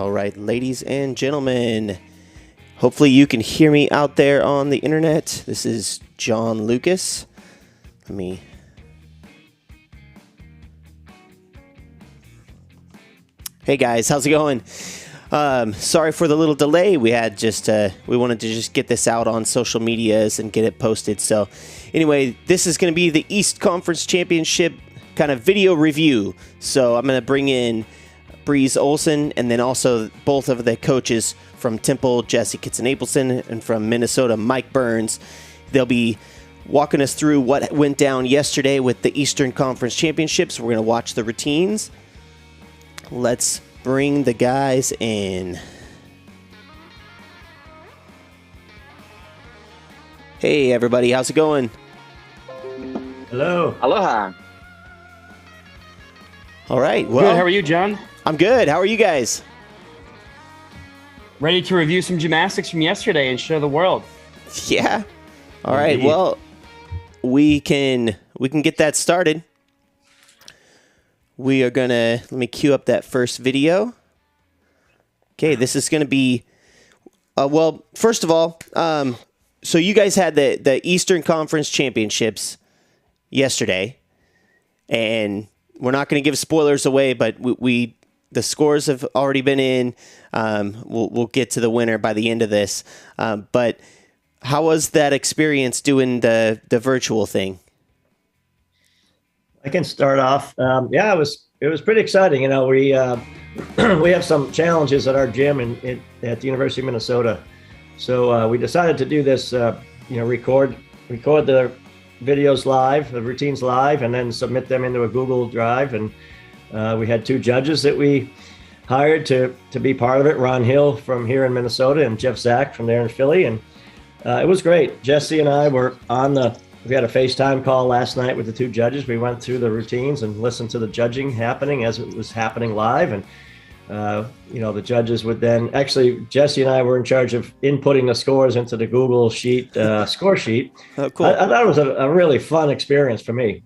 All right, ladies and gentlemen, hopefully you can hear me out there on the internet. This is John Lucas. Hey guys, how's it going? Sorry for the little delay. We wanted to just get this out on social medias and get it posted. So anyway, this is going to be the East Conference Championship kind of video review. So I'm going to bring in Breeze Olson and then also both of the coaches from Temple, Jesse Kitson-Apelson, and from Minnesota, Mike Burns. They'll be walking us through what went down yesterday with the Eastern Conference Championships. We're going to watch the routines. Let's bring the guys in. Hey everybody, how's it going? Hello. Aloha. All right. Well, good. How are you, John? I'm good. How are you guys? Ready to review some gymnastics from yesterday and show the world. Yeah. All right. Well, we can get that started. We are gonna, let me cue up that first video. Okay, this is gonna be, well, first of all, so you guys had the Eastern Conference Championships yesterday, and we're not gonna give spoilers away, but the scores have already been in. We'll get to the winner by the end of this. But how was that experience doing the virtual thing? I can start off. Yeah, it was pretty exciting. You know, we we have some challenges at our gym at the University of Minnesota, so we decided to do this. Record the videos live, the routines live, and then submit them into a Google Drive. And we had two judges that we hired to be part of it: Ron Hill from here in Minnesota and Jeff Zach from there in Philly. And it was great. Jesse and I were we had a FaceTime call last night with the two judges. We went through the routines and listened to the judging happening as it was happening live. And, the judges would then, actually, Jesse and I were in charge of inputting the scores into the Google sheet, score sheet. Oh, cool. I thought it was a really fun experience for me.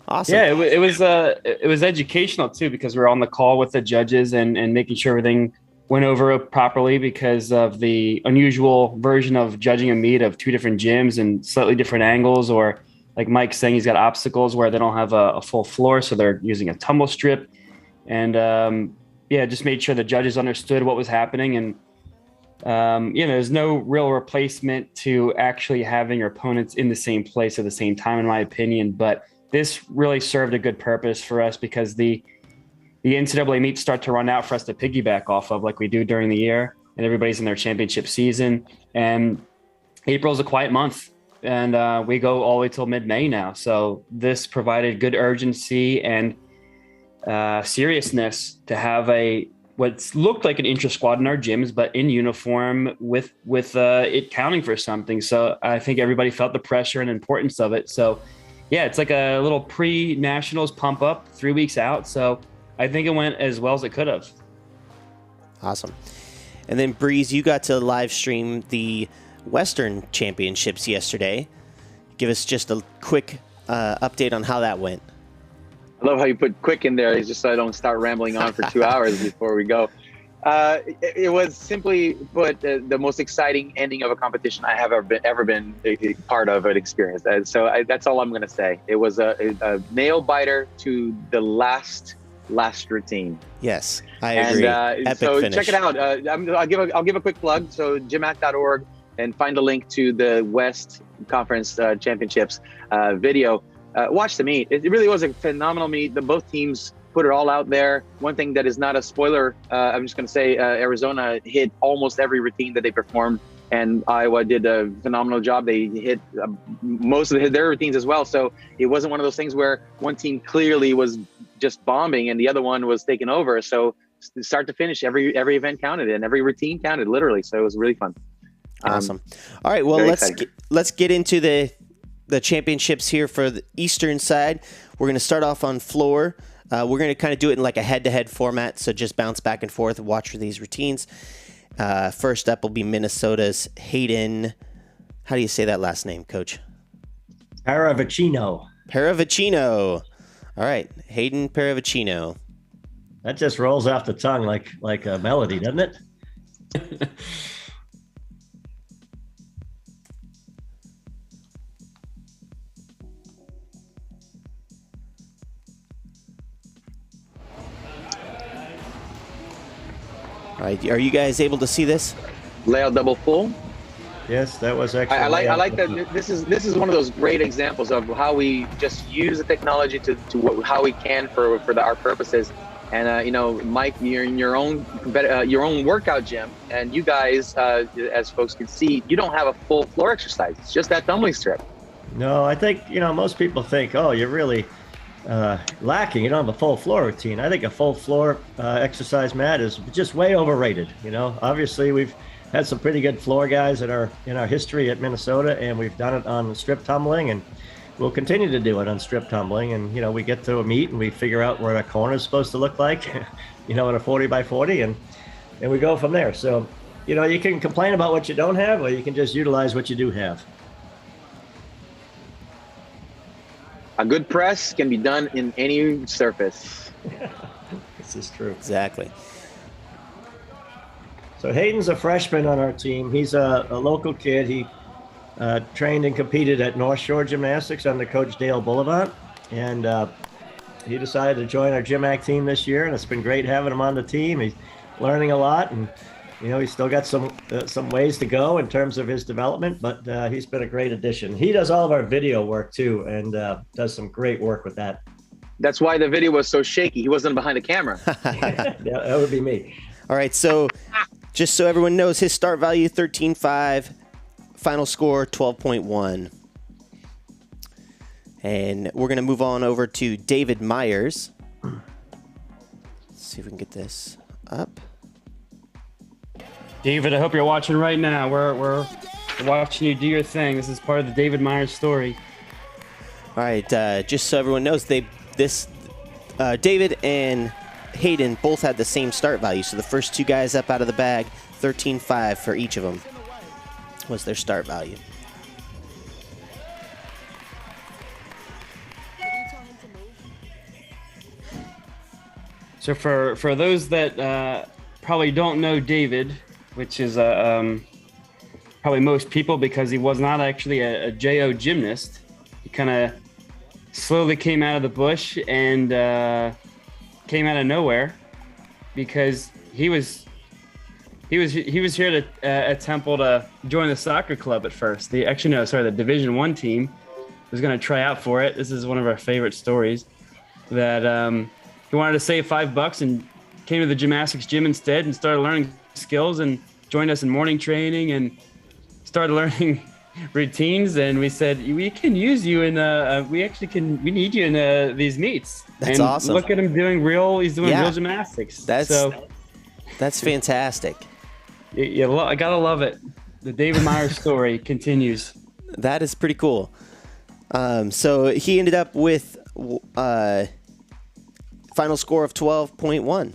Awesome. Yeah, it was educational too, because we were on the call with the judges and making sure everything went over properly because of the unusual version of judging a meet of two different gyms and slightly different angles, or like Mike's saying, he's got obstacles where they don't have a full floor, so they're using a tumble strip. And just made sure the judges understood what was happening. And there's no real replacement to actually having your opponents in the same place at the same time, in my opinion. But this really served a good purpose for us because the NCAA meets start to run out for us to piggyback off of, like we do during the year, and everybody's in their championship season. And April is a quiet month, and we go all the way till mid-May now. So this provided good urgency and seriousness to have what looked like an intra squad in our gyms, but in uniform with it counting for something. So I think everybody felt the pressure and importance of it. So yeah, it's like a little pre-nationals pump up 3 weeks out. So I think it went as well as it could have. Awesome. And then Breeze, you got to live stream the Western Championships yesterday. Give us just a quick update on how that went. I love how you put quick in there. It's just so I don't start rambling on for 2 hours before we go. It was simply put the most exciting ending of a competition I have ever been a part of an experience. So that's all I'm going to say. It was a nail biter to the last routine. Yes, I agree. And so finish. Check it out. I'll give a quick plug. So GymACT.org, and find a link to the West Conference Championships video. Watch the meet. It really was a phenomenal meet. Both teams put it all out there. One thing that is not a spoiler, I'm just going to say Arizona hit almost every routine that they performed, and Iowa did a phenomenal job. They hit most of their routines as well. So it wasn't one of those things where one team clearly was just bombing and the other one was taking over. So start to finish, every event counted and every routine counted literally. So it was really fun. Awesome. All right, well, let's get into the championships here for the Eastern side. We're going to start off on floor. We're going to kind of do it in like a head-to-head format, so just bounce back and forth and watch for these routines. First up will be Minnesota's Hayden. How do you say that last name, Coach? Paravicino. Paravicino. All right, Hayden Paravicino. That just rolls off the tongue like a melody, doesn't it? All right, are you guys able to see this? Layout double full. Yes, that was actually. I like that. This is one of those great examples of how we just use the technology how we can for our purposes. And you know, Mike, you're in your own workout gym, and you guys, as folks can see, you don't have a full floor exercise. It's just that tumbling strip. No, I think most people think, oh, you're really lacking. You don't have a full floor routine. I think a full floor exercise mat is just way overrated. Obviously we've had some pretty good floor guys in our history at Minnesota, and we've done it on strip tumbling, and we'll continue to do it on strip tumbling. And we get to a meet and we figure out where a corner is supposed to look like, in a 40 by 40, and we go from there. So you can complain about what you don't have, or you can just utilize what you do have. A good press can be done in any surface. This is true. Exactly. So Hayden's a freshman on our team. He's a local kid. He trained and competed at North Shore Gymnastics under Coach Dale Boulevard, and he decided to join our GymACT team this year, and it's been great having him on the team. He's learning a lot, and he's still got some ways to go in terms of his development, but he's been a great addition. He does all of our video work too, and does some great work with that. That's why the video was so shaky. He wasn't behind the camera. Yeah, that would be me. All right, so just so everyone knows, his start value 13.5, final score 12.1. And we're going to move on over to David Myers. Let's see if we can get this up. David, I hope you're watching right now. We're watching you do your thing. This is part of the David Myers story. All right, just so everyone knows, David and Hayden both had the same start value. So the first two guys up out of the bag, 13.5 for each of them was their start value. So for those that probably don't know David, which is probably most people, because he was not actually a JO gymnast. He kind of slowly came out of the bush and came out of nowhere, because he was here at Temple to join the soccer club at first. The Division I team was going to try out for it. This is one of our favorite stories, that he wanted to save $5 and came to the gymnastics gym instead and started learning skills and joined us in morning training and started learning routines. And we said, we can use you in we need you in these meets. That's and awesome. Look at him doing real gymnastics. That's fantastic. I gotta love it. The David Myers story continues. That is pretty cool. So he ended up with final score of 12.1.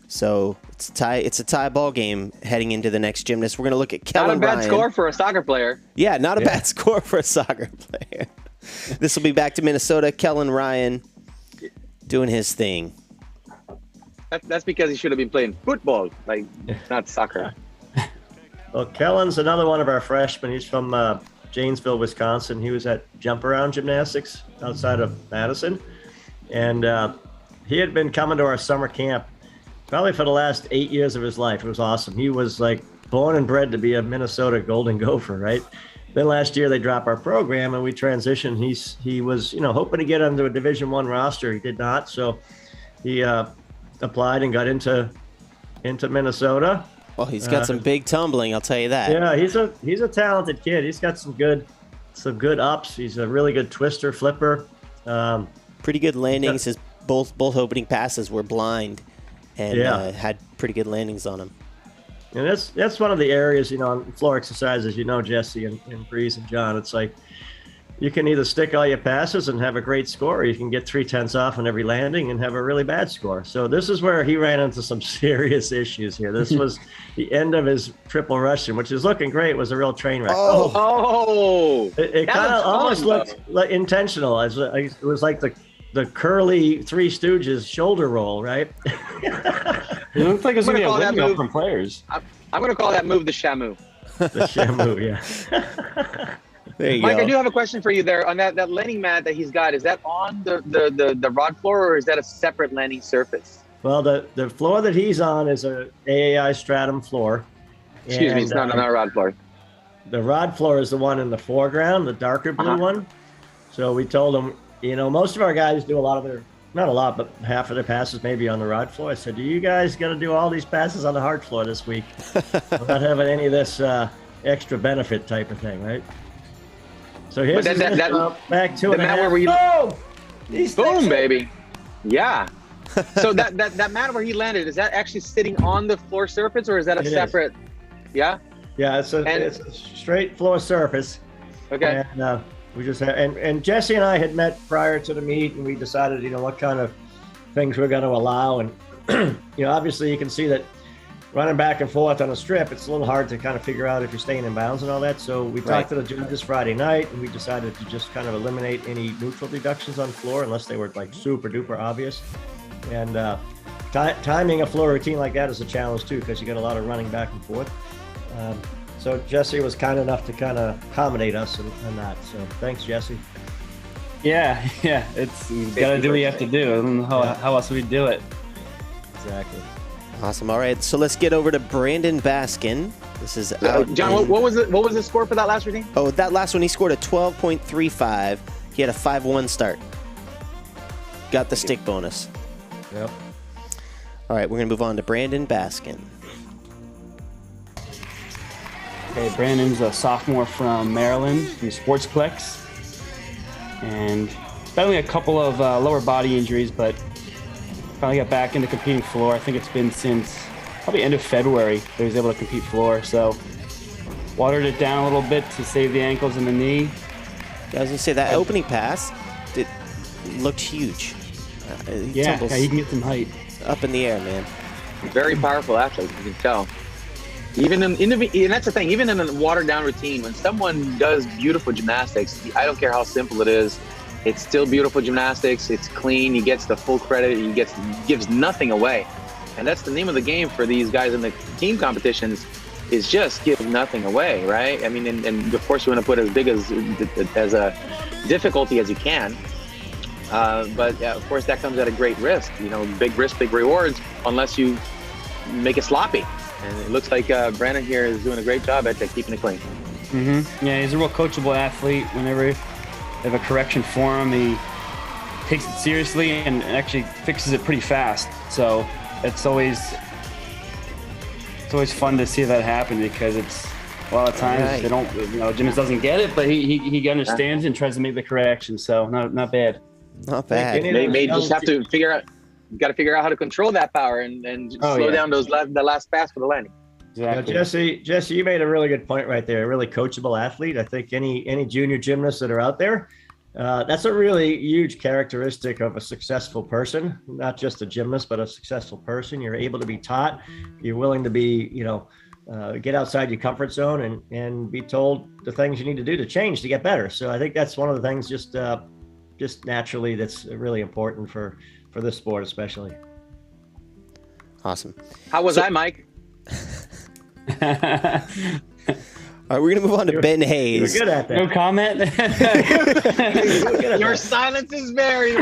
So it's a tie ball game heading into the next gymnast. We're going to look at Kellen Not a bad Ryan. score for a soccer player. Yeah, not a bad score for a soccer player. This will be back to Minnesota. Kellen Ryan doing his thing. That's because he should have been playing football, not soccer. Well, Kellen's another one of our freshmen. He's from Janesville, Wisconsin. He was at Jump Around Gymnastics outside of Madison. And he had been coming to our summer camp probably for the last 8 years of his life. It was awesome. He was born and bred to be a Minnesota Golden Gopher, right? Then last year they dropped our program and we transitioned. He was, hoping to get onto a Division I roster. He did not. So he applied and got into Minnesota. Well, he's got some big tumbling, I'll tell you that. Yeah, he's a talented kid. He's got some good ups. He's a really good twister, flipper. Pretty good landings. His both opening passes were blind, and had pretty good landings on him. And that's one of the areas, on floor exercises, Jesse and Breeze and John. It's like you can either stick all your passes and have a great score, or you can get 3/10 off on every landing and have a really bad score. So this is where he ran into some serious issues here. This was the end of his triple Russian, which is looking great. It was a real train wreck. Oh! It kind of almost looked like intentional. It was like the the curly Three Stooges shoulder roll, right? It looks like it's going to be a lingo from players. I'm going to call that move the Shamu. The Shamu, yeah. There you Mike, go. I do have a question for you there on that landing mat that he's got. Is that on the rod floor, or is that a separate landing surface? Well, the floor that he's on is a AAI Stratum floor. Excuse me, it's not on our rod floor. The rod floor is the one in the foreground, the darker blue one. So we told him, you know, most of our guys do a lot of their, not a lot, but half of their passes maybe on the rod floor. I said, do you guys got to do all these passes on the hard floor this week? We're not having any of this extra benefit type of thing, right? So here's back 2.5. Boom, baby. Yeah. So that mat where he landed, is that actually sitting on the floor surface, or is that a separate? Yeah. Yeah, it's a straight floor surface. Okay. And we just had, and Jesse and I had met prior to the meet, and we decided, you know, what kind of things we're going to allow. And you know, obviously, you can see that running back and forth on a strip, it's a little hard to kind of figure out if you're staying in bounds and all that. So we talked to the judges Friday night, and we decided to just kind of eliminate any neutral deductions on floor unless they were like super duper obvious. And timing a floor routine like that is a challenge too, because you get a lot of running back and forth. So Jesse was kind enough to kind of accommodate us in that. So thanks, Jesse. Yeah, it's you got to do what you have to do. I don't know how else we do it. Exactly. Awesome. All right, so let's get over to Brandon Baskin. This is out. John, what was the score for that last routine? Oh, that last one he scored a 12.35. He had a 5-1 start. Got the stick bonus. Yep. All right, we're gonna move on to Brandon Baskin. Okay, Brandon's a sophomore from Maryland, from Sportsplex, and battling a couple of lower body injuries, but finally got back into competing floor. I think it's been since probably end of February that he was able to compete floor. So watered it down a little bit to save the ankles and the knee. I was gonna say that opening pass, it looked huge. He tumbles he can get some height. up in the air, man. Very powerful athlete, you can tell. Even and that's the thing, even in a watered down routine, when someone does beautiful gymnastics, I don't care how simple it is, it's still beautiful gymnastics, it's clean, he gets the full credit, he gives nothing away. And that's the name of the game for these guys in the team competitions, is just give nothing away, right? I mean, and of course you want to put as big as a difficulty as you can. But of course that comes at a great risk, you know, big risk, big rewards, unless you make it sloppy. And it looks like Brandon here is doing a great job at keeping it clean. Mm-hmm. Yeah, he's a real coachable athlete. Whenever they have a correction for him, he takes it seriously and actually fixes it pretty fast. So it's always fun to see that happen, because it's a lot of times they don't, you know, gymnast doesn't get it, but he understands and tries to make the correction. So not bad. Not bad. They just have to figure out. You got to figure out how to control that power and slow down the last pass for the landing. Exactly. Jesse, you made a really good point right there. A really coachable athlete. I think any junior gymnasts that are out there, that's a really huge characteristic of a successful person, not just a gymnast, but a successful person. You're able to be taught. You're willing to be, you know, get outside your comfort zone and be told the things you need to do to change to get better. So I think that's one of the things just naturally that's really important for this sport, especially. Awesome. How was I, Mike? All right, we're gonna move on to Ben Hayes. You're good at that. No comment. Your silence is very.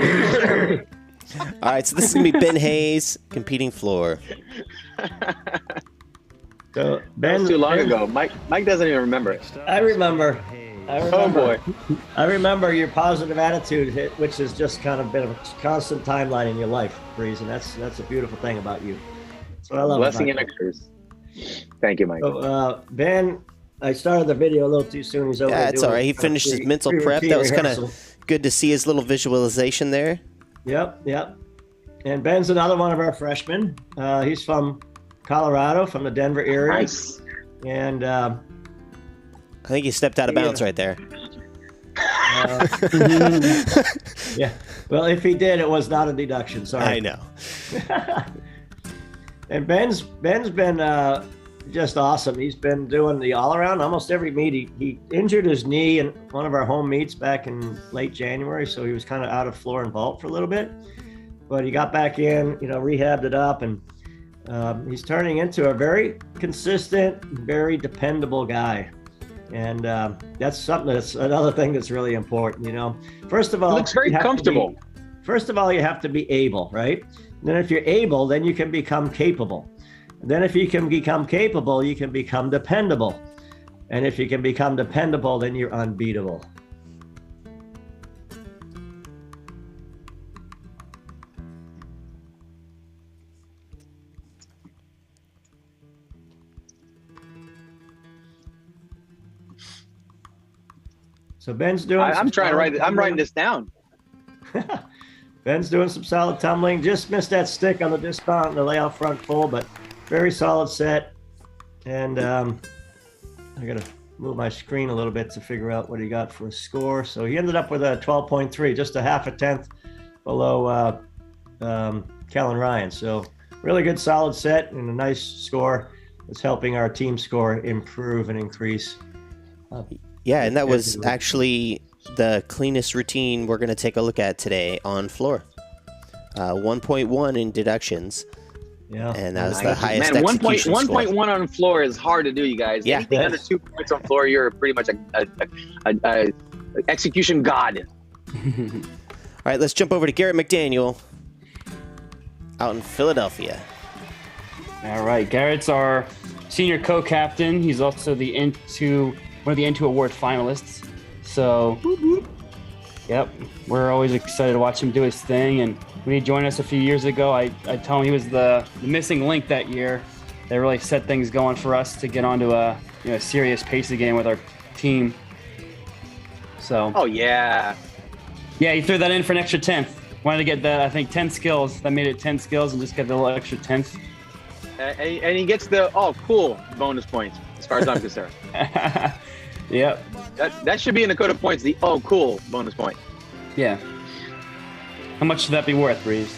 All right, so this is gonna be Ben Hayes competing floor. So That was too long ago. Mike doesn't even remember it. I remember. Oh boy. I remember your positive attitude, which has just kind of been a constant timeline in your life, Breeze, and that's a beautiful thing about you. That's what I love. Blessing and about a curse. Thank you, Mike. So, Ben, I started the video a little too soon. He's over. Yeah, it's all right. He finished his mental prep. That was kind of good to see his little visualization there. Yep. And Ben's another one of our freshmen. He's from Colorado, from the Denver area. Nice. And I think he stepped out of bounds right there. yeah. Well, if he did, it was not a deduction. Sorry. I know. And Ben's been just awesome. He's been doing the all around almost every meet. He injured his knee in one of our home meets back in late January, so he was kind of out of floor and vault for a little bit. But he got back in, rehabbed it up, and he's turning into a very consistent, very dependable guy. And that's another thing that's really important. First of all, It looks very comfortable. First of all, you have to be able, right? And then if you're able, then you can become capable. And then if you can become capable, you can become dependable. And if you can become dependable, then you're unbeatable. So Ben's doing. I'm trying to write it. I'm writing this down. Ben's doing some solid tumbling. Just missed that stick on the dismount and the layout front full, but very solid set. And I got to move my screen a little bit to figure out what he got for a score. So he ended up with a 12.3, just a half a tenth below Callan Ryan. So really good solid set and a nice score. It's helping our team score improve and increase. Yeah, and that was actually the cleanest routine we're going to take a look at today on floor. 1.1 in deductions. Yeah, and that was the highest execution score. 1.1 on floor is hard to do, you guys. Yeah. Anything under 2 points on floor, you're pretty much a execution god. All right, let's jump over to Garrett McDaniel out in Philadelphia. All right, Garrett's our senior co-captain. He's also one of the N2 award finalists. So, yep, we're always excited to watch him do his thing. And when he joined us a few years ago, I told him he was the missing link that year. They really set things going for us to get onto a serious pace again with our team. So. Oh yeah. Yeah, he threw that in for an extra 10th. Wanted to get that, I think, 10 skills. That made it 10 skills and just get the little extra 10th. And he gets the cool bonus points as far as I'm concerned. Yep. That should be in the code of points. The cool bonus point. Yeah. How much should that be worth, Breeze?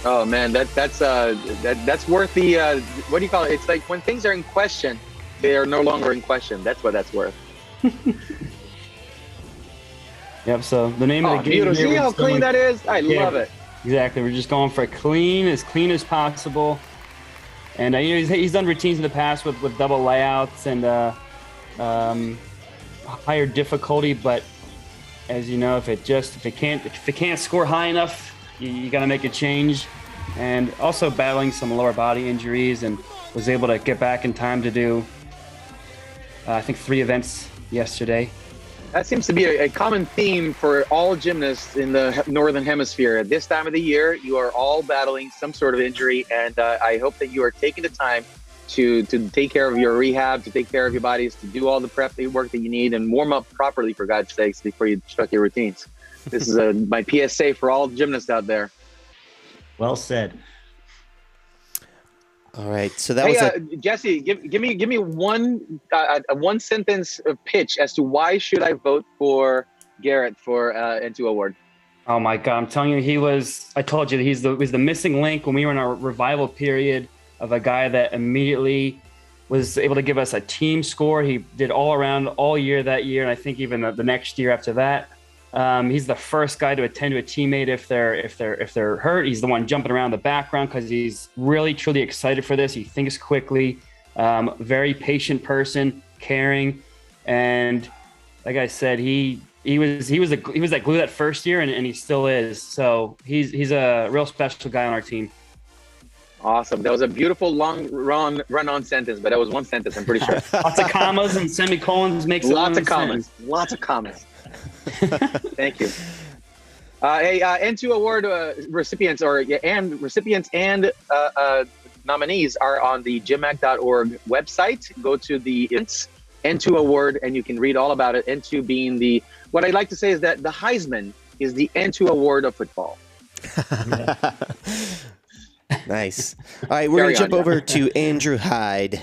Oh man, that's worth the what do you call it? It's like when things are in question, they are no longer in question. That's what that's worth. Yep. So the name of the game. See how clean that is? I love it. Exactly. We're just going for as clean as possible. And he's done routines in the past with double layouts and higher difficulty, but as you know, if it can't score high enough, you got to make a change. And also battling some lower body injuries, and was able to get back in time to do I think 3 events yesterday. That seems to be a common theme for all gymnasts in the Northern Hemisphere. At this time of the year, you are all battling some sort of injury, and I hope that you are taking the time to take care of your rehab, to take care of your bodies, to do all the prep work that you need, and warm up properly, for God's sakes, before you start your routines. This is my PSA for all gymnasts out there. Well said. All right, so that was Jesse. Give me one sentence pitch as to why should I vote for Garrett for N2 award. Oh my God, I'm telling you, I told you, he was the missing link when we were in our revival period of a guy that immediately was able to give us a team score. He did all around all year that year, and I think even the next year after that. He's the first guy to attend to a teammate if they're hurt. He's the one jumping around the background because he's really truly excited for this. He thinks quickly, very patient person, caring, and like I said, he was that glue that first year, and he still is. So he's a real special guy on our team. Awesome. That was a beautiful long run-on sentence, but that was one sentence, I'm pretty sure. Lots of commas and semicolons makes lots of commas. Lots of commas. Thank you. N2 award recipients and nominees are on the GymACT.org website. Go to the N2 award and you can read all about it. N2 being what I'd like to say is that the Heisman is the N2 award of football. Nice. All right, we're going to jump over to Andrew Hyde.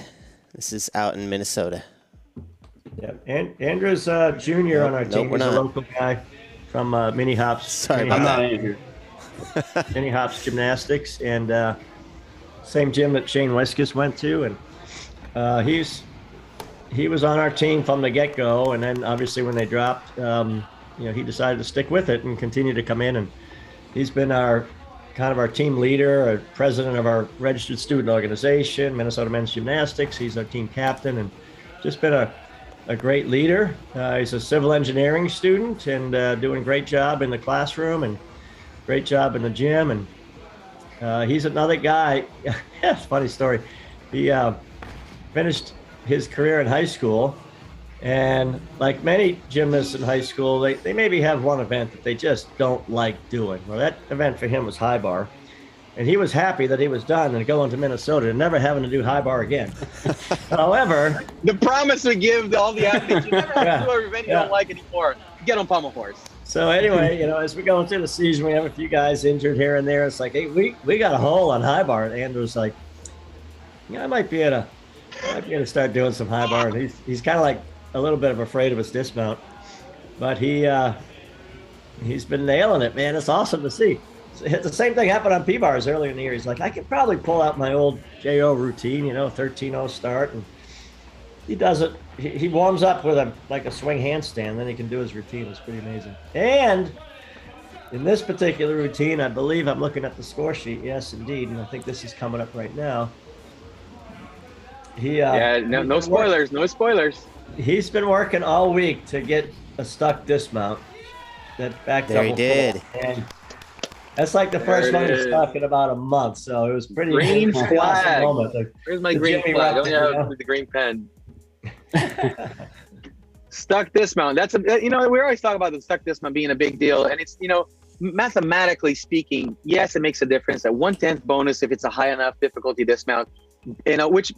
This is out in Minnesota. Yeah, Andrew's junior on our team. He's a local guy from Mini Hops. Sorry, I'm not Andrew. Mini Hops Gymnastics, and same gym that Shane Weskus went to, and He was on our team from the get-go, and then obviously when they dropped, he decided to stick with it and continue to come in. And he's been our team leader, our president of our registered student organization, Minnesota Men's Gymnastics. He's our team captain, and just been a great leader. He's a civil engineering student and doing a great job in the classroom and great job in the gym. And he's another guy. Funny story. He finished his career in high school, and like many gymnasts in high school, they maybe have one event that they just don't like doing. Well, that event for him was high bar, and he was happy that he was done and going to Minnesota and never having to do high bar again. However, the promise we give to all the athletes, you never have to do an event you don't like anymore. Get on Pommel horse. So anyway, as we're going through the season, we have a few guys injured here and there. It's like, hey, we got a hole on high bar. And Andrew's like, I might be able to start doing some high bar. And he's kind of like a little bit afraid of his dismount, but he's been nailing it, man. It's awesome to see. The same thing happened on P-bars earlier in the year. He's like, I could probably pull out my old JO routine, 13-0 start. And he does it. He warms up with a swing handstand, then he can do his routine. It's pretty amazing. And in this particular routine, I believe I'm looking at the score sheet. Yes, indeed. And I think this is coming up right now. No spoilers. No spoilers. He's been working all week to get a stuck dismount. That back there double he did. And that's like the first one he stuck in about a month. So it was pretty green awesome flag. Moment. Where's my green flag? I only have the green pen. Stuck dismount. That's we always talk about the stuck dismount being a big deal, and it's mathematically speaking, yes, it makes a difference. At 1/10 bonus if it's a high enough difficulty dismount. Which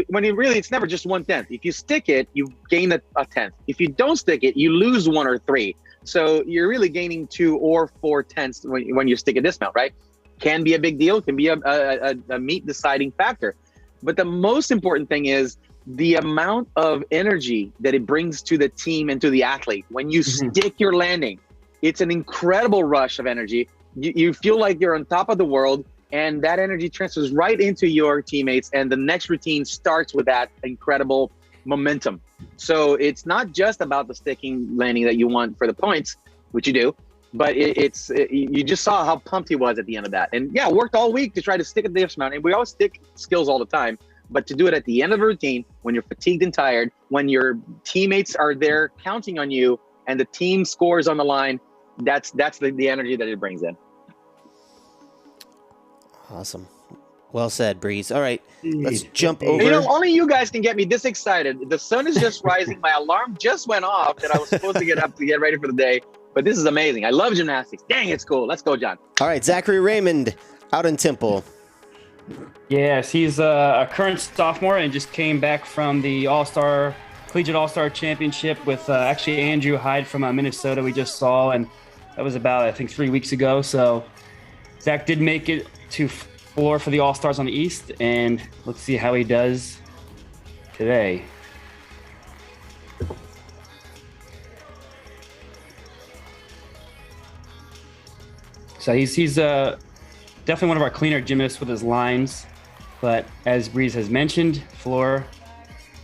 when it's never just 1/10. If you stick it, you gain a tenth. If you don't stick it, you lose 1 or 3. So you're really gaining 2 or 4 tenths when you stick a dismount, right? Can be a big deal. Can be a meet deciding factor. But the most important thing is the amount of energy that it brings to the team and to the athlete. When you stick your landing, it's an incredible rush of energy. You feel like you're on top of the world, and that energy transfers right into your teammates, and the next routine starts with that incredible momentum. So it's not just about the sticking landing that you want for the points, which you do, but you just saw how pumped he was at the end of that. And yeah, worked all week to try to stick at the dismount, and we always stick skills all the time, but to do it at the end of a routine, when you're fatigued and tired, when your teammates are there counting on you and the team scores on the line, that's the energy that it brings in. Awesome. Well said, Breeze. All right, let's jump over. Only you guys can get me this excited. The sun is just rising. My alarm just went off that I was supposed to get up to get ready for the day. But this is amazing. I love gymnastics. Dang, it's cool. Let's go, John. All right, Zachary Raymond out in Temple. Yes, he's a current sophomore and just came back from the Collegiate All-Star Championship with actually Andrew Hyde from Minnesota we just saw, and that was about, I think, 3 weeks ago. So Zach did make it to floor for the All-Stars on the East, and let's see how he does today. So he's definitely one of our cleaner gymnasts with his lines, but as Breeze has mentioned, floor,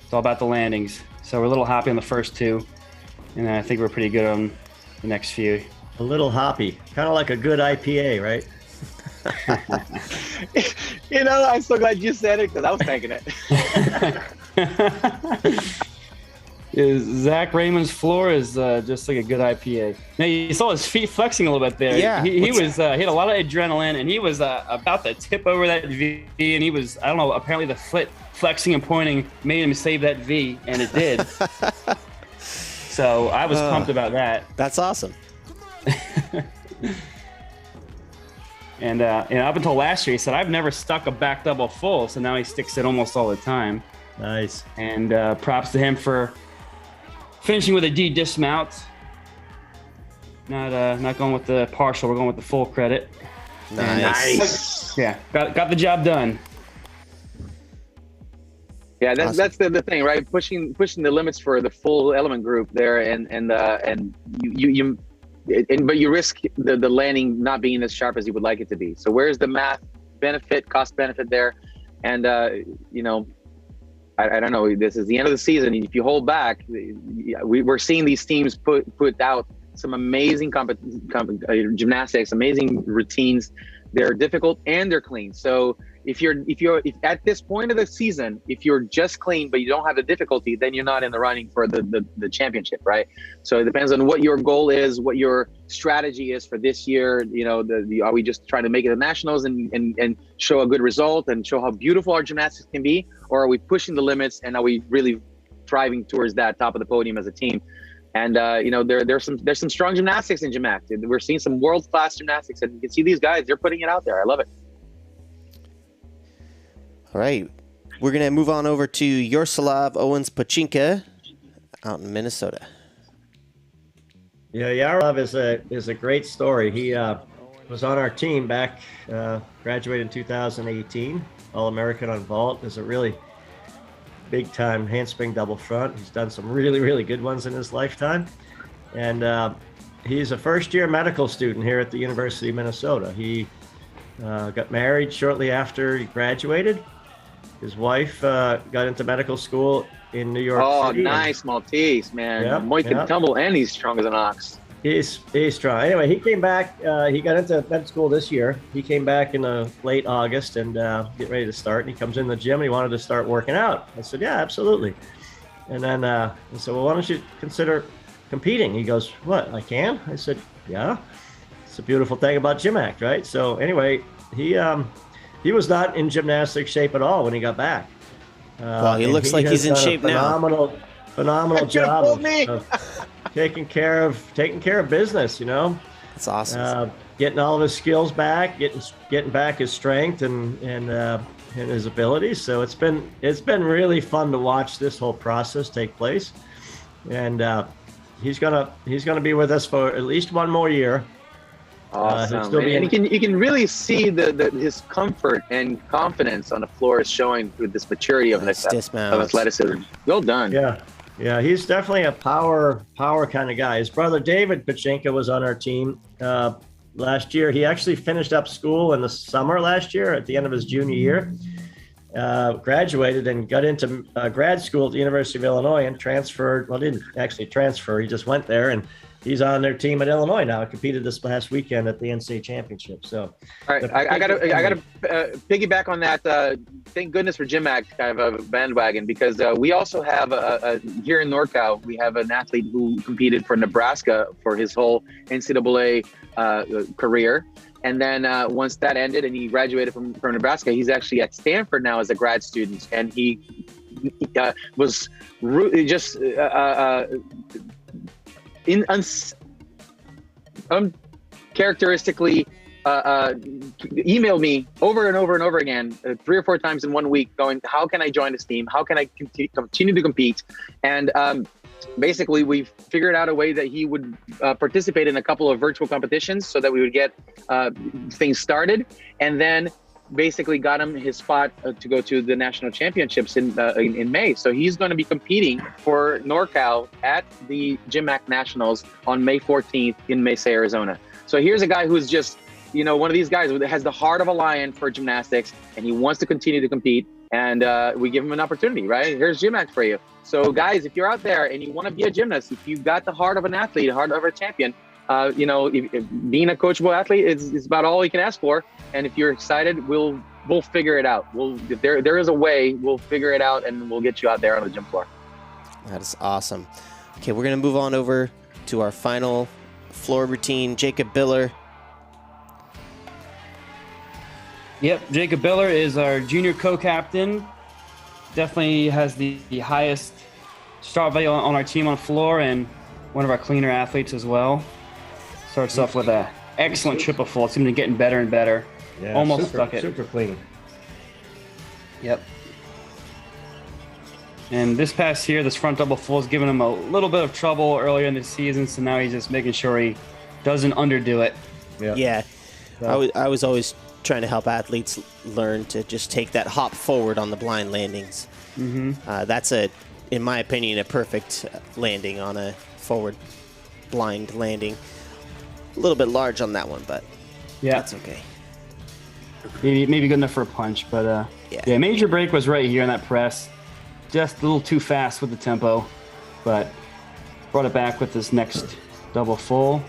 it's all about the landings. So we're a little hoppy on the first 2, and I think we're pretty good on the next few. A little hoppy, kind of like a good IPA, right? I'm so glad you said it because I was thinking it. Zach Raymond's floor is just like a good IPA. Now you saw his feet flexing a little bit there. Yeah, he had a lot of adrenaline, and he was about to tip over that V, and he was, I don't know, apparently the foot flexing and pointing made him save that V, and it did. So I was pumped about that. That's awesome. And up until last year, he said, I've never stuck a back double full, so now he sticks it almost all the time. Nice. And props to him for finishing with a D dismount. Not going with the partial, we're going with the full credit. Nice. Yeah, got the job done. Yeah, that's the thing, right? Pushing the limits for the full element group there, but you risk the landing not being as sharp as you would like it to be. So where's the cost benefit there? And I don't know. This is the end of the season. If you hold back, we're seeing these teams put out some amazing gymnastics, amazing routines. They're difficult and they're clean. So if at this point of the season, if you're just clean but you don't have the difficulty, then you're not in the running for the championship, right? So it depends on what your goal is, what your strategy is for this year. You know, are we just trying to make it to nationals and show a good result and show how beautiful our gymnastics can be, or are we pushing the limits and are we really driving towards that top of the podium as a team? And you know, there's some strong gymnastics in GymACT. We're seeing some world-class gymnastics, and you can see these guys, they're putting it out there. I love it. All right, we're gonna move on over to Yaroslav Owens-Pachinka out in Minnesota. Yeah, Yaroslav is a great story. He was on our team back, graduated in 2018, All-American on vault. Is a really big time handspring double front. He's done some really, really good ones in his lifetime. And he's a first-year medical student here at the University of Minnesota. He got married shortly after he graduated. His wife got into medical school in New York City. Oh, nice Maltese, man. Yep, Moy can tumble, and he's strong as an ox. He's strong. Anyway, he came back. He got into med school this year. He came back in late August and get ready to start. And he comes in the gym and he wanted to start working out. I said, yeah, absolutely. And then I said, well, why don't you consider competing? He goes, what, I can? I said, yeah. It's a beautiful thing about GymACT, right? So anyway, he was not in gymnastic shape at all when he got back. Well, he looks like he's in shape now. Phenomenal job of taking care of business, you know. That's awesome. Getting all of his skills back, getting back his strength and his abilities. So it's been really fun to watch this whole process take place. And he's gonna be with us for at least one more year. Awesome. And you can really see his comfort and confidence on the floor is showing with this maturity of athleticism. Well done. Yeah, he's definitely a power kind of guy. His brother David Pachinka was on our team last year. He actually finished up school in the summer last year at the end of his junior year. Graduated and got into grad school at the University of Illinois and transferred. Well, didn't actually transfer. He just went there and he's on their team at Illinois now. Competed this last weekend at the NCAA championship. So, all right, I gotta piggyback on that. Thank goodness for GymACT kind of a bandwagon, because we also have here in NorCal, we have an athlete who competed for Nebraska for his whole NCAA career. And then once that ended and he graduated from Nebraska, he's actually at Stanford now as a grad student. And he was just uncharacteristically emailed me over and over and over again, 3 or 4 times in 1 week, going, how can I join this team? How can I continue to compete? And basically, we figured out a way that he would participate in a couple of virtual competitions so that we would get things started, and then basically got him his spot to go to the national championships in May. So he's going to be competing for NorCal at the GymACT Nationals on May 14th in Mesa, Arizona. So here's a guy who's just, you know, one of these guys that has the heart of a lion for gymnastics, and he wants to continue to compete. And we give him an opportunity, right? Here's GymACT for you. So guys, if you're out there and you want to be a gymnast, if you've got the heart of an athlete, the heart of a champion, you know, if being a coachable athlete is about all you can ask for. And if you're excited, we'll figure it out. If there is a way, we'll figure it out and we'll get you out there on the gym floor. That is awesome. Okay, we're going to move on over to our final floor routine, Jacob Biller. Yep, Jacob Biller is our junior co-captain. Definitely has the highest start value on our team on the floor and one of our cleaner athletes as well. Starts off with an excellent triple full. It's been getting better and better. Yeah, almost stuck it. Super clean. Yep. And this past year, this front double full has given him a little bit of trouble earlier in the season, so now he's just making sure he doesn't underdo it. Yeah. I was always trying to help athletes learn to just take that hop forward on the blind landings. Mm-hmm. That's in my opinion, a perfect landing on a forward blind landing. A little bit large on that one, but that's okay. Maybe good enough for a punch, but yeah, major break was right here in that press. just a little too fast with the tempo, but brought it back with this next double full.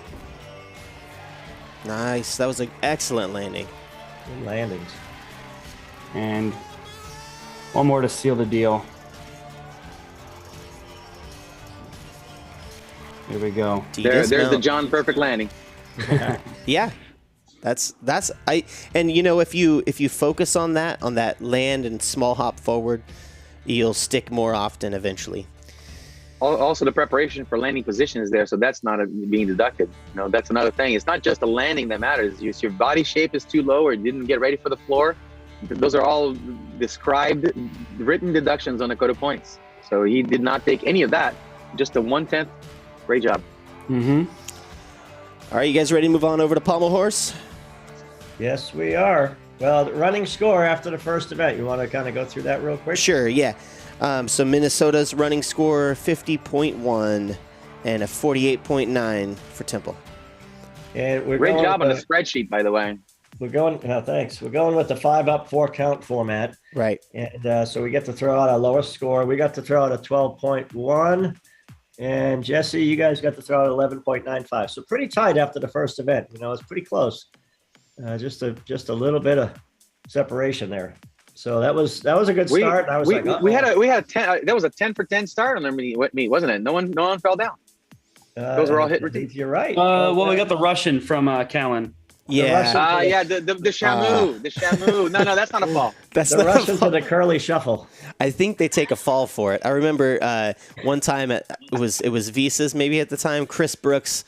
Nice. That was an excellent landing. Good landings. And one more to seal the deal. Here we go. There's the John perfect landing. Yeah. That's and you know, if you focus on that land and small hop forward, you'll stick more often eventually. Also, the preparation for landing position is there, so that's not being deducted. You know, that's another thing. It's not just the landing that matters. If your body shape is too low or didn't get ready for the floor, those are all described, written deductions on the code of points. So he did not take any of that. Just a 1/10. Great job. Mm-hmm. All right, you guys ready to move on over to Pommel Horse? Yes, we are. Well, the running score after the first event. You want to kind of go through that real quick? Sure, yeah. So Minnesota's running score 50.1 and a 48.9 for Temple. And we're Great going job on the with spreadsheet, by the way. We're going. Thanks. We're going with the 5-up, 4-count format. Right. And so we get to throw out our lowest score. We got to throw out a 12.1. And Jesse, you guys got to throw out 11.95. So pretty tight after the first event. You know, it's pretty close. Just a little bit of separation there. So that was a good start. We had a 10. That was a 10 for 10 start on their meet, wasn't it? No one fell down. Those were all hit routines. You're right. Well, we got the Russian from Callan. Yeah. Yeah. The Shamu. The Shamu. No, that's not a fall. That's the not Russian to the curly shuffle. I think they take a fall for it. I remember one time it was Visa's maybe at the time. Chris Brooks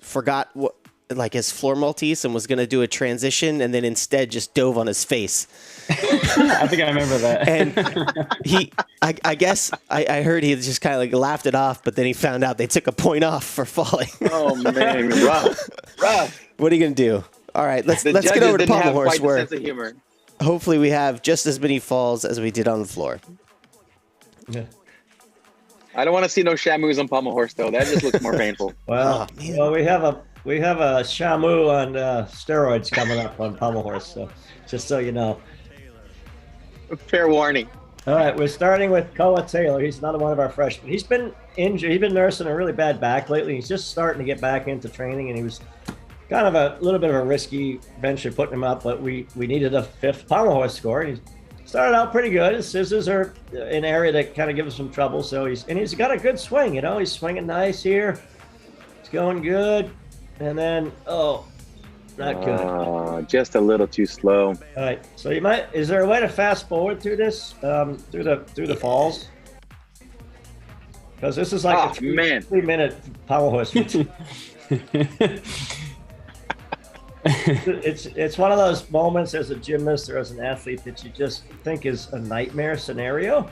forgot what, like his floor multis and was going to do a transition and then instead just dove on his face. I think I remember that. And I guess I heard he just kind of like laughed it off, but then he found out they took a point off for falling. Oh man, rough. What are you going to do? All right, let's get over to Pommel Horse where sense of humor. Hopefully we have just as many falls as we did on the floor. Yeah. I don't want to see no Shamus on Pommel Horse though. That just looks more painful. Well, we have a Shamu on steroids coming up on Pommel Horse. So just so you know. Fair warning. All right, we're starting with Koa Taylor. He's another one of our freshmen. He's been injured. He's been nursing a really bad back lately. He's just starting to get back into training, and he was kind of a little bit of a risky venture putting him up, but we needed a 5th Pommel Horse score. He started out pretty good. His scissors are an area that kind of gives him some trouble. So he's got a good swing. You know, he's swinging nice here. It's going good, and then not good. Just a little too slow. All right. So is there a way to fast forward through this, through the falls? Because this is like a 3-minute Pommel Horse routine. It's one of those moments as a gymnast or as an athlete that you just think is a nightmare scenario,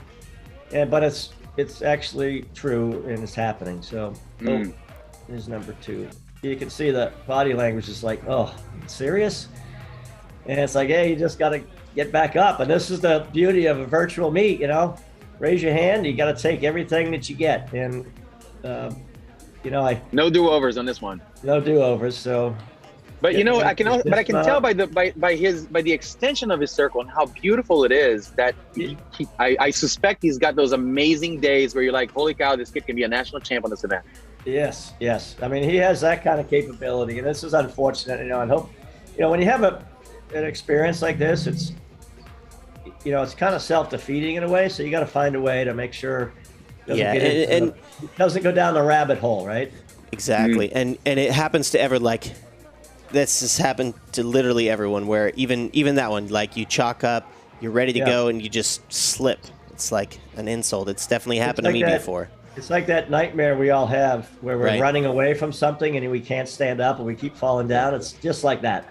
but it's actually true and it's happening. So here's number 2. You can see the body language is like, oh, serious? And it's like, hey, you just got to get back up. And this is the beauty of a virtual meet, you know. Raise your hand. You got to take everything that you get. And, no do-overs on this one. No do-overs, so. But, I can tell by the extension of his circle and how beautiful it is that I suspect he's got those amazing days where you're like, holy cow, this kid can be a national champ on this event. Yes. I mean, he has that kind of capability, and this is unfortunate, and hope, when you have an experience like this, it's kind of self-defeating in a way, so you got to find a way to make sure it doesn't go down the rabbit hole, right? Exactly. And it happens to this has happened to literally everyone, where even that one, like you chalk up, you're ready to go, and you just slip. It's like an insult. It's definitely happened to me before. It's like that nightmare we all have where we're running away from something and we can't stand up and we keep falling down. It's just like that.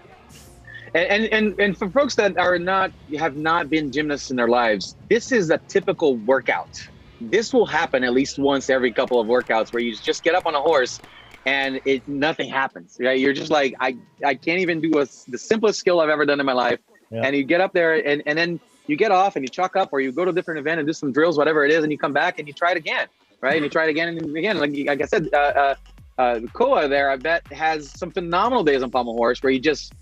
And for folks that have not been gymnasts in their lives, this is a typical workout. This will happen at least once every couple of workouts where you just get up on a horse and nothing happens. Right? You're just like, I can't even do the simplest skill I've ever done in my life. Yeah. And you get up there and then you get off and you chalk up, or you go to a different event and do some drills, whatever it is, and you come back and you try it again. Right, and you try it again and again. Like I said, Koa there, I bet, has some phenomenal days on Pommel Horse where he just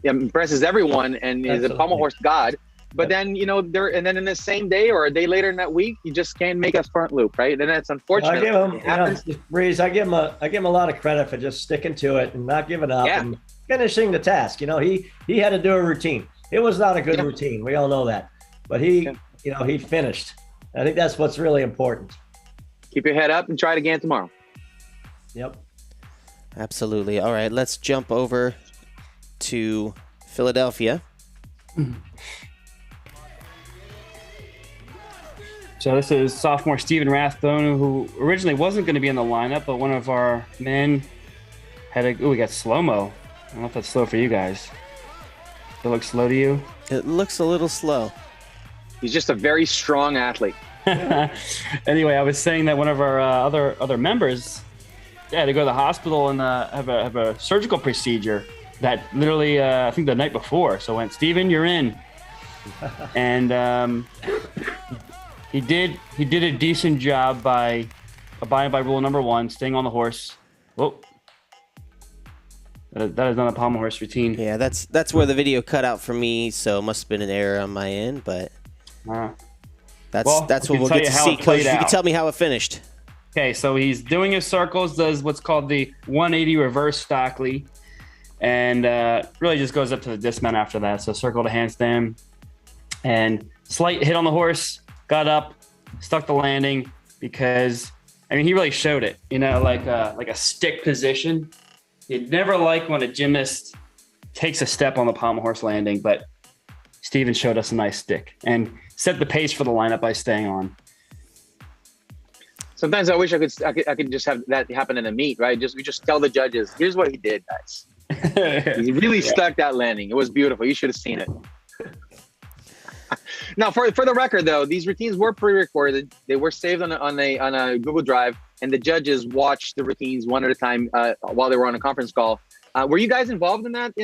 impresses everyone and is a Pommel Horse god. But then, you know, and then in the same day or a day later in that week, you just can't make a front loop, right? And that's unfortunate. I give him, Breeze, I give him a lot of credit for just sticking to it and not giving up and finishing the task. You know, he had to do a routine. It was not a good routine. We all know that. But he finished. I think that's what's really important. Keep your head up and try it again tomorrow. Yep. Absolutely. All right, let's jump over to Philadelphia. So this is sophomore Steven Rathbone, who originally wasn't going to be in the lineup, but one of our men had we got slow-mo. I don't know if that's slow for you guys. Does it look slow to you? It looks a little slow. He's just a very strong athlete. Anyway, I was saying that one of our other members had to go to the hospital and have a surgical procedure that literally, I think the night before. So I went, Steven, you're in. And he did a decent job by abiding by rule number 1, staying on the horse. Whoa. That is not a pommel horse routine. Yeah, that's where the video cut out for me, so it must have been an error on my end, but that's what we'll get to see. Coach, you can tell me how it finished. Okay, so he's doing his circles, does what's called the 180 reverse Stockley, and really just goes up to the dismount after that. So circle to handstand, and slight hit on the horse, got up, stuck the landing, because, I mean, he really showed it, you know, like a stick position. You'd never like when a gymnast takes a step on the pommel horse landing, but Steven showed us a nice stick and set the pace for the lineup by staying on. Sometimes I wish I could just have that happen in a meet, right? We just tell the judges, here's what he did, guys. He really stuck that landing. It was beautiful. You should have seen it. Now, for the record, though, these routines were pre-recorded. They were saved on a Google Drive, and the judges watched the routines one at a time while they were on a conference call. Were you guys involved in that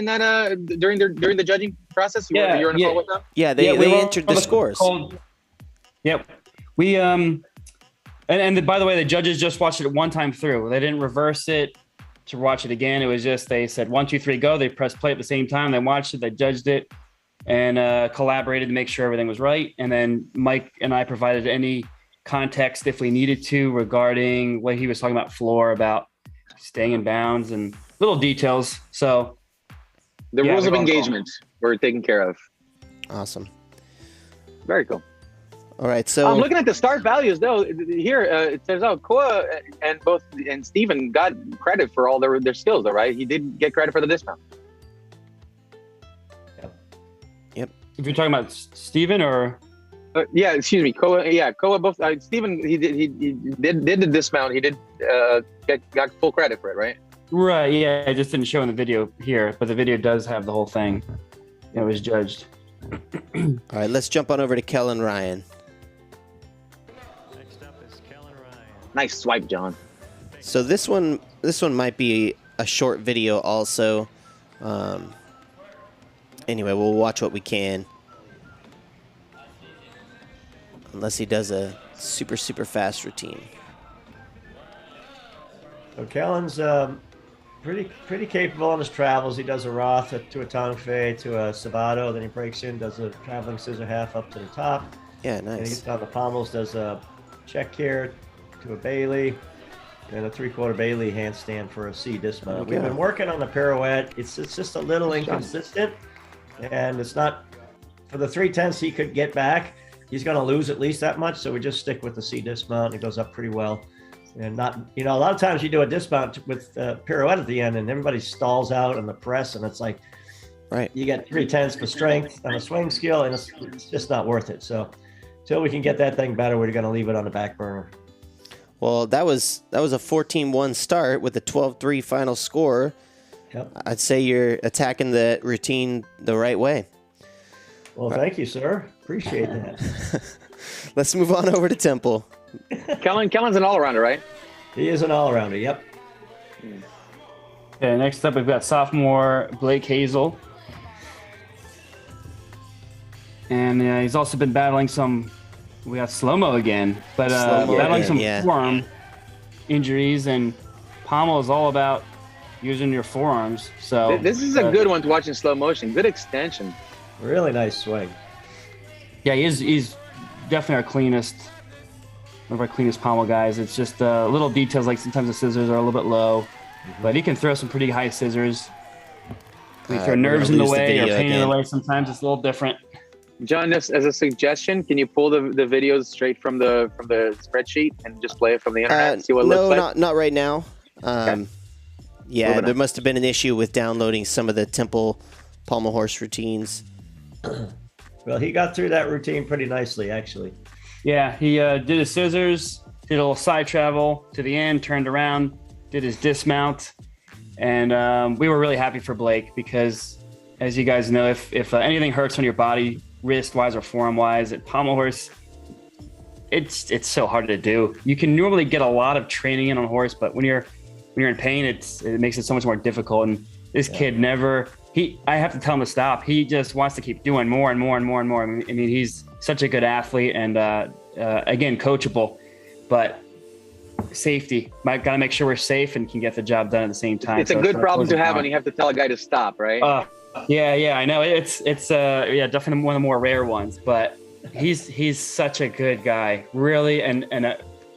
during the judging process? You were on a call with them? Yeah, they entered the scores. Yep. We and by the way, the judges just watched it one time through. They didn't reverse it to watch it again. It was just they said 1, 2, 3, go. They pressed play at the same time. They watched it. They judged it. And collaborated to make sure everything was right. And then Mike and I provided any context if we needed to regarding what he was talking about floor, about staying in bounds and little details. So the rules of engagement were taken care of. Awesome. Very cool. All right, so I'm looking at the start values though. Here it says, Koa and Steven got credit for all their skills, though, right? He did get credit for the dismount. Yep. If you're talking about Steven or yeah, excuse me, Koa both. Steven, he did the dismount. He did got full credit for it, right? Right. Yeah, I just didn't show in the video here, but the video does have the whole thing. It was judged. All right, let's jump on over to Kellen Ryan. Next up is Kellen Ryan. Nice swipe, John. So this one might be a short video also. Anyway, we'll watch what we can. Unless he does a super, super fast routine. So Kellen's pretty capable on his travels. He does a Roth to a tongue fei to a Sabato, then he breaks in, does a traveling scissor half up to the top. Yeah, And he nice. gets on the pommels, does a check here to a Bailey, and a 3/4 Bailey handstand for a C dismount. Okay. We've been working on the pirouette. It's just a little inconsistent, and it's not for the 3/10 he could get back. He's going to lose at least that much, so we just stick with the C dismount. It goes up pretty well, and not a lot of times you do a dismount with pirouette at the end, and everybody stalls out on the press, and it's like, Right. you get 3/10 for strength on a swing skill, and it's just not worth it. So until we can get that thing better, we're going to leave it on the back burner. Well, that was a 14-1 start with a 12-3 final score. Yep. I'd say you're attacking the routine the right way. Well, thank you, sir. Appreciate that. Let's move on over to Temple. Kellen's an all-arounder, right? He is an all-rounder. Yep. Okay, next up we've got sophomore Blake Hazel. And he's also been battling we got slow-mo again, but battling some forearm injuries, and Pommel is all about using your forearms. So This is a good one to watch in slow motion. Good extension. Really nice swing. Yeah, he's definitely one of our cleanest pommel guys. It's just little details, like sometimes the scissors are a little bit low, but he can throw some pretty high scissors. We throw nerves in the way or pain in the way. Sometimes it's a little different. John, as a suggestion, can you pull the videos straight from the spreadsheet and just play it from the internet and see what it looks like? No, not right now. Okay. Yeah, there must have been an issue with downloading some of the Temple pommel horse routines. Well, he got through that routine pretty nicely, actually. Yeah, he did his scissors, did a little side travel to the end, turned around, did his dismount, and we were really happy for Blake because, as you guys know, if anything hurts on your body, wrist-wise or forearm-wise, at pommel horse, it's so hard to do. You can normally get a lot of training in on horse, but when you're in pain, it makes it so much more difficult. And this kid I have to tell him to stop. He just wants to keep doing more and more and more and more. I mean, he's such a good athlete and, again, coachable, but safety. Got to make sure we're safe and can get the job done at the same time. It's a good problem to have when you have to tell a guy to stop, right? Yeah, I know. It's definitely one of the more rare ones, but he's such a good guy, really, and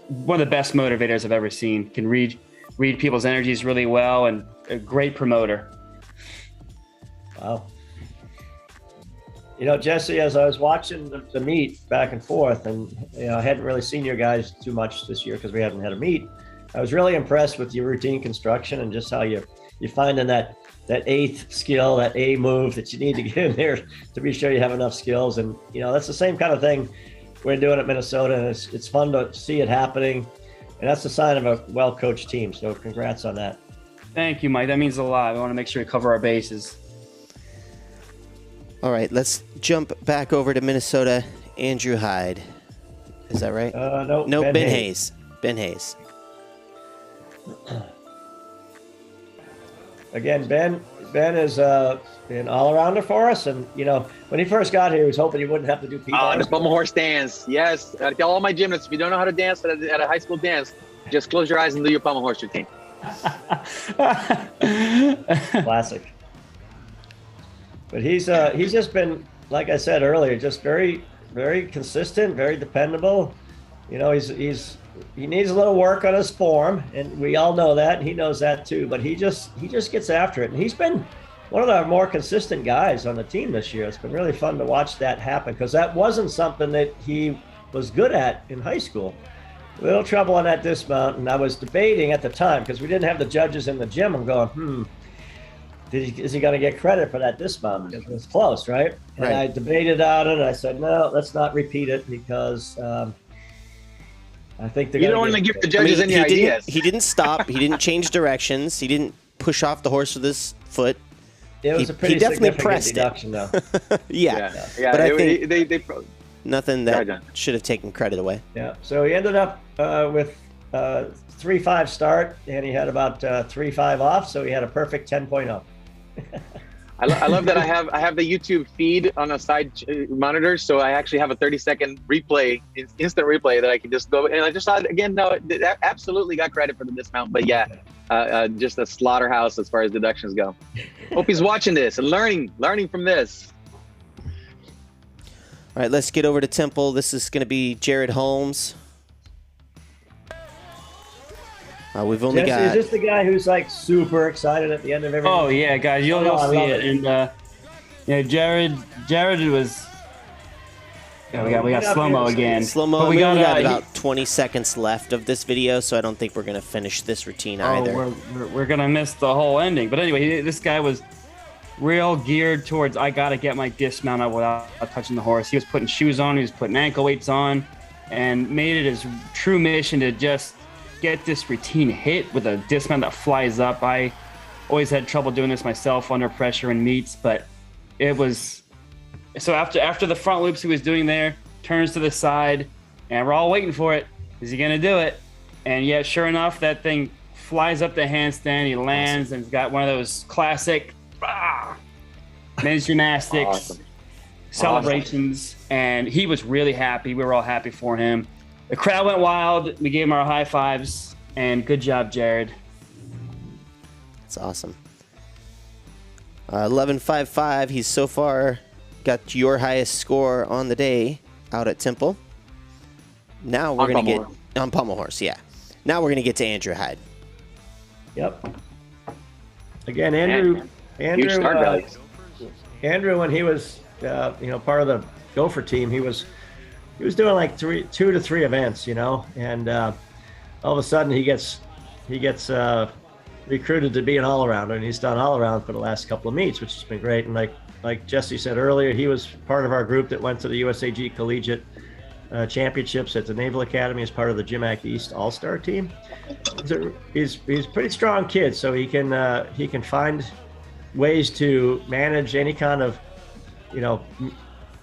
one of the best motivators I've ever seen. Can read people's energies really well, and a great promoter. Wow. You know, Jesse, as I was watching the meet back and forth, and I hadn't really seen you guys too much this year because we haven't had a meet. I was really impressed with your routine construction and just how you're finding that eighth skill, that A move that you need to get in there to be sure you have enough skills. And that's the same kind of thing we're doing at Minnesota, and it's fun to see it happening. And that's the sign of a well-coached team. So congrats on that. Thank you, Mike. That means a lot. We want to make sure we cover our bases. All right, let's jump back over to Minnesota. Andrew Hyde. Is that right? No, Ben Hayes. Ben Hayes. Again, Ben is an all-arounder for us. And, when he first got here, he was hoping he wouldn't have to do P-downs. The pommel horse dance. Yes. I tell all my gymnasts, if you don't know how to dance at a high school dance, just close your eyes and do your pommel horse routine. Classic. But he's just been, like I said earlier, just very, very consistent, very dependable. He needs a little work on his form, and we all know that, and he knows that too. But he just gets after it, and he's been one of our more consistent guys on the team this year. It's been really fun to watch that happen because that wasn't something that he was good at in high school. A little trouble on that dismount, and I was debating at the time because we didn't have the judges in the gym. I'm going, is he going to get credit for that dismount? Because it was close, right? And I debated on it. And I said, no, let's not repeat it because I think they're. You don't want to give the judges any ideas. He didn't stop. He didn't change directions. He didn't push off the horse with his foot. It was a pretty significant deduction, though. Yeah. But I think they nothing that should have taken credit away. Yeah. So he ended up with 3.5 start, and he had about 3.5 off, so he had a perfect 10.0. I love that I have the YouTube feed on a side monitor, so I actually have a 30-second replay, instant replay that I can just go. And I just saw it again. No, that absolutely got credit for the dismount, but yeah, just a slaughterhouse as far as deductions go. Hope he's watching this and learning from this. All right, let's get over to Temple. This is going to be Jared Holmes. We've only got. Is this the guy who's like super excited at the end of everything? Oh yeah, guys, you'll see it. And Jared was. Yeah, we got slow mo again. Slow mo. We got about 20 seconds left of this video, so I don't think we're gonna finish this routine either. We're gonna miss the whole ending. But anyway, this guy was real geared towards I gotta get my dismount up without touching the horse. He was putting shoes on, he was putting ankle weights on, and made it his true mission to just get this routine hit with a dismount that flies up. I always had trouble doing this myself under pressure in meets, but it was so after the front loops he was doing there, turns to the side, and we're all waiting for it. Is he gonna do it? And yeah, sure enough, that thing flies up the handstand. He lands and he's got one of those classic men's gymnastics celebrations, and he was really happy. We were all happy for him. The crowd went wild. We gave him our high fives, and good job, Jared. That's awesome. 11.55. He's so far got your highest score on the day. out at Temple. Now we're going to get on Pommel Horse. Yeah. Now we're going to get to Andrew Hyde. Yep. Again, Andrew, huge start values. Andrew, when he was, part of the Gopher team, he was doing like 2 to 3 events, and all of a sudden he gets recruited to be an all-arounder, and he's done all-around for the last couple of meets, which has been great. And like Jesse said earlier, he was part of our group that went to the USAG Collegiate Championships at the Naval Academy as part of the GymACT East All-Star team. He's a pretty strong kid, so he can find ways to manage any kind of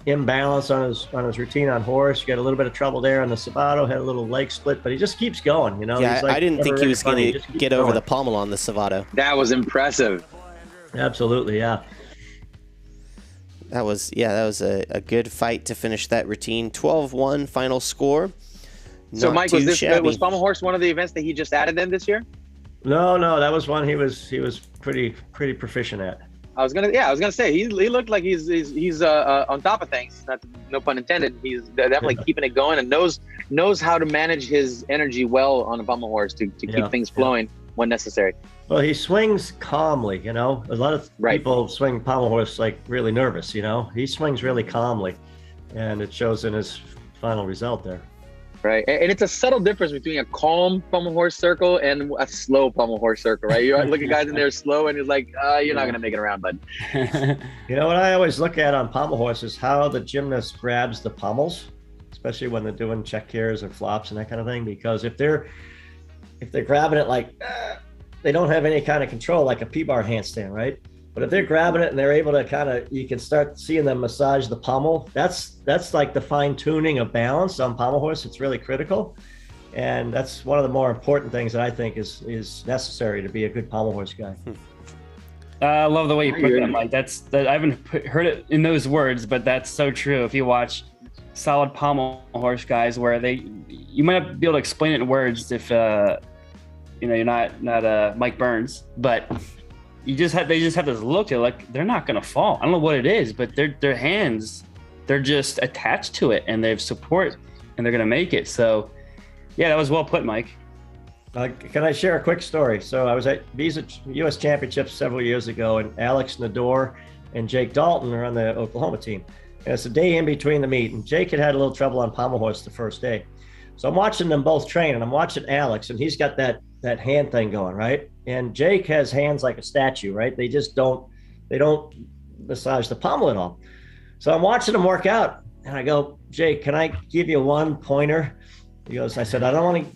imbalance on his routine on horse. Got a little bit of trouble there on the Savato, had a little leg split, but he just keeps going. Yeah, he's like, I didn't think he was going to get over the pommel on the Savato. That was impressive. Absolutely, yeah. That was a good fight to finish that routine. 12-1 final score. So, Mike, shabby. Was Pommel Horse one of the events that he just added in this year? No, that was one he was pretty proficient at. I was gonna say he looked like he's on top of things. No pun intended. He's definitely keeping it going and knows how to manage his energy well on a Pommel Horse to keep things flowing when necessary. Well, he swings calmly, A lot of people swing Pommel Horse like really nervous, He swings really calmly, and it shows in his final result there. Right, and it's a subtle difference between a calm Pommel Horse circle and a slow Pommel Horse circle, right? You look at guys in there slow, and you're like, you're not gonna make it around, bud. What I always look at on Pommel Horse is how the gymnast grabs the pommels, especially when they're doing check cares or flops and that kind of thing. Because if they're grabbing it like they don't have any kind of control, like a P-bar handstand, right? But if they're grabbing it and they're able to you can start seeing them massage the pommel. That's like the fine tuning of balance on Pommel Horse. It's really critical. And that's one of the more important things that I think is necessary to be a good Pommel Horse guy. I love the way you put that, Mike. I haven't heard it in those words, but that's so true. If you watch solid Pommel Horse guys where you might not be able to explain it in words if you're not Mike Burns, but they just have this look. They're like, they're not going to fall. I don't know what it is, but their hands, they're just attached to it and they have support and they're going to make it. So yeah, that was well put, Mike. Can I share a quick story? So I was at Visa U.S. Championships several years ago, and Alex Nador and Jake Dalton are on the Oklahoma team. And it's a day in between the meet, and Jake had a little trouble on Pommel Horse the first day. So I'm watching them both train, and I'm watching Alex, and he's got that hand thing going, right? And Jake has hands like a statue, right? They don't massage the pommel at all. So I'm watching him work out, and I go, Jake, can I give you one pointer? He goes, I said, I don't want to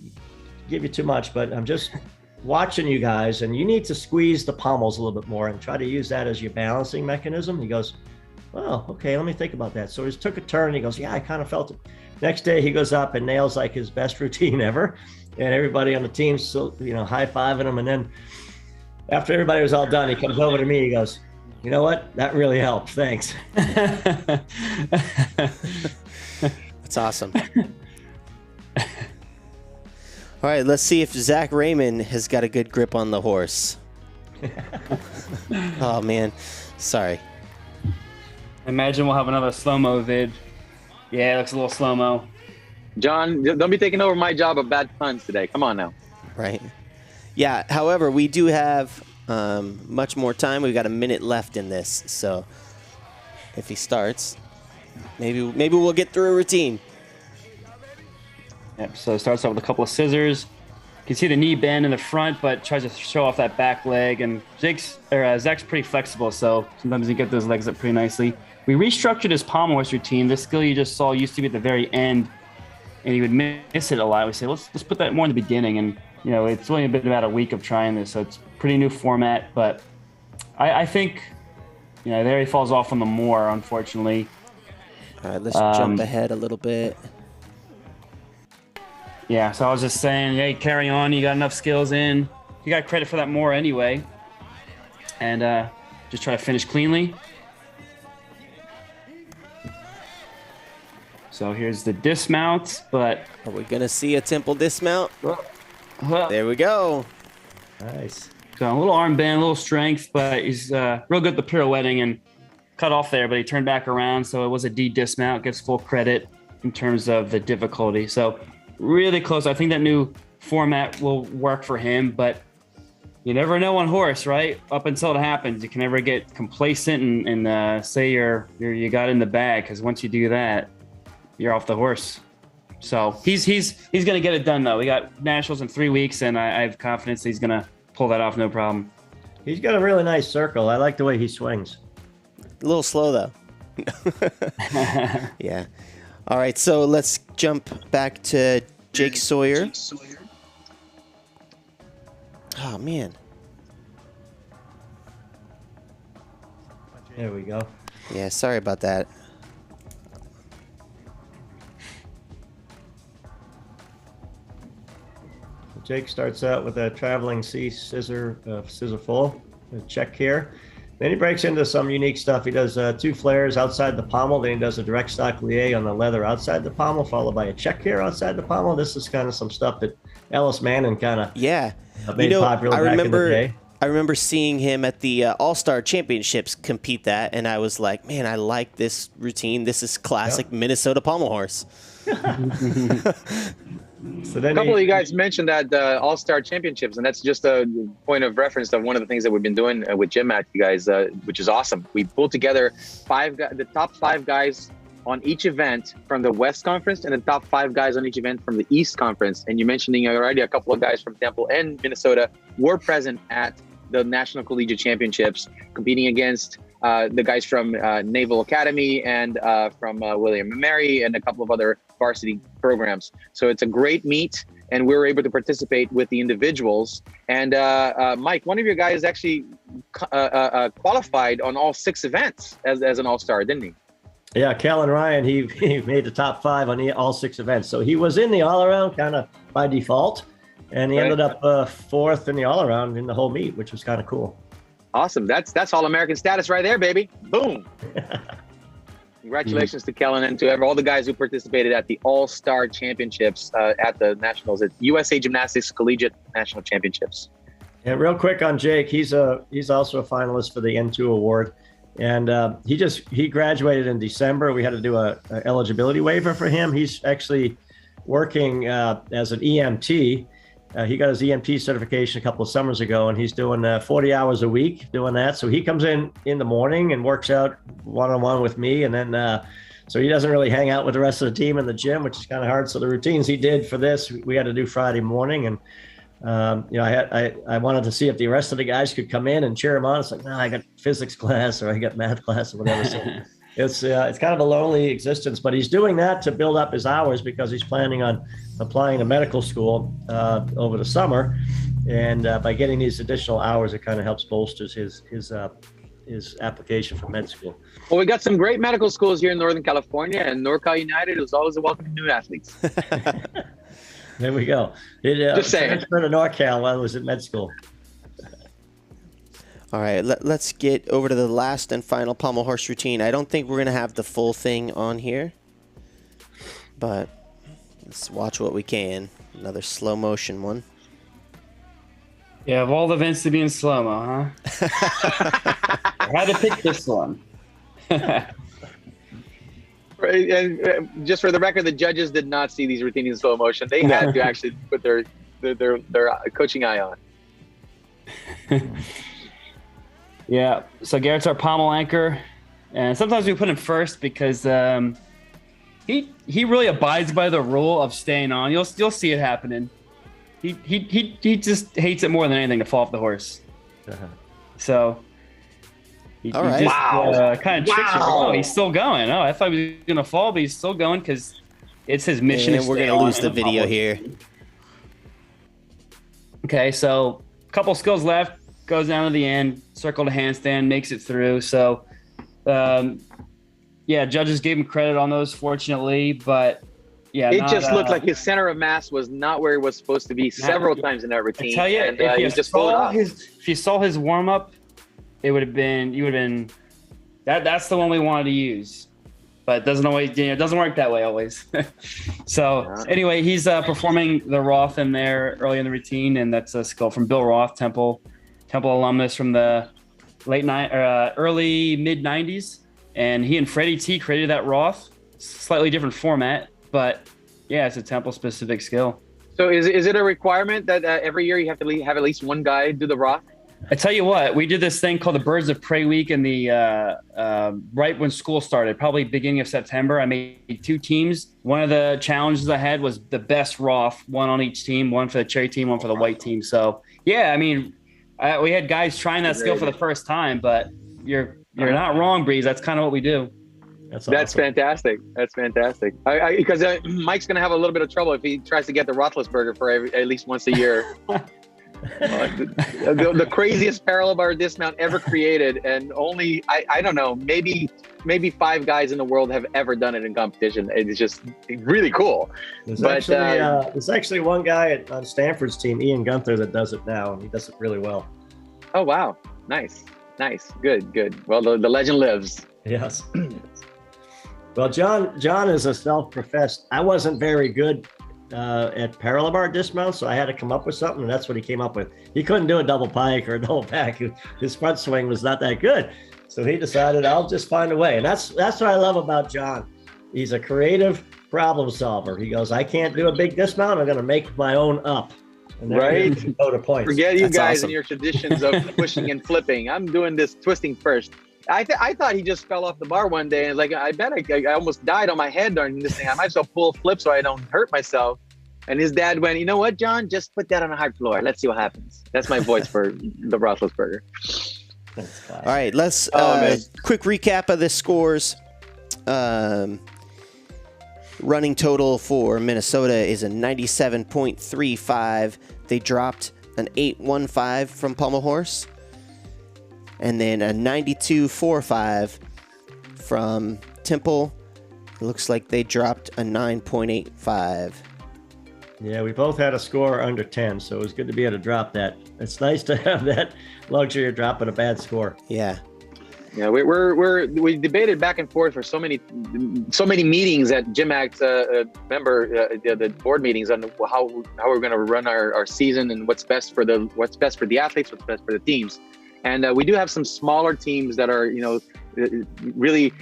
give you too much, but I'm just watching you guys, and you need to squeeze the pommels a little bit more and try to use that as your balancing mechanism. He goes, oh, okay, let me think about that. So he took a turn, and he goes, yeah, I kind of felt it. Next day, he goes up and nails like his best routine ever. And everybody on the team, high-fiving him. And then after everybody was all done, he comes over to me. He goes, you know what? That really helped. Thanks. That's awesome. All right, let's see if Zach Raymond has got a good grip on the horse. Oh, man. Sorry. Imagine we'll have another slow-mo vid. Yeah, it looks a little slow-mo. John, don't be taking over my job of bad puns today. Come on now. Right. Yeah, however, we do have much more time. We've got a minute left in this. So if he starts, maybe we'll get through a routine. Yep, so it starts out with a couple of scissors. You can see the knee bend in the front, but tries to show off that back leg. And Zach's pretty flexible, so sometimes you get those legs up pretty nicely. We restructured his Pommel Horse routine. This skill you just saw used to be at the very end, and he would miss it a lot. We say, let's put that more in the beginning. And, it's only been about a week of trying this, so it's a pretty new format. But I think, there he falls off on the more, unfortunately. All right, let's jump ahead a little bit. Yeah, so I was just saying, hey, carry on. You got enough skills in. You got credit for that more anyway. And just try to finish cleanly. So here's the dismount, but... Are we going to see a Temple dismount? There we go. Nice. So a little arm bend, a little strength, but he's real good at the pirouetting and cut off there, but he turned back around, so it was a D dismount, gets full credit. in terms of the difficulty. So really close. I think that new format will work for him, but you never know on horse, right? Up until it happens, you can never get complacent and say you got in the bag, because once you do that, you're off the horse. So he's going to get it done though. We got nationals in 3 weeks, and I have confidence that he's going to pull that off no problem. He's got a really nice circle. I like the way he swings. A little slow though. Yeah. All right, so let's jump back to Jake Sawyer. Oh, man. There we go. Yeah, sorry about that. Jake starts out with a traveling C scissor full, a check here. Then he breaks into some unique stuff. He does 2 flares outside the pommel. Then he does a direct stock lié on the leather outside the pommel, followed by a check here outside the pommel. This is kind of some stuff that Ellis Manning kind of made popular back in the day. I remember seeing him at the All-Star Championships compete that, and I was like, man, I like this routine. This is classic Minnesota pommel horse. So then a couple of you guys mentioned that All-Star Championships, and that's just a point of reference of one of the things that we've been doing with GymACT, you guys, which is awesome. We pulled together the top 5 guys on each event from the West Conference and the top 5 guys on each event from the East Conference. And you mentioning already a couple of guys from Temple and Minnesota were present at the National Collegiate Championships, competing against the guys from Naval Academy and from William & Mary and a couple of other varsity programs. So it's a great meet, and we were able to participate with the individuals. And Mike, one of your guys actually qualified on all 6 events as an all-star, didn't he? Yeah, Kellen Ryan, he made the top 5 on all 6 events. So he was in the all-around kind of by default, and he ended up 4th in the all-around in the whole meet, which was kind of cool. Awesome. That's All-American status right there, baby. Boom. Congratulations to Kellen and to all the guys who participated at the All-Star Championships at the Nationals, at USA Gymnastics Collegiate National Championships. And real quick on Jake, he's also a finalist for the N2 award. And he graduated in December. We had to do a eligibility waiver for him. He's actually working as an EMT. He got his EMT certification a couple of summers ago, and he's doing 40 hours a week doing that. So he comes in the morning and works out one-on-one with me. And then, so he doesn't really hang out with the rest of the team in the gym, which is kind of hard. So the routines he did for this, we had to do Friday morning. And, I wanted to see if the rest of the guys could come in and cheer him on. It's like, no, I got physics class or I got math class or whatever. So it's kind of a lonely existence, but he's doing that to build up his hours because he's planning on applying to medical school over the summer. And by getting these additional hours, it kind of helps bolsters his application for med school. Well, we got some great medical schools here in Northern California, and NorCal United is always a welcome to new athletes. There we go. Just saying. Transferred to NorCal while I was at med school. All right, let's get over to the last and final pommel horse routine. I don't think we're going to have the full thing on here, but let's watch what we can. Another slow motion one. Yeah, of all the events to be in slow-mo, huh? I had to pick this one. And just for the record, the judges did not see these routines in slow motion. They had to actually put their coaching eye on. Yeah, so Garrett's our pommel anchor, and sometimes we put him first because he really abides by the rule of staying on. You'll see it happening. He just hates it more than anything to fall off the horse. So he just kind of tricks you. Oh, he's still going. Oh, I thought he was gonna fall, but he's still going because it's his mission. And we're gonna lose the video here. Okay, so a couple skills left. Goes down to the end, circle to handstand, makes it through. So, judges gave him credit on those, fortunately, but yeah. It just looked like his center of mass was not where he was supposed to be several times in that routine. I tell you, and, if you saw his warm up, you would have been that's the one we wanted to use, but it doesn't always, it doesn't work that way always. So anyway, he's performing the Roth in there early in the routine, and that's a skill from Bill Roth, Temple alumnus from the early mid 90s, and he and Freddie T created that Roth, slightly different format, but yeah, it's a temple specific skill. So is it a requirement that every year you have to have at least one guy do the Roth? I tell you what, we did this thing called the Birds of Prey Week in the right when school started, probably beginning of September. I made 2 teams. One of the challenges I had was the best Roth, one on each team, one for the cherry team, one for the white team. So yeah, I mean, we had guys trying that skill for the first time, but you're not wrong, Breeze. That's kind of what we do. That's fantastic. That's fantastic. Because Mike's going to have a little bit of trouble if he tries to get the Roethlisberger for at least once a year. The craziest parallel bar dismount ever created, and only I don't know, maybe 5 guys in the world have ever done it in competition. It's just really cool. There's actually one guy on Stanford's team, Ian Gunther, that does it now, and he does it really well. Oh wow, nice, good. Well, the legend lives. Yes. Well, John is a self-professed. I wasn't very good at parallel bar dismount, so I had to come up with something, and that's what he came up with. He couldn't do a double pike or a double back. His front swing was not that good, so he decided I'll just find a way. And that's what I love about John. He's a creative problem solver. He goes, I can't do a big dismount. I'm going to make my own up. And right. Go to points. Forget you That's guys awesome. and your traditions of pushing and flipping. I'm doing this twisting first. I thought he just fell off the bar one day, and like I bet I almost died on my head during this thing. I might as well pull a flip so I don't hurt myself. And his dad went, you know what, John? Just put that on a hard floor. Let's see what happens. That's my voice for the Roethlisberger. All right, let's quick recap of the scores. Running total for Minnesota is a 97.35. They dropped an 8.15 from Pommel Horse. And then a 92.45 from Temple. It looks like they dropped a 9.85. Yeah, we both had a score under 10, so it was good to be able to drop that. It's nice to have that luxury of dropping a bad score. Yeah. Yeah, we debated back and forth for so many meetings at GymACT, the board meetings on how we're going to run our season and what's best for the athletes, what's best for the teams. And we do have some smaller teams that are, really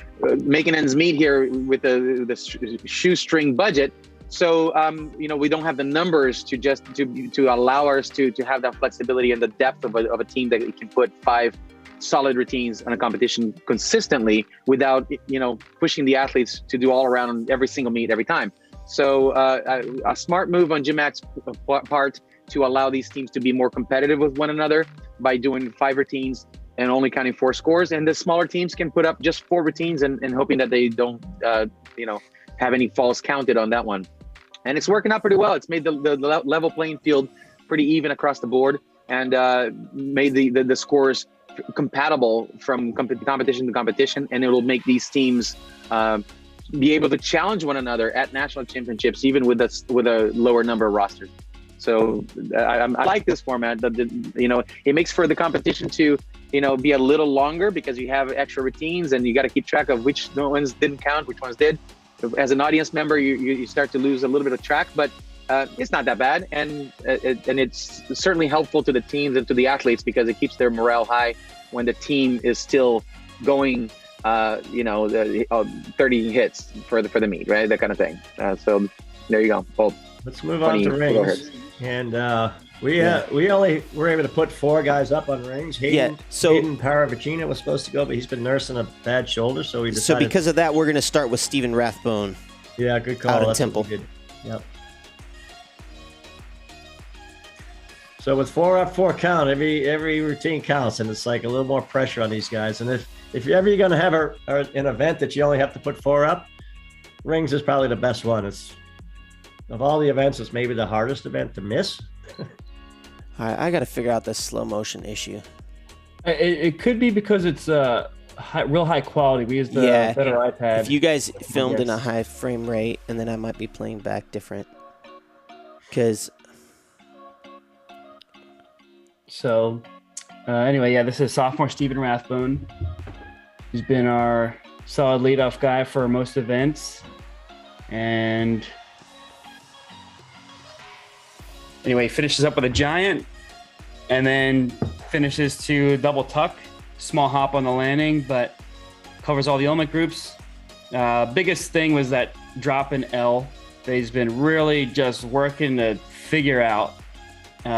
making ends meet here with the shoestring budget. So, we don't have the numbers to allow us to have that flexibility and the depth of a team that can put 5 solid routines on a competition consistently without, pushing the athletes to do all around every single meet every time. So a smart move on GymACT's part to allow these teams to be more competitive with one another by doing 5 routines and only counting 4 scores. And the smaller teams can put up just 4 routines and hoping that they don't, have any falls counted on that one. And it's working out pretty well. It's made the level playing field pretty even across the board, and made the scores compatible from competition to competition. And it will make these teams be able to challenge one another at national championships, even with a lower number of rosters. So I like this format. It makes for the competition to, be a little longer because you have extra routines and you got to keep track of which ones didn't count, which ones did. As an audience member, you start to lose a little bit of track, but it's not that bad. And it's certainly helpful to the teams and to the athletes because it keeps their morale high when the team is still going, 30 hits for the meet, right? That kind of thing. So there you go. Well, let's move on to rings. And we only were able to put 4 guys up on rings. Hayden Paravicina was supposed to go, but he's been nursing a bad shoulder, so we decided. So because of that, we're going to start with Stephen Rathbone. Yeah, good call. Out of Temple. Yep. So with 4 up, 4 count, every routine counts, and it's like a little more pressure on these guys. And if you're ever going to have an event that you only have to put 4 up, rings is probably the best one. It's of all the events, it's maybe the hardest event to miss. All right, I got to figure out this slow motion issue. It could be because it's real high quality. We use the better iPad. If you guys filmed in a high frame rate, and then I might be playing back different. So, anyway, this is sophomore Stephen Rathbone. He's been our solid leadoff guy for most events. And anyway, finishes up with a giant and then finishes to double tuck, small hop on the landing, but covers all the element groups. Biggest thing was that drop in L that he's been really just working to figure out.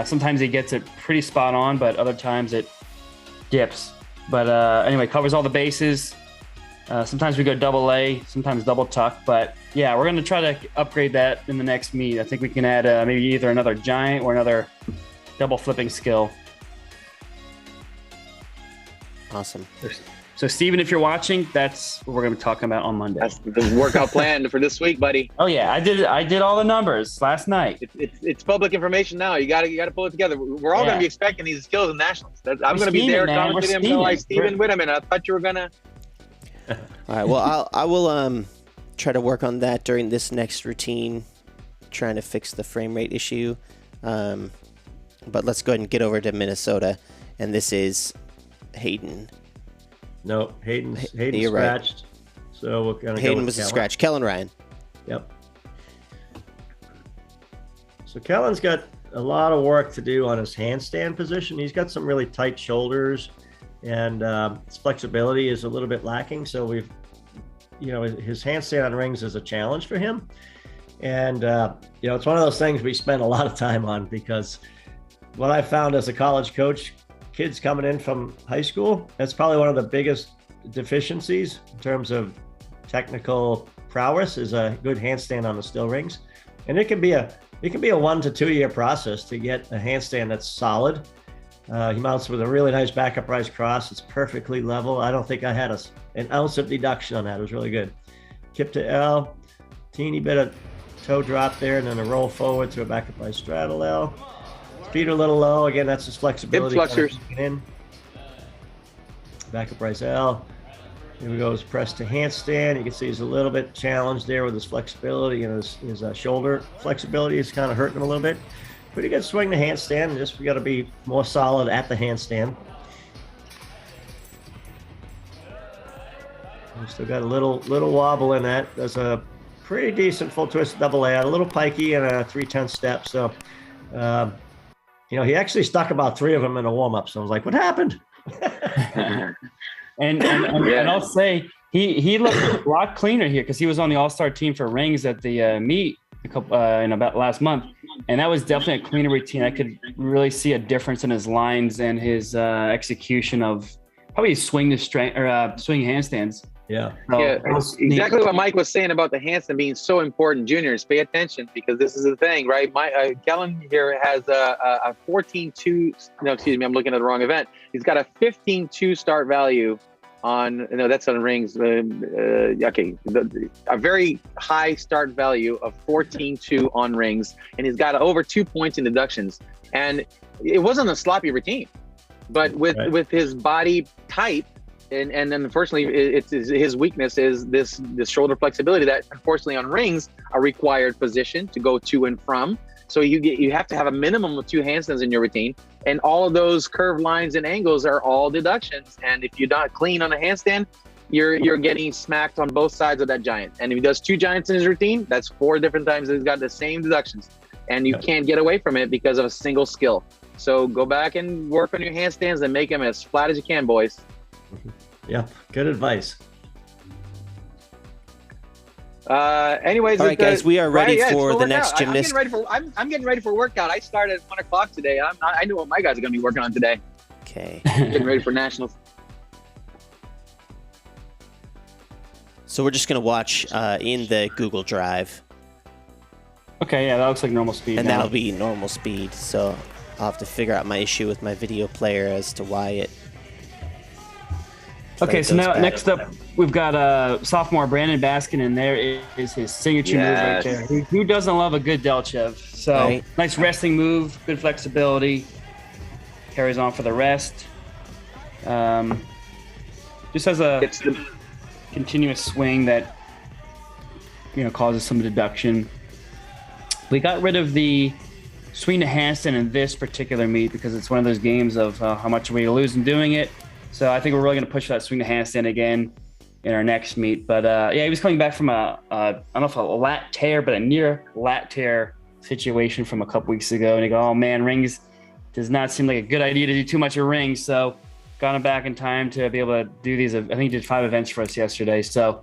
Sometimes he gets it pretty spot on, but other times it dips. But anyway, covers all the bases. Sometimes we go double A, sometimes double tuck. But yeah, we're going to try to upgrade that in the next meet. I think we can add maybe either another giant or another double flipping skill. Awesome. So, Steven, if you're watching, that's what we're going to be talking about on Monday. That's the workout plan for this week, buddy. Oh yeah, I did all the numbers last night. It's public information now. You got to pull it together. We're all going to be expecting these skills in nationals. I'm going to be there commenting. I'm going to like, Steven, wait a minute. I thought you were going to. All right. Well, I will try to work on that during this next routine, trying to fix the frame rate issue. But let's go ahead and get over to Minnesota, and this is Hayden. No, Hayden you're scratched. Right. So we're gonna Hayden go with was Kellen. a scratch. Kellen Ryan. Yep. So Kellen's got a lot of work to do on his handstand position. He's got some really tight shoulders, and his flexibility is a little bit lacking. So his handstand on rings is a challenge for him. And it's one of those things we spend a lot of time on, because what I found as a college coach, kids coming in from high school, that's probably one of the biggest deficiencies in terms of technical prowess, is a good handstand on the still rings. And it can be a 1 to 2 year process to get a handstand that's solid. He mounts with a really nice back upright cross. It's perfectly level. I don't think I had an ounce of deduction on that. It was really good. Kip to L, teeny bit of toe drop there, and then a roll forward to a back upright straddle L. Feet are a little low. Again, that's his flexibility. Hip flexors. In. Back upright L. Here we go. His press to handstand. You can see he's a little bit challenged there with his flexibility, and his shoulder flexibility is kind of hurting him a little bit. Pretty good swing to handstand. Just we got to be more solid at the handstand. We still got a little wobble in that. There's a pretty decent full twist double A, a little pikey, and a 3/10 step. So, he actually stuck about 3 of them in a warm up. So I was like, "What happened?" and I'll say he looked a lot cleaner here, because he was on the All-Star team for rings at the meet about last month, and that was definitely a cleaner routine. I could really see a difference in his lines and his execution of probably his swing handstands. Yeah. That's exactly what Mike was saying about the handstand being so important. Juniors, pay attention, because this is the thing, right? Kellen here has a 14.2. No, excuse me, I'm looking at the wrong event. He's got a 15.2 start value on. No, that's on rings. Okay, a very high start value of 14.2 on rings, and he's got over 2 points in deductions. And it wasn't a sloppy routine, but with his body type. And then unfortunately, his weakness is this shoulder flexibility that unfortunately on rings a required position to go to and from. So you have to have a minimum of 2 handstands in your routine, and all of those curved lines and angles are all deductions. And if you're not clean on a handstand, you're getting smacked on both sides of that giant. And if he does 2 giants in his routine, that's 4 different times that he's got the same deductions, and you can't get away from it because of a single skill. So go back and work on your handstands and make them as flat as you can, boys. Yeah, good advice. Anyways, all right, guys, we are ready for the next gymnast. I'm getting ready for workout. I started at 1 o'clock today. I know what my guys are going to be working on today. Okay. Getting ready for nationals. So we're just going to watch in the Google Drive. Okay, yeah, that looks like normal speed. And now. that'll be normal speed. So I'll have to figure out my issue with my video player as to why it. Okay, so now next up, we've got sophomore Brandon Baskin, and there is his signature move right there. Who doesn't love a good Delchev? So nice resting move, good flexibility, carries on for the rest. Just has a continuous swing that causes some deduction. We got rid of the swing to handstand in this particular meet because it's one of those games of how much are we losing doing it. So I think we're really going to push that swing to handstand again in our next meet. But he was coming back from I don't know if a lat tear, but a near lat tear situation from a couple weeks ago. And you go, oh man, rings does not seem like a good idea to do too much of rings. So got him back in time to be able to do these. I think he did 5 events for us yesterday. So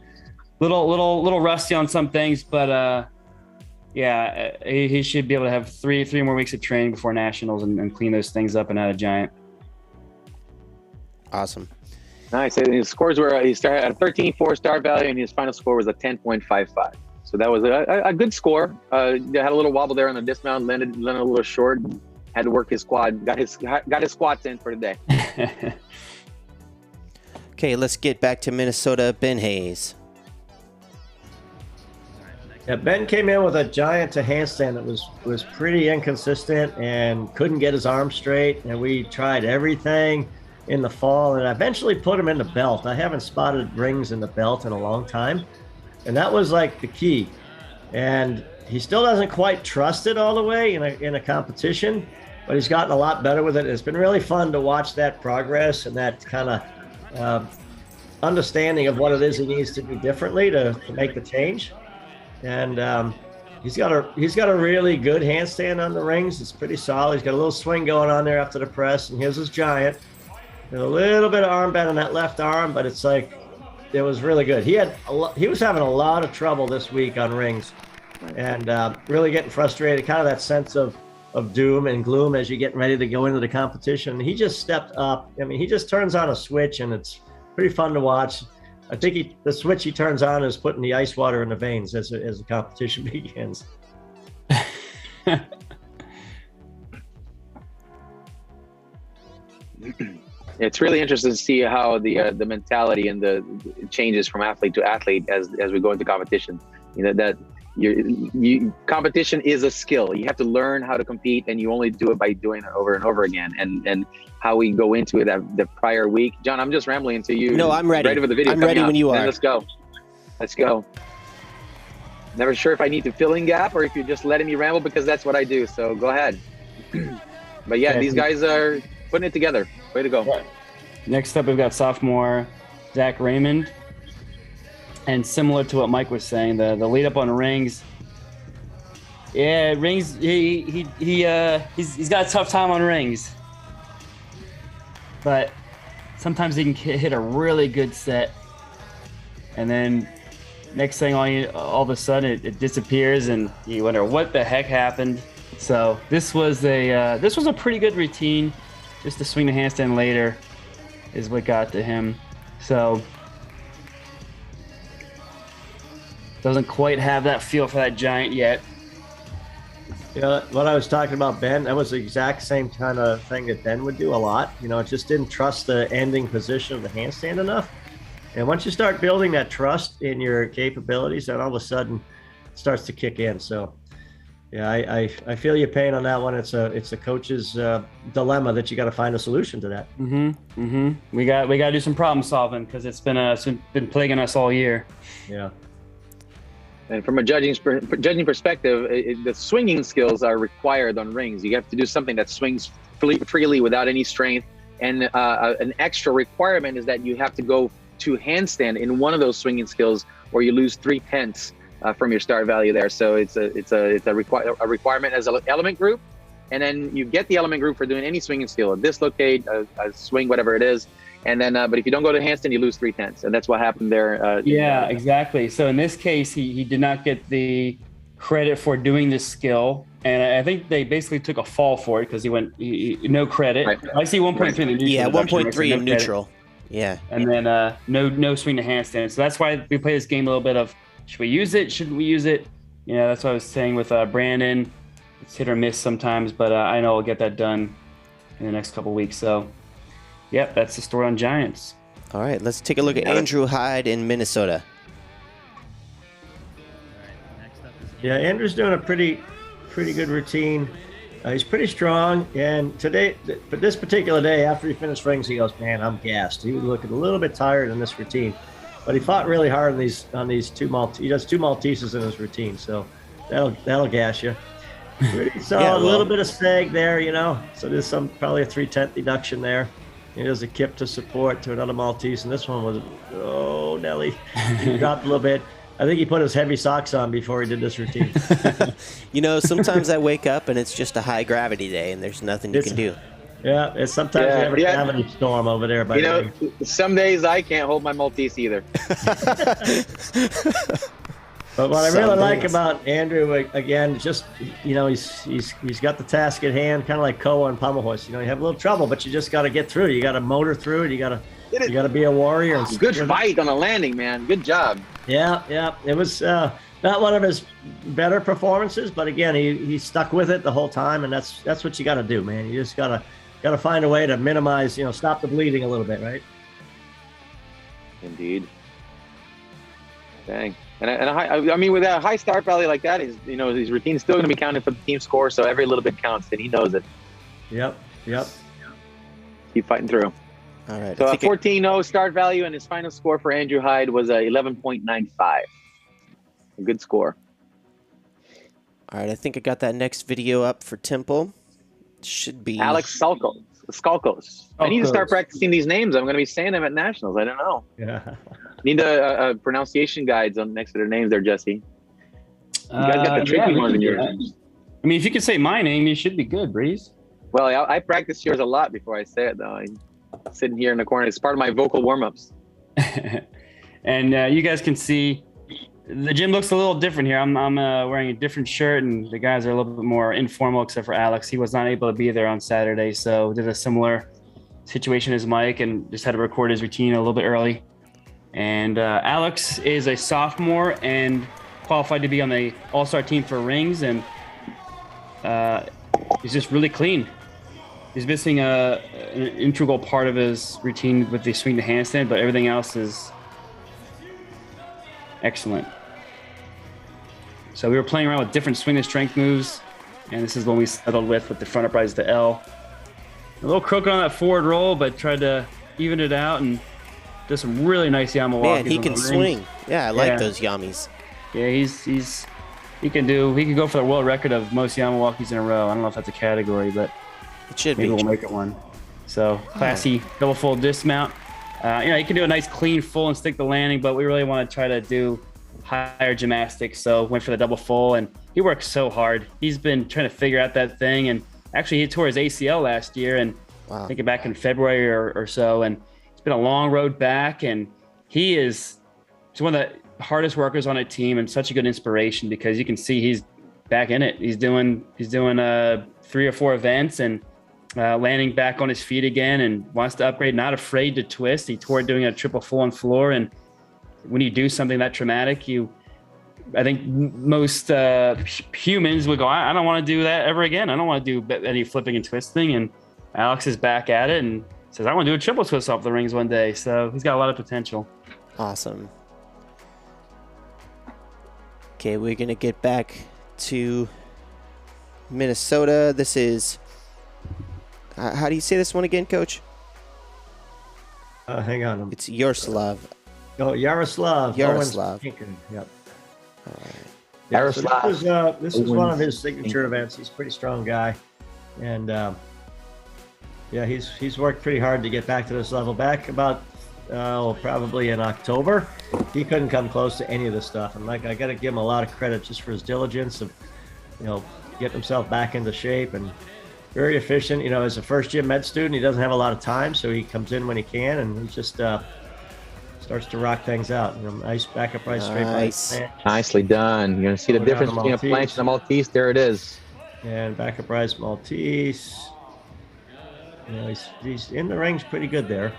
little rusty on some things, but Yeah, he should be able to have three more weeks of training before nationals and clean those things up and add a giant. Awesome. Nice. And his scores were, he started at 13.4 star value, and his final score was a 10.55. So that was a good score. They had a little wobble there on the dismount, landed a little short, had to work his quad, got his squats in for the day. Okay, let's get back to Minnesota. Ben Hayes. Yeah, Ben came in with a giant to handstand that was pretty inconsistent and couldn't get his arm straight. And we tried everything in the fall and eventually put him in the belt. I haven't spotted rings in the belt in a long time. And that was like the key. And he still doesn't quite trust it all the way in a competition, but he's gotten a lot better with it. It's been really fun to watch that progress and that kind of understanding of what it is he needs to do differently to make the change. And he's got a really good handstand on the rings. It's pretty solid. He's got a little swing going on there after the press, and here's his giant. And a little bit of arm bend on that left arm, but it's like it was really good. He was having a lot of trouble this week on rings, and really getting frustrated. Kind of that sense of doom and gloom as you're getting ready to go into the competition. He just stepped up. I mean, he just turns on a switch, and it's pretty fun to watch. I think the switch he turns on is putting the ice water in the veins as the competition begins. It's really interesting to see how the mentality and the changes from athlete to athlete as we go into competition. You know that competition is a skill. You have to learn how to compete, and you only do it by doing it over and over again. And how we go into it the prior week. John, I'm just rambling into you. No, I'm ready. Ready for the video. I'm ready when you are. Let's go. Never sure if I need to fill in gap or if you're just letting me ramble, because that's what I do. So go ahead. But yeah, these guys are putting it together. Way to go. Right. Next up, we've got sophomore Zach Raymond. And similar to what Mike was saying, the lead up on rings. Yeah, rings. He's got a tough time on rings, but sometimes he can hit a really good set, and then next thing all of a sudden it disappears, and you wonder what the heck happened. So this was a pretty good routine. Just to swing the handstand later is what got to him. So doesn't quite have that feel for that giant yet. You know, what I was talking about, Ben, that was the exact same kind of thing that Ben would do a lot. You know, it just didn't trust the ending position of the handstand enough. And once you start building that trust in your capabilities, then all of a sudden it starts to kick in. So, yeah, I feel your pain on that one. It's a coach's dilemma that you got to find a solution to that. We got to do some problem solving, because it's been plaguing us all year. Yeah. And from a judging perspective, the swinging skills are required on rings. You have to do something that swings freely without any strength. And an extra requirement is that you have to go to handstand in one of those swinging skills, or you lose 3/10 from your start value there. So it's a requirement as an element group, and then you get the element group for doing any swinging skill, a dislocate, a swing, whatever it is. And then, but if you don't go to handstand, you lose 3/10, and that's what happened there. Yeah, exactly. So in this case, he did not get the credit for doing this skill, and I think they basically took a fall for it, because he went no credit. Right. I see 1.3 in the neutral. Yeah, 1.3 in no neutral. Credit. Yeah. And then no swing to handstand. So that's why we play this game a little bit of, should we use it? Shouldn't we use it? You know, that's what I was saying with Brandon. It's hit or miss sometimes, but I know I'll get that done in the next couple weeks. So, yep, that's the story on Giants. All right, let's take a look at Andrew Hyde in Minnesota. Yeah, Andrew's doing a pretty good routine. He's pretty strong, and today, but this particular day, after he finished rings, he goes, "Man, I'm gassed." He was looking a little bit tired in this routine, but he fought really hard on these two Maltese. He does two Malteses in his routine, so that'll gas you. Pretty solid. Yeah, well, a little bit of sag there, you know. So there's probably a 3/10 deduction there. He does a kip to support to another Maltese, and this one was, oh, Nelly, he dropped a little bit. I think he put his heavy socks on before he did this routine. You know, sometimes I wake up and it's just a high gravity day, and there's nothing you can do. Yeah, it's sometimes they have a gravity storm over there. By the way. Some days I can't hold my Maltese either. But what I Some really like days. about Andrew, again, just, he's got the task at hand, kind of like Koa and Pommel. You have a little trouble, but you just got to get through it. You got to motor through it. You got to be a warrior. And Good fight on the landing, man. Good job. Yeah. It was not one of his better performances, but again, he stuck with it the whole time, and that's what you got to do, man. You just got to find a way to minimize, stop the bleeding a little bit, right? Indeed. Dang. And with a high start value like that, his routine is still going to be counted for the team score, so every little bit counts, and he knows it. Yep. Keep fighting through. All right. So 14-0 start value, and his final score for Andrew Hyde was 11.95. A good score. All right, I think I got that next video up for Temple. Should be Alex Skalkos. I need to start practicing these names. I'm going to be saying them at nationals. I don't know. Yeah. Need a pronunciation guides on next to their names there, Jesse. You guys got the tricky ones in yours. I mean, if you could say my name, you should be good, Breeze. Well, I practice yours a lot before I say it, though. I'm sitting here in the corner. It's part of my vocal warm-ups. And you guys can see the gym looks a little different here. I'm wearing a different shirt, and the guys are a little bit more informal, except for Alex. He was not able to be there on Saturday, so did a similar situation as Mike and just had to record his routine a little bit early. And Alex is a sophomore and qualified to be on the all-star team for rings, and he's just really clean. He's missing an integral part of his routine with the swing to handstand, but everything else is excellent. So we were playing around with different swing and strength moves, and this is one we settled with the front uprise to L. A little crooked on that forward roll, but tried to even it out and does some really nice Yamawakis. Man, he can swing. Yeah, I like those Yamis. Yeah, he can go for the world record of most Yamawakis in a row. I don't know if that's a category, but It should maybe be. we'll make it one. So classy double full dismount. You can do a nice clean full and stick the landing, but we really want to try to do higher gymnastics. So went for the double full, and he works so hard. He's been trying to figure out that thing, and actually he tore his ACL last year, and I think back in February or so, and it's been a long road back, and he's one of the hardest workers on a team and such a good inspiration because you can see he's back in it. He's doing 3 or 4 events and landing back on his feet again and wants to upgrade, not afraid to twist. He tore it doing a triple full on floor. And when you do something that traumatic, I think most humans would go, I don't want to do that ever again. I don't want to do any flipping and twisting. And Alex is back at it and says, I want to do a triple twist off the rings one day. So he's got a lot of potential. Awesome. Okay, we're going to get back to Minnesota. This is, how do you say this one again, Coach? Hang on. It's Yaroslav. Oh, Yaroslav. Yaroslav. Yep. All right. Yaroslav. So this is one of his signature events. He's a pretty strong guy, and he's worked pretty hard to get back to this level. Back about probably in October, he couldn't come close to any of this stuff. And I got to give him a lot of credit just for his diligence of, getting himself back into shape and very efficient. As a first gym med student, he doesn't have a lot of time, so he comes in when he can, and he just starts to rock things out. Nice back upright straight Nice. Nicely done. You're going to see the Go difference down between a to planche and a Maltese. There it is. and back upright Maltese. He's in the range pretty good there.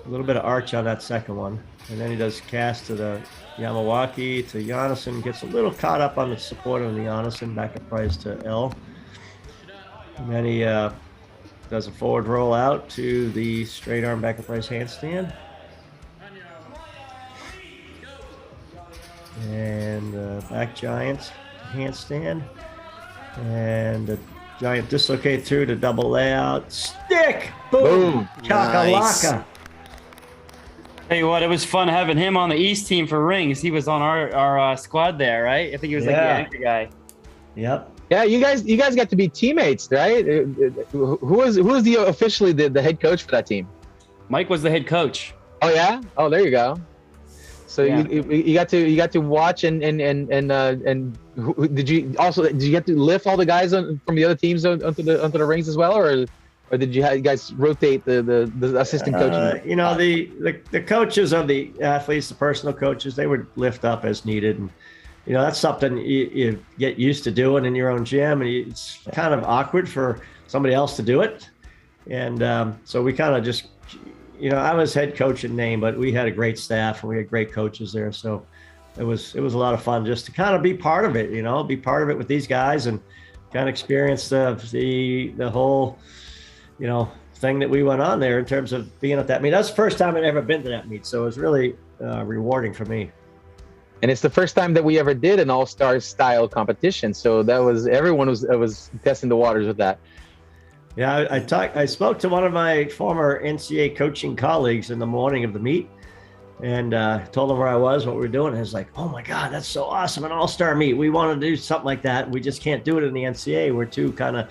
A little bit of arch on that second one. And then he does cast to the Yamawaki to Jonasson. Gets a little caught up on the support of the Jonasson, back upright to L. And then he does a forward roll out to the straight arm back upright handstand. And back giant handstand. And the giant dislocate through to double layout. Stick! Boom! Chakalaka! Nice. Tell you what, it was fun having him on the East team for rings. He was on our squad there, right? I think he was like the anchor guy. Yep. Yeah, you guys got to be teammates, right? Who was officially the head coach for that team? Mike was the head coach. Oh yeah. Oh, there you go. So Yeah. you got to watch and did you get to lift all the guys from the other teams onto the rings as well, or did you guys rotate the assistant coaches? The coaches of the athletes, the personal coaches, they would lift up as needed, and that's something you get used to doing in your own gym, and it's kind of awkward for somebody else to do it. And so we kind of just, I was head coach in name, but we had a great staff and we had great coaches there. So it was a lot of fun just to kind of be part of it, be part of it with these guys and kind of experience the whole, thing that we went on there in terms of being at that meet. That's the first time I'd ever been to that meet. So it was really rewarding for me. And it's the first time that we ever did an all-star style competition. So everyone was testing the waters with that. Yeah, I spoke to one of my former NCAA coaching colleagues in the morning of the meet, and told him where I was, what we were doing. And he was like, "Oh my God, that's so awesome! An all-star meet. We want to do something like that. We just can't do it in the NCAA. We're too kind of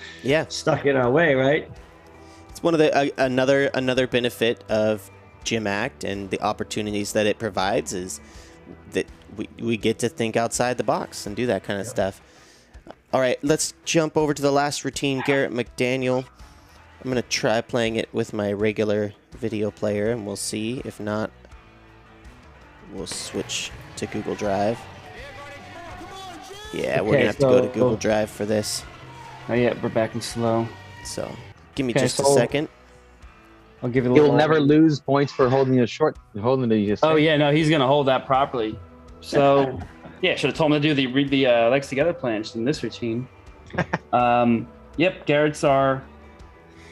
stuck in our way, right?" It's one of the another benefit of GymACT and the opportunities that it provides is that we get to think outside the box and do that kind of stuff. All right, let's jump over to the last routine, Garrett McDaniel. I'm going to try playing it with my regular video player, and we'll see. If not, we'll switch to Google Drive. Yeah, we're going to have to go to Google Drive for this. Oh, yeah, we're back in slow. So give me just a second. I'll give you a little. You'll never lose points for holding the. Oh yeah, no, he's gonna hold that properly. So yeah, should have told him to do the legs together planche in this routine. Yep, Garrett's our.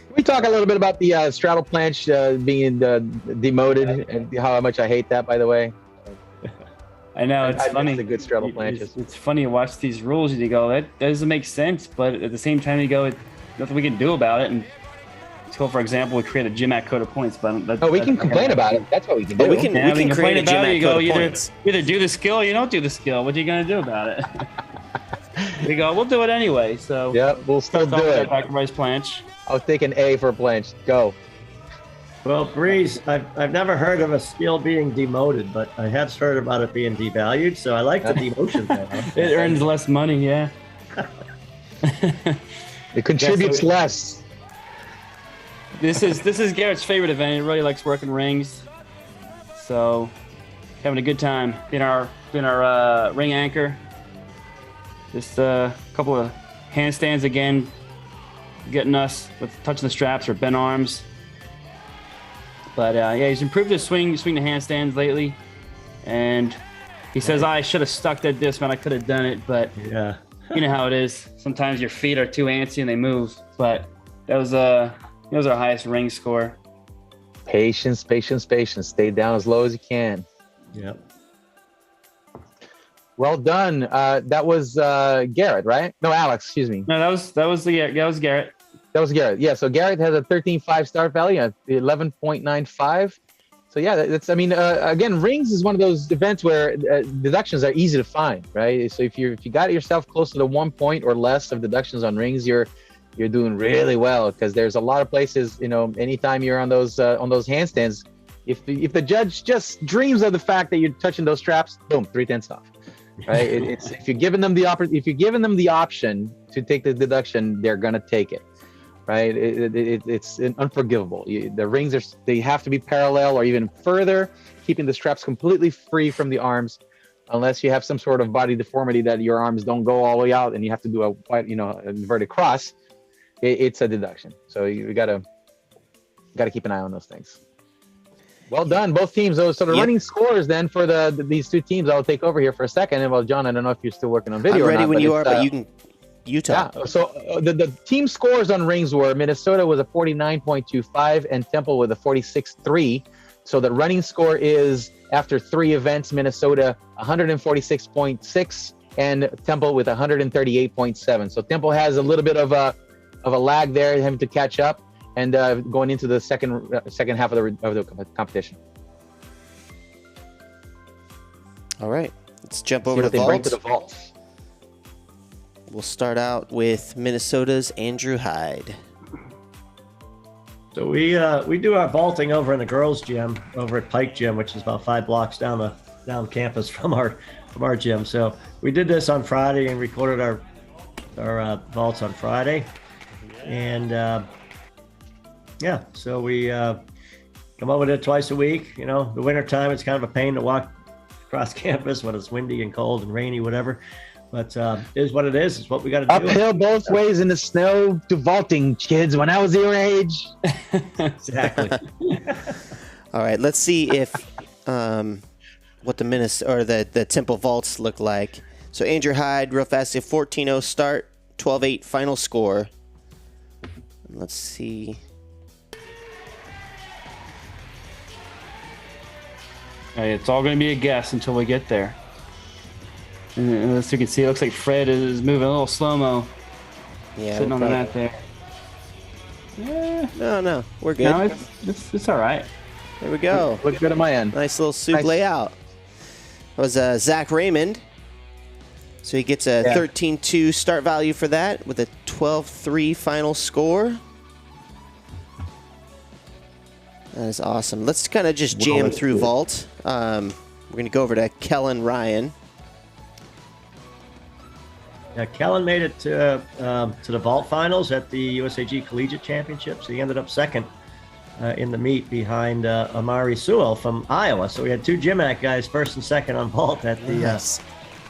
Can we talk a little bit about the straddle planche being demoted and how much I hate that, by the way? I know it's funny. It's a good straddle planche. It's funny to watch these rules and you go, that doesn't make sense, but at the same time you go, nothing we can do about it. And so, for example, we create a GymACT code of points, but we can complain about it. That's what we can do. We can create a GymACT code of points. Either do the skill or you don't do the skill. What are you going to do about it? We go, we'll do it anyway. So yeah, we'll still do it. Sacrifice planche. I'll take an A for planche. Go. Well, Breeze, I've never heard of a skill being demoted, but I have heard about it being devalued. So I like the demotion there. Huh? It earns less money, yeah. It contributes less. This is Garrett's favorite event. He really likes working rings, so having a good time. Being our ring anchor. Just a couple of handstands again, getting us with touching the straps or bent arms. But yeah, he's improved his swing the handstands lately, and he says I should have stuck that disc when I could have done it, but yeah, you know how it is. Sometimes your feet are too antsy and they move. But that was our highest ring score. Patience. Stay down as low as you can. Yep. Well done. That was Garrett, right? No, Alex. Excuse me. No, that was Garrett. That was Garrett. Yeah. So Garrett has a 13.5 start value at 11.95. So yeah, that's. I mean, again, rings is one of those events where deductions are easy to find, right? So if you got yourself close to the 1 point or less of deductions on rings, you're doing really well, because there's a lot of places, anytime you're on those handstands, if the judge just dreams of the fact that you're touching those straps, boom, 3/10 off, right? It's if you're giving them the option to take the deduction, they're gonna take it, right? It's unforgivable. The rings they have to be parallel or even further, keeping the straps completely free from the arms, unless you have some sort of body deformity that your arms don't go all the way out and you have to do a inverted cross. It's a deduction. So you gotta keep an eye on those things. Well done, both teams. So the running scores then for these two teams, I'll take over here for a second. And well, John, I don't know if you're still working on video. I'm ready or not, when you are, but you talk. Yeah. So the team scores on rings were Minnesota was a 49.25 and Temple with a 46.3. So the running score is, after 3 events, Minnesota 146.6 and Temple with 138.7. So Temple has a little bit of a lag there, having to catch up, and going into the second half of the competition. All right, let's jump over to the vaults. We'll start out with Minnesota's Andrew Hyde. So we do our vaulting over in the girls' gym over at Pike Gym, which is about 5 blocks down campus from our gym. So we did this on Friday and recorded our vaults on Friday. And so we come up with it twice a week. The winter time, it's kind of a pain to walk across campus when it's windy and cold and rainy, whatever. But it is what it is. It's what we got to do. Uphill both ways in the snow to vaulting, kids. When I was your age. Exactly. All right, let's see if what the Minnesota or the Temple vaults look like. So Andrew Hyde, real fast, a 14-0 start, 12-8 final score. Let's see. Hey, it's all going to be a guess until we get there. And as you can see, it looks like Fred is moving a little slow-mo. Yeah, sitting on the mat there. Yeah. No, we're good. No, it's all right. There we go. Look good on my end. Nice little soup Nice. layout. That was Zach Raymond. So he gets a 13-2 start value for that with a 12-3 final score. That is awesome. Let's kind of just jam through vault. We're going to go over to Kellen Ryan. Yeah, Kellen made it to the vault finals at the USAG Collegiate Championships. He ended up second in the meet behind Amari Sewell from Iowa. So we had two GymACT guys, first and second on vault at the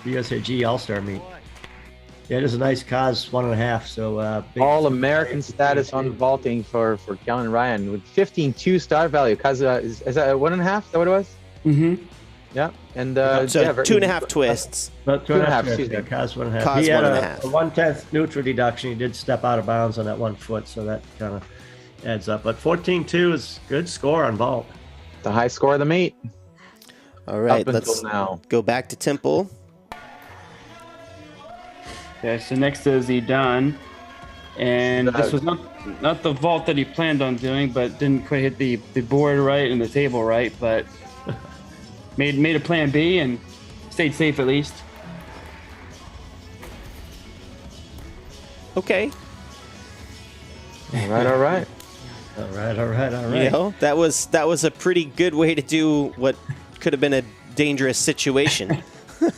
USAG All-Star meet. Yeah, it is a nice cause 1.5. So All American status on vaulting for Kellen Ryan with 15-2 star value. Cause is that 1.5? Is that what it was? Mm-hmm. Yeah, and So 2.5 twists. About 2.5. excuse me. Yeah, cause 1.5. Cause He had 1.5. a 1/10 neutral deduction. He did step out of bounds on that 1 foot, so that kind of adds up. But 14-2 is good score on vault. the high score of the meet. All right, Up let's until now. go back to Temple. Okay, so next is Edon. And this was not the vault that he planned on doing, but didn't quite hit the board right and the table right, but made a plan B and stayed safe at least. Okay. All right. All right. You know, that was a pretty good way to do what could have been a dangerous situation.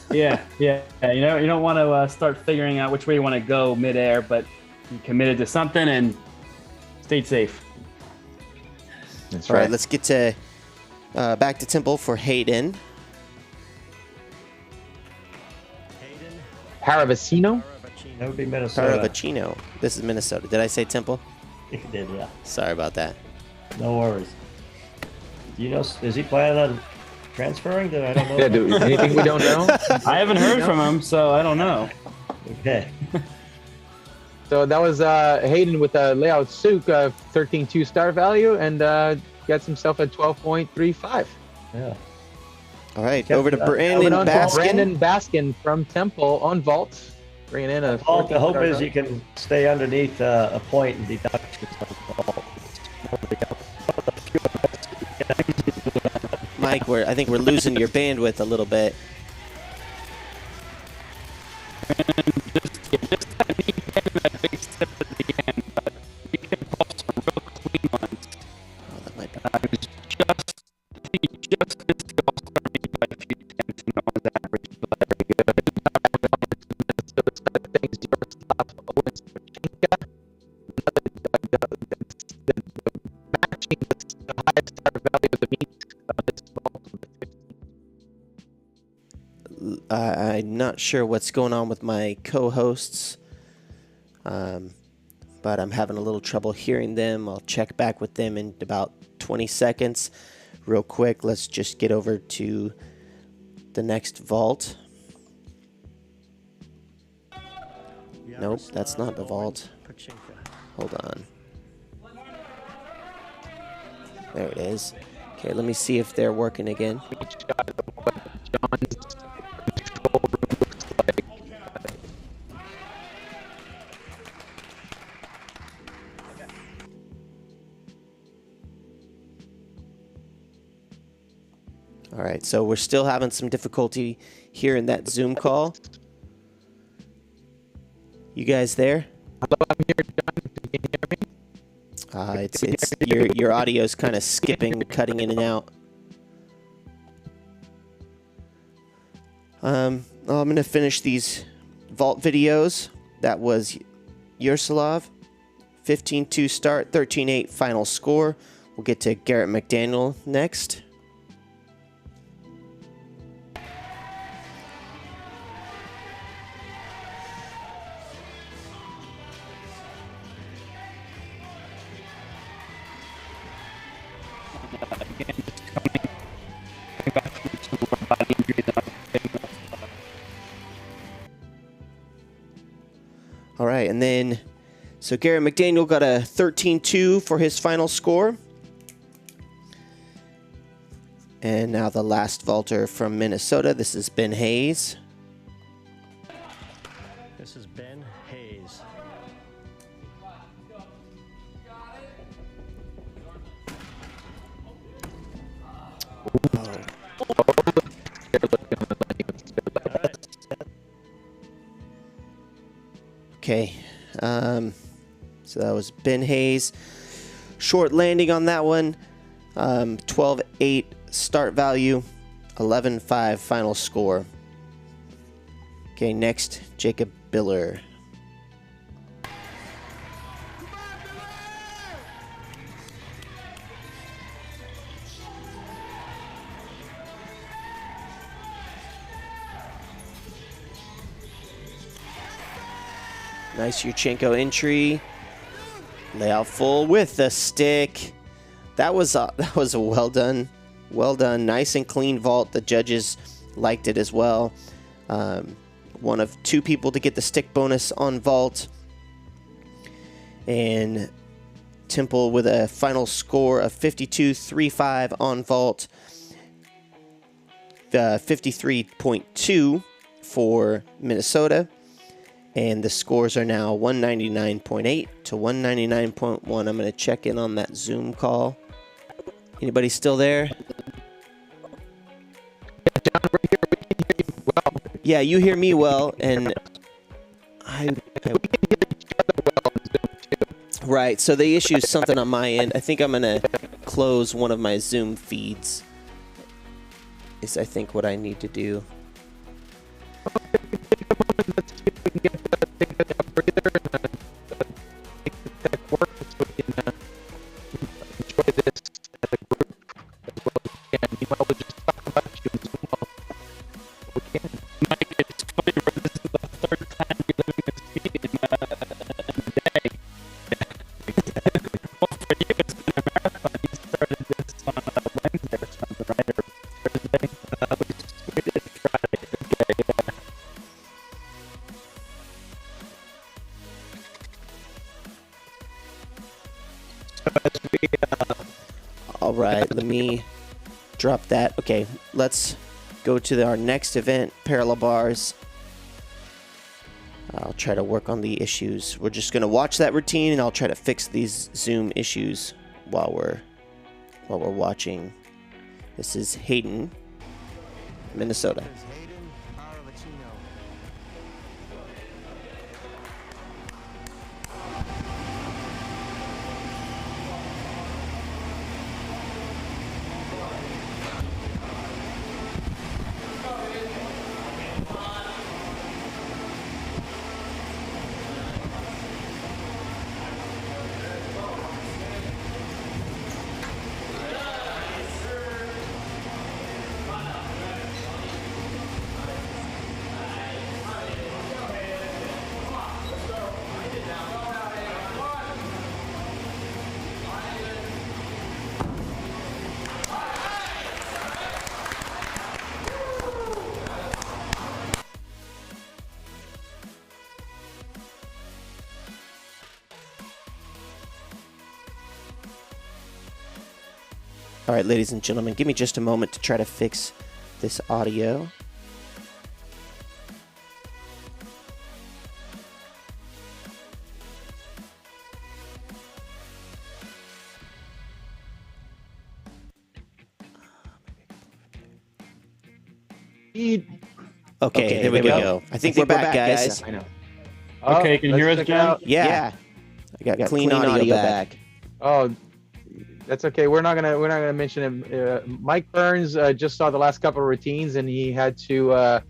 Yeah. You know, you don't want to start figuring out which way you want to go midair, but you committed to something and stayed safe. That's All right. right, let's get to back to Temple for Hayden. Paravicino. That would be Minnesota. Paravicino. This is Minnesota. Did I say Temple? He did, yeah. Sorry about that. No worries. Do you know, is he planning on transferring? I don't know. Yeah, dude. Anything we don't know? I haven't heard from him, so I don't know. Okay. So that was Hayden with a layout Souk 13-2 star value and gets himself a 12.35. Yeah. All right, Kept over to it up. Brandon Moving on to Baskin. Brandon Baskin from Temple on vault. Bringing in a Vault, the hope 14 is star you can stay underneath a point and deductions on vault. Mike, I think we're losing your bandwidth a little bit. Oh, that might be. I'm not sure what's going on with my co-hosts, but I'm having a little trouble hearing them. I'll check back with them in about 20 seconds. Real quick, let's just get over to the next vault. Nope, that's not the vault. Hold on. There it is. Okay, let me see if they're working again. All right, so we're still having some difficulty here in that Zoom call. You guys there? Hello, I'm here, John. Can you hear me? It's your audio's kind of skipping, cutting in and out. I'm gonna finish these vault videos. That was Ursulov, 15-2 start, 13-8 final score. We'll get to Garrett McDaniel next. and then so Garrett McDaniel got a 13-2 for his final score. And now the last vaulter from Minnesota. This is Ben Hayes. This is Ben Hayes. Okay, so that was Ben Hayes. Short landing on that one. 12-8 start value, 11-5 final score. Okay, next, Jacob Biller. Nice Yurchenko entry. Layout full with the stick. That was a well done. Well done. Nice and clean vault. The judges liked it as well. One of two people to get the stick bonus on vault. And Temple with a final score of 52.35 on vault. 53.2 for Minnesota. And the scores are now 199.8 to 199.1. I'm going to check in on that Zoom call. Anybody still there? John, we're here. We can hear you well. Yeah, you hear me well, and I We can hear each other well on Zoom, too. right. So the issue is something on my end. I think I'm going to close one of my Zoom feeds. Is I think what I need to do. Take a moment. Let's see if we can take a breather and make the tech work so we can enjoy this as a group as well as we can. Meanwhile, we'll just talk about you and Zoom while we can. Mike, it's funny, bro. This is the third time we're living this meeting in a day. Well, for you, it's been a marathon. You started this on Wednesday or something, right? Or Thursday? We did Friday. Okay, yeah. So as we All right, let me drop that. Okay, let's go to our next event, parallel bars. I'll try to work on the issues. We're just going to watch that routine, and I'll try to fix these Zoom issues while we're watching. This is Hayden, Minnesota. This is Hayden Paravicino. All right, ladies and gentlemen, give me just a moment to try to fix this audio. Okay, there we go. I think we're back, guys. I know. Okay, can you hear us, check it John? out. Yeah. I got clean audio back. Oh, that's okay. We're not gonna mention him. Mike Burns just saw the last couple of routines, and he had to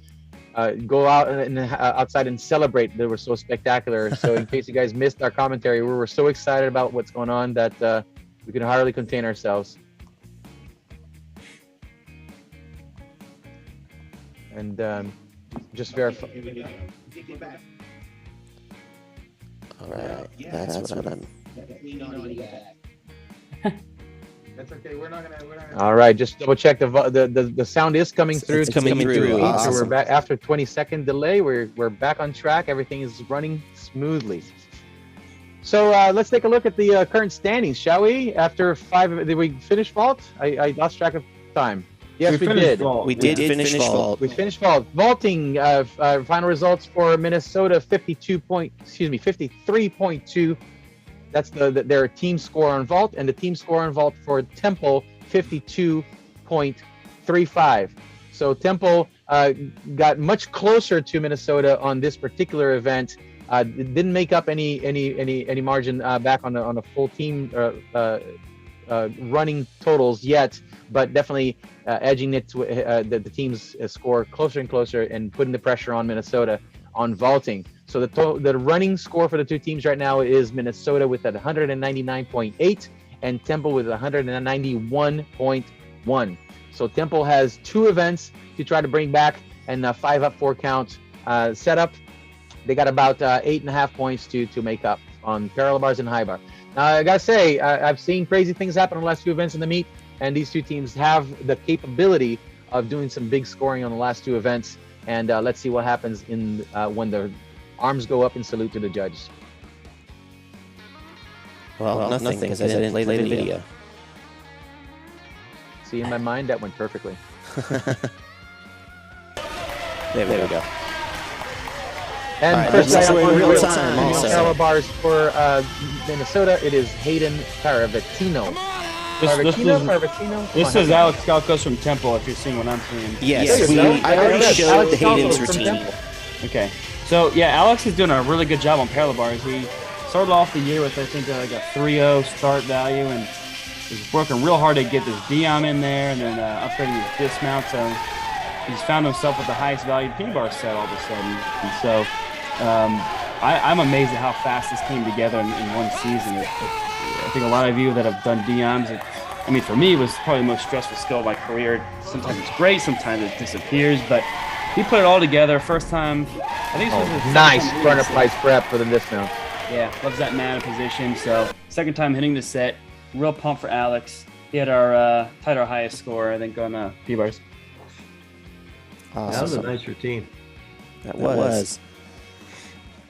go out and outside and celebrate. They were so spectacular. So in case you guys missed our commentary, we were so excited about what's going on that we could hardly contain ourselves. And just verify. All right, that's what I'm. That's okay. We're not gonna. All right, just double check the sound is coming through. It's coming through. Awesome. So we're back after 20-second delay. We're back on track. Everything is running smoothly. So let's take a look at the current standings, shall we? After 5, did we finish vault? I lost track of time. Yes, we did. Vault. We did finish vault. We finished vault. Vaulting final results for Minnesota 53.2. That's their team score on vault, and the team score on vault for Temple 52.35. So Temple got much closer to Minnesota on this particular event. It didn't make up any margin back on the full team running totals yet, but definitely edging it to the team's score closer and closer and putting the pressure on Minnesota on vaulting. So the running score for the two teams right now is Minnesota with at 199.8 and Temple with 191.1. So Temple has 2 events to try to bring back and 5 up 4 count setup. They got about 8.5 points to make up on parallel bars and high bar. Now, I gotta say, I've seen crazy things happen on the last 2 events in the meet, and these 2 teams have the capability of doing some big scoring on the last 2 events. And let's see what happens in when the arms go up in salute to the judges. Well, nothing because I didn't play the video. See, in my mind, that went perfectly. There we go. And right, first this is guy up in on real real time also. parallel bars for Minnesota, it is Hayden Paravetino. This is Alex Galcos from Temple, if you're seeing what I'm seeing. Yes, I already showed Hayden's routine. Okay. So, yeah, Alex is doing a really good job on parallel bars. He started off the year with, I think, like a 3.0 start value, and he's working real hard to get this Diom in there and then upgrading his dismount. So he's found himself with the highest valued P-bar set all of a sudden. And so I'm amazed at how fast this came together in one season. I think a lot of you that have done Dioms, I mean, for me, it was probably the most stressful skill of my career. Sometimes it's great, sometimes it disappears, but he put it all together. First time, I think this was his nice front of price prep for the dismount. Yeah, loves that mana position. So second time hitting the set, real pump for Alex. He had our tied our highest score, I think, on P-bars. Awesome. That was a nice routine. That was.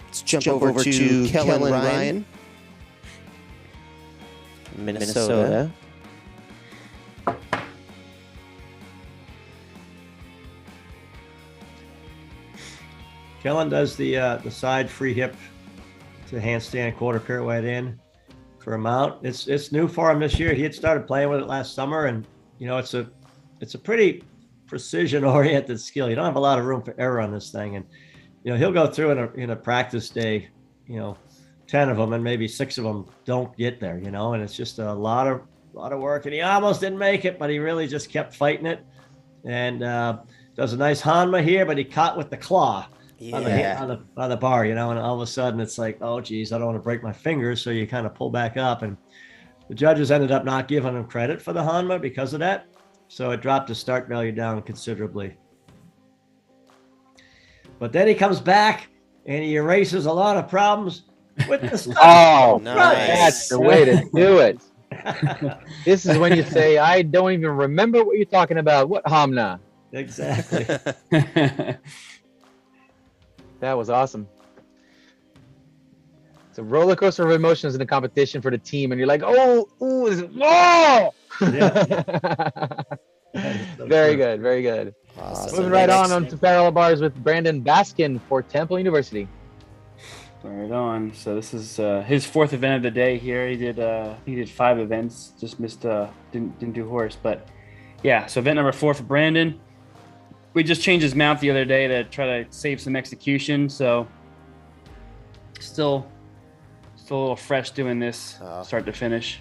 Let's jump over to Kellen Ryan. Minnesota. Kellen does the side free hip to handstand quarter pirouette in for a mount. It's new for him this year. He had started playing with it last summer, and you know it's a pretty precision oriented skill. You don't have a lot of room for error on this thing, and you know he'll go through in a practice day, 10 of them, and maybe 6 of them don't get there, and it's just a lot of work. And he almost didn't make it, but he really just kept fighting it, and does a nice Hanma here, but he caught with the claw. Yeah. On the bar, and all of a sudden it's like, oh geez, I don't want to break my fingers, so you kind of pull back up, and the judges ended up not giving him credit for the Hanma because of that, so it dropped his start value down considerably. But then he comes back and he erases a lot of problems with the start. Oh, nice. That's the way to do it. This is when you say, I don't even remember what you're talking about. What Hamna? Exactly. That was awesome. It's a roller coaster of emotions in the competition for the team, and you're like, oh, Yeah. Very good, very good. Awesome. Moving right on to parallel bars with Brandon Baskin for Temple University. Right on. So this is his 4th event of the day here. He did 5 events, just missed didn't do horse, but yeah. So event number 4 for Brandon. We just changed his mount the other day to try to save some execution. So still a little fresh doing this start to finish.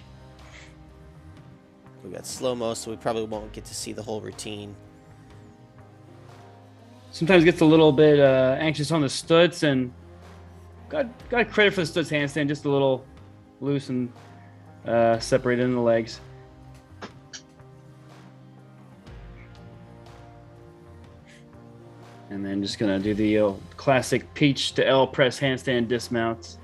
We got slow-mo, so we probably won't get to see the whole routine. Sometimes gets a little bit anxious on the studs, and got credit for the studs handstand, just a little loose and separated in the legs. And then just gonna do the classic peach to L press handstand dismounts.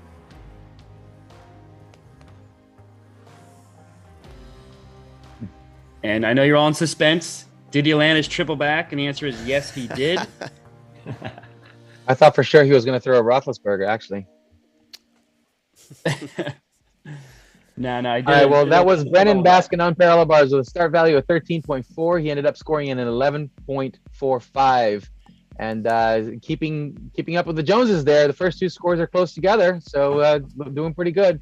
And I know you're all in suspense. Did he land his triple back? And the answer is yes, he did. I thought for sure he was going to throw a Roethlisberger, actually. No, I did. All right, well, that was Brennan Baskin on parallel bars with a start value of 13.4. He ended up scoring in an 11.45. And keeping up with the Joneses there. The first two scores are close together, so doing pretty good.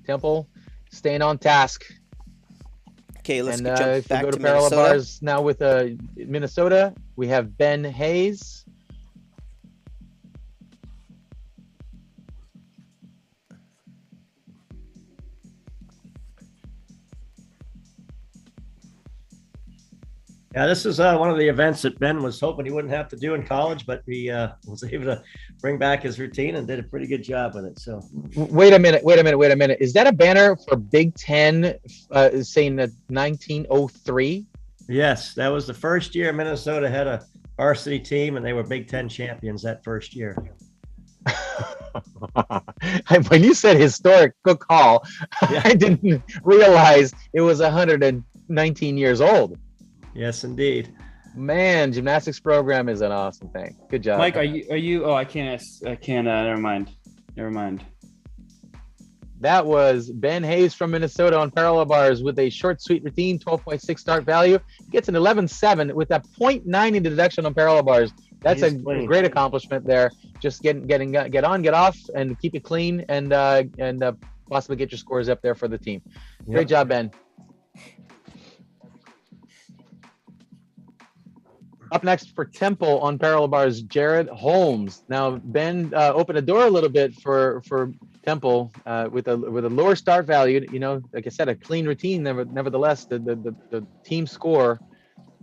Temple staying on task. Okay, let's and jump if back we go to to parallel Minnesota. bars now with Minnesota, we have Ben Hayes. Yeah, this is one of the events that Ben was hoping he wouldn't have to do in college, but he was able to bring back his routine and did a pretty good job with it. So, Wait a minute. Is that a banner for Big Ten saying that 1903? yes, that was the first year Minnesota had a varsity team, and they were Big Ten champions that first year. When you said historic, good call. Yeah. I didn't realize it was 119 years old. Yes, indeed. Man, gymnastics program is an awesome thing. Good job, Mike. Are you? Oh, I can't. Never mind. That was Ben Hayes from Minnesota on parallel bars with a short, sweet routine, 12.6 start value. Gets an 11.7 with a 0.9 in deduction on parallel bars. That's a great accomplishment there. Just get on, get off, and keep it clean, and possibly get your scores up there for the team. Great job, Ben. Up next for Temple on parallel bars, Jared Holmes. Now Ben opened the door a little bit for Temple with a lower start value. You know, like I said, a clean routine. Nevertheless, the team score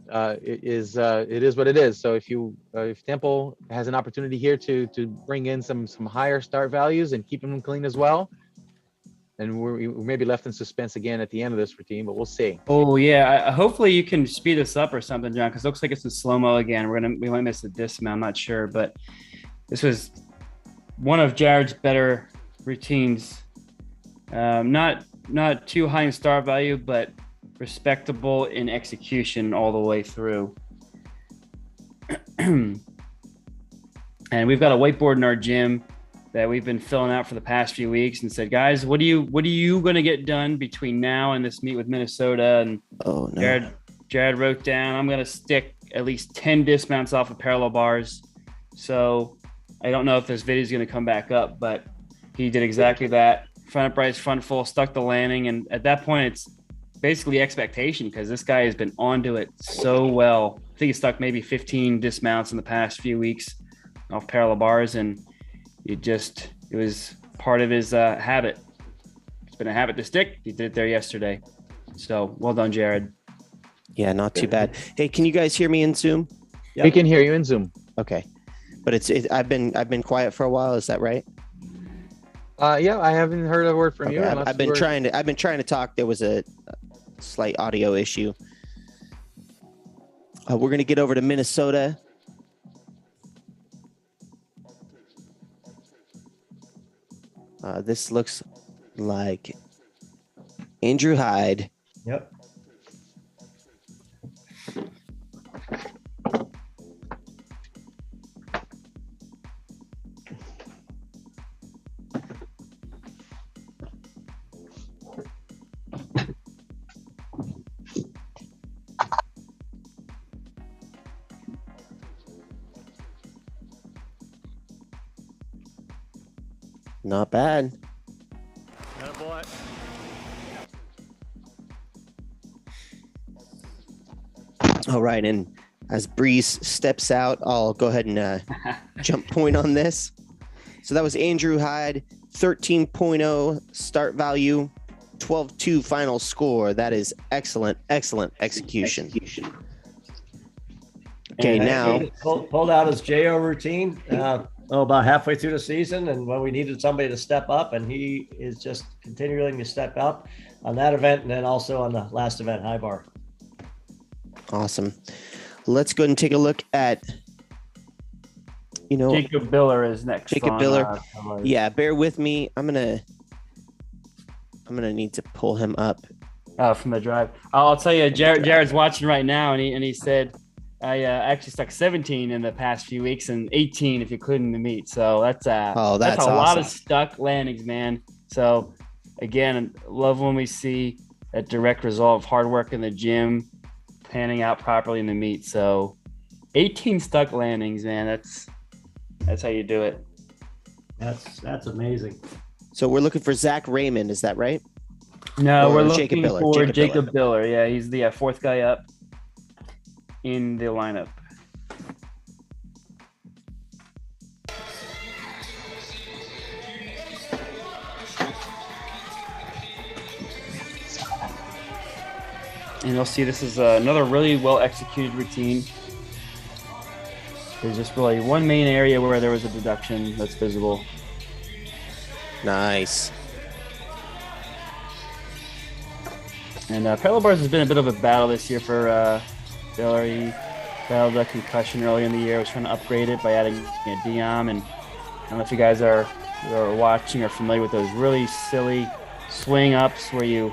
it is what it is. So if Temple has an opportunity here to bring in some higher start values and keep them clean as well, and we may be left in suspense again at the end of this routine, but we'll see. Oh yeah, hopefully you can speed this up or something, John, because it looks like it's in slow-mo again. We might miss the dismount, I'm not sure, but this was one of Jared's better routines. Not too high in start value, but respectable in execution all the way through. And we've got a whiteboard in our gym that we've been filling out for the past few weeks and said, guys, what are you going to get done between now and this meet with Minnesota? And oh no, Jared wrote down, I'm going to stick at least 10 dismounts off of parallel bars. So I don't know if this video is going to come back up, but he did exactly that. Front uprights, front full, stuck the landing. And at that point, it's basically expectation because this guy has been onto it so well. I think he stuck maybe 15 dismounts in the past few weeks off parallel bars, and it was part of his habit. It's been a habit to stick. He did it there yesterday. So well done, Jared. Yeah, not too bad. Hey, can you guys hear me in Zoom? We can hear you in Zoom. Okay, but I've been quiet for a while. Is that right? Yeah, I haven't heard a word from you. I've been trying to talk. There was a slight audio issue. We're gonna get over to Minnesota. This looks like Andrew Hyde. Yep. Not bad. Attaboy. All right, and as Breeze steps out, I'll go ahead and jump point on this. So that was Andrew Hyde, 13.0 start value, 12.2 final score. That is excellent execution. Okay, now pulled out his JO routine about halfway through the season, and when we needed somebody to step up, and he is just continuing to step up on that event, and then also on the last event, high bar. Awesome. Let's go ahead and take a look at, Jacob Biller is next. Jacob Biller. Yeah, bear with me. I'm gonna need to pull him up From the drive. I'll tell you, Jared's watching right now, and he said I actually stuck 17 in the past few weeks and 18 if you couldn't the meet. So that's a lot of stuck landings, man. So again, love when we see that direct result of hard work in the gym panning out properly in the meet. So 18 stuck landings, man. That's how you do it. That's amazing. So we're looking for Zach Raymond, is that right? No, Or we're Jacob looking Biller. for Jacob Jacob Biller. Yeah, he's the fourth guy up in the lineup. And you'll see this is another really well executed routine. There's just really one main area where there was a deduction that's visible. Nice. And parallel bars has been a bit of a battle this year for Biller. He battled a concussion early in the year. Was trying to upgrade it by adding a Diom. And I don't know if you guys are watching or familiar with those really silly swing ups where you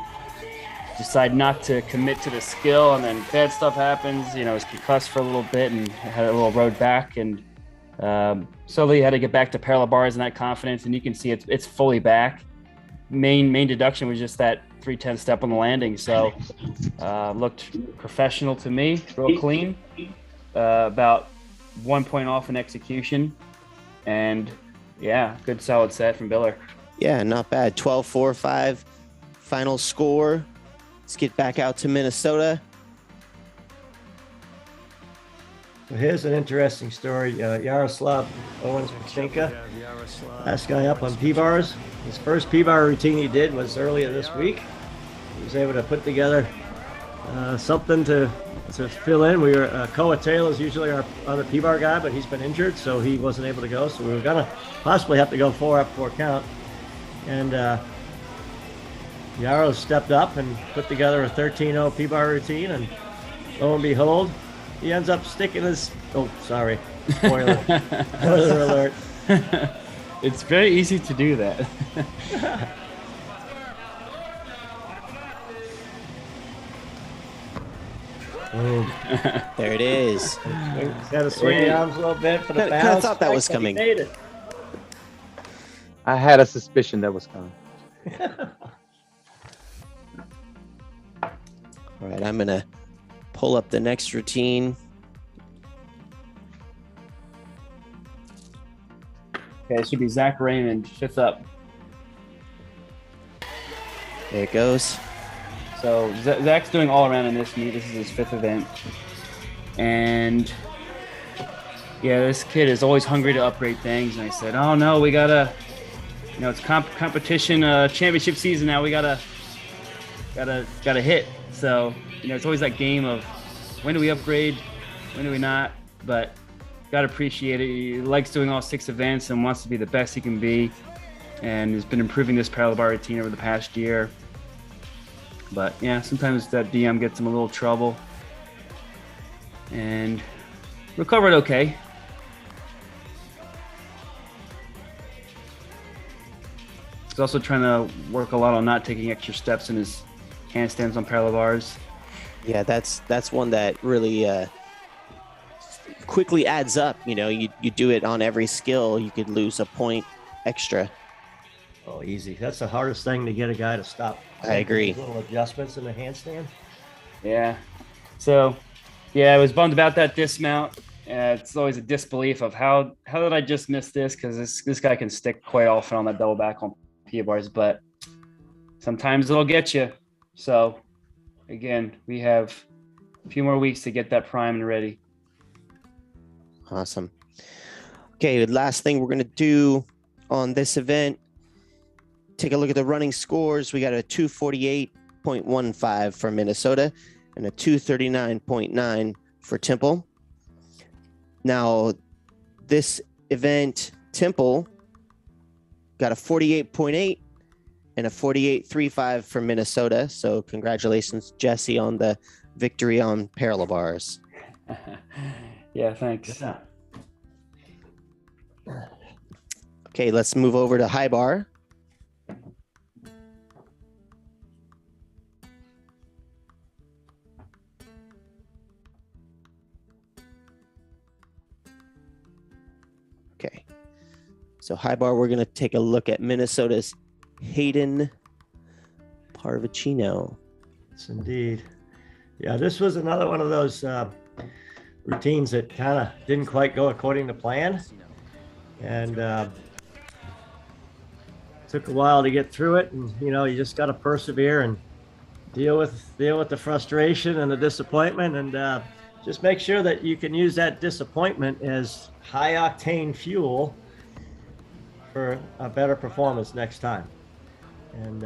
decide not to commit to the skill and then bad stuff happens. You know, was concussed for a little bit and had a little road back, and slowly had to get back to parallel bars and that confidence. And you can see it's fully back. Main deduction was just that 310 step on the landing. So looked professional to me, real clean, about 1 point off in execution, and yeah, good solid set from Biller. Yeah, not bad. 12-4-5 final score. Let's get back out to Minnesota. So here's an interesting story. Yaroslav Owens-Pachinka, last guy up on P-bars. His first P-bar routine he did was earlier this week. He was able to put together something to fill in. Koa Taylor is usually our other P-bar guy, but he's been injured, so he wasn't able to go. So we were going to possibly have to go 4 up, 4 count. And Yaro stepped up and put together a 13-0 P-bar routine, and lo and behold, he ends up sticking his... Oh, sorry. Spoiler. Spoiler alert. It's very easy to do that. There it is. He's got to swing the arms a little bit for the bounce. Kind of thought that was coming. He made it. I had a suspicion that was coming. All right, I'm going to pull up the next routine. Okay, it should be Zach Raymond, 5th up. There it goes. So Zach's doing all around in this meet. This is his 5th event. And yeah, this kid is always hungry to upgrade things. And I said, oh no, we gotta, it's competition, championship season now. We gotta hit. So, it's always that game of when do we upgrade, when do we not? But gotta appreciate it. He likes doing all 6 events and wants to be the best he can be. And has been improving this parallel bar routine over the past year. But yeah, sometimes that DM gets him a little trouble. And recovered okay. He's also trying to work a lot on not taking extra steps in his handstands on parallel bars. Yeah, that's one that really quickly adds up. You do it on every skill, you could lose a point extra. Oh, easy. That's the hardest thing to get a guy to stop. I agree. Little adjustments in the handstand. Yeah. So, yeah, I was bummed about that dismount. It's always a disbelief of how did I just miss this? Because this guy can stick quite often on that double back on P bars, but sometimes it'll get you. So, again, we have a few more weeks to get that primed and ready. Awesome. Okay, the last thing we're going to do on this event, take a look at the running scores. We got a 248.15 for Minnesota and a 239.9 for Temple. Now, this event, Temple got a 48.8 and a 48.35 for Minnesota. So congratulations, Jesse, on the victory on parallel bars. Yeah, thanks. Yeah. Okay, let's move over to high bar. So high bar, we're going to take a look at Minnesota's Hayden Parvicino. Yes, indeed. Yeah, this was another one of those routines that kind of didn't quite go according to plan. And took a while to get through it. And, you just got to persevere and deal with the frustration and the disappointment, and just make sure that you can use that disappointment as high octane fuel for a better performance next time. And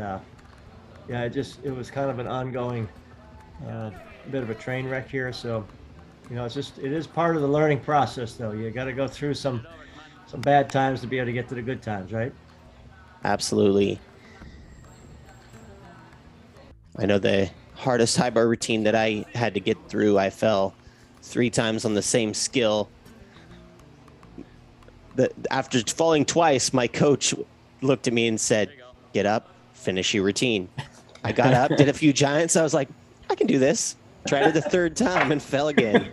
yeah, it was kind of an ongoing bit of a train wreck here. So, it is part of the learning process, though. You got to go through some bad times to be able to get to the good times, right? Absolutely. I know the hardest high bar routine that I had to get through, I fell 3 times on the same skill. After falling twice, my coach looked at me and said, "Get up, finish your routine." I got up, did a few giants. I was like, I can do this. Tried it the 3rd time and fell again.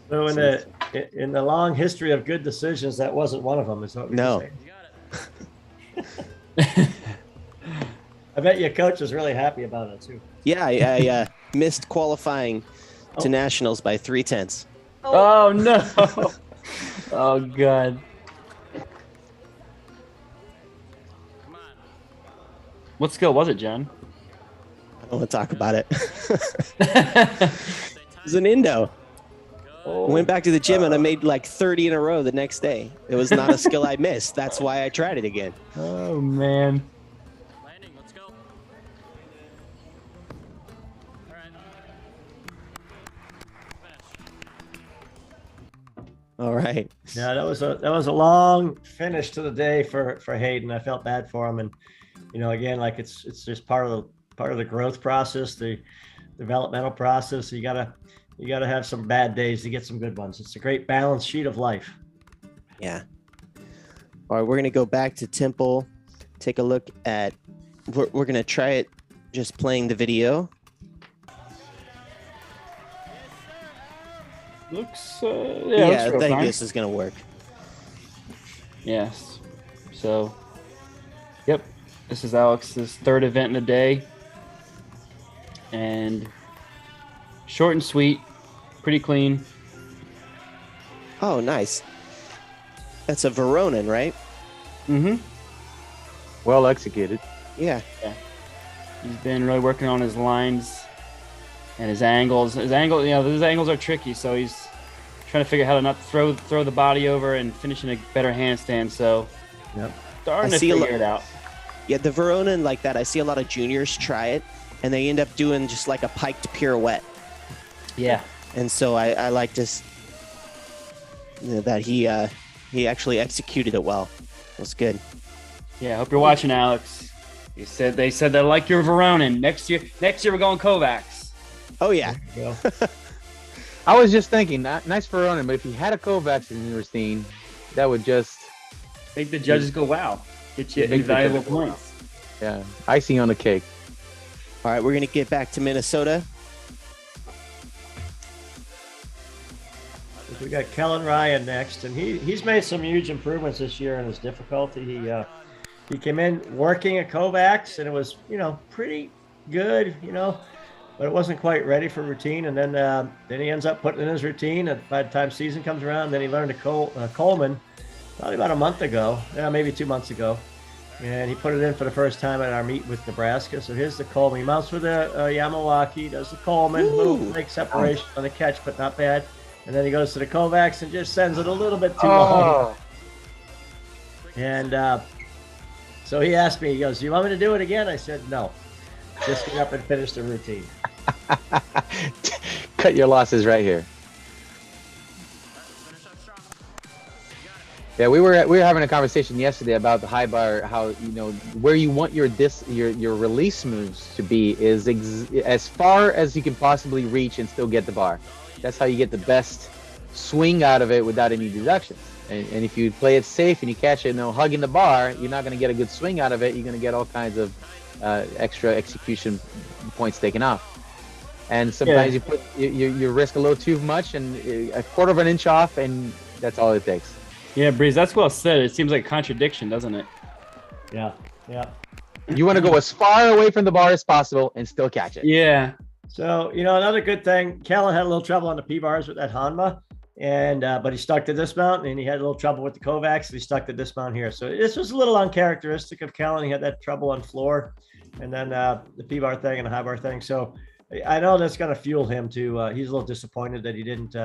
So in the long history of good decisions, that wasn't one of them, is what we're saying. I bet your coach was really happy about it too. Yeah, I missed qualifying to nationals by 3/10. Oh no! Oh god! What skill was it, John? I don't want to talk about it. It was an Indo. I went back to the gym and I made like 30 in a row the next day. It was not a skill I missed. That's why I tried it again. Oh man. Landing, let's go. All right. Finish. All right. Yeah, that was a long finish to the day for Hayden. I felt bad for him, and again, like it's just part of the growth process, the developmental process. You gotta have some bad days to get some good ones. It's a great balance sheet of life. Yeah. All right, we're gonna go back to Temple, take a look at. We're gonna try it, just playing the video. Looks. Yeah, I think this is gonna work. Yes. So. Yep. This is Alex's 3rd event in the day. And short and sweet, pretty clean. Oh, nice. That's a Veronin, right? Mm-hmm. Well executed. Yeah. He's been really working on his lines and his angles. His angles are tricky, so he's trying to figure out how to not throw the body over and finish in a better handstand. So, Yep. Starting to figure it out. Yeah, the Veronin like that. I see a lot of juniors try it, and they end up doing just like a piked pirouette. Yeah. And so I like this, that he actually executed it well. It was good. Yeah, I hope you're watching, Alex. They said they like your Veronin. Next year we're going Kovacs. Oh yeah. Yeah. I was just thinking, nice for Ronan, but if he had a Kovacs in your routine, that would just make the judges go, wow. Get you Make the invaluable judges go, wow. points. Yeah, icing on the cake. All right, we're gonna get back to Minnesota. We got Kellen Ryan next, and he's made some huge improvements this year in his difficulty. He came in working at Kovacs, and it was pretty good, but it wasn't quite ready for routine. And then he ends up putting in his routine. And by the time season comes around, then he learned a Coleman probably about a month ago, maybe 2 months ago, and he put it in for the first time at our meet with Nebraska. So here's the Coleman. He mounts with a Yamawaki, does the Coleman, little leg separation on the catch, but not bad. And then he goes to the Kovacs and just sends it a little bit too long. And so he asked me, he goes, "Do you want me to do it again?" I said, "No. Just get up and finish the routine." Cut your losses right here. Yeah, we were having a conversation yesterday about the high bar, how where you want your release moves to be is as far as you can possibly reach and still get the bar. That's how you get the best swing out of it without any deductions. And if you play it safe and you catch it, hugging the bar, you're not going to get a good swing out of it. You're going to get all kinds of extra execution points taken off. And sometimes you risk a little too much, and a quarter of an inch off, and that's all it takes. Yeah, Breeze, that's well said. It seems like contradiction, doesn't it? Yeah, yeah. You want to go as far away from the bar as possible and still catch it. Yeah. So, another good thing, Kellen had a little trouble on the P-bars with that Hanma, and but he stuck to dismount, and he had a little trouble with the Kovacs, and he stuck to dismount here. So this was a little uncharacteristic of Kellen. He had that trouble on floor, and then the P-bar thing and the high bar thing. So I know that's going to fuel him to. He's a little disappointed that he didn't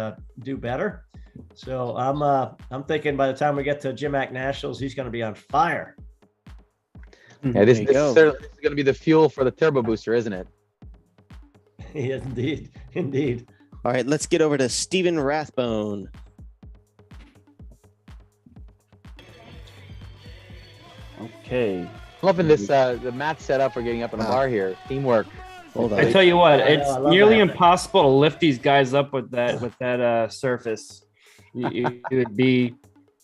do better. So I'm thinking by the time we get to GymACT Nationals, he's going to be on fire. Yeah, this is going to be the fuel for the turbo booster, isn't it? Yes, indeed. All right, let's get over to Steven Rathbone. Okay. Loving this the mat setup for getting up on the bar here. Teamwork. Hold on. I tell you what, it's I love nearly that. impossible to lift these guys up with that surface. It would be,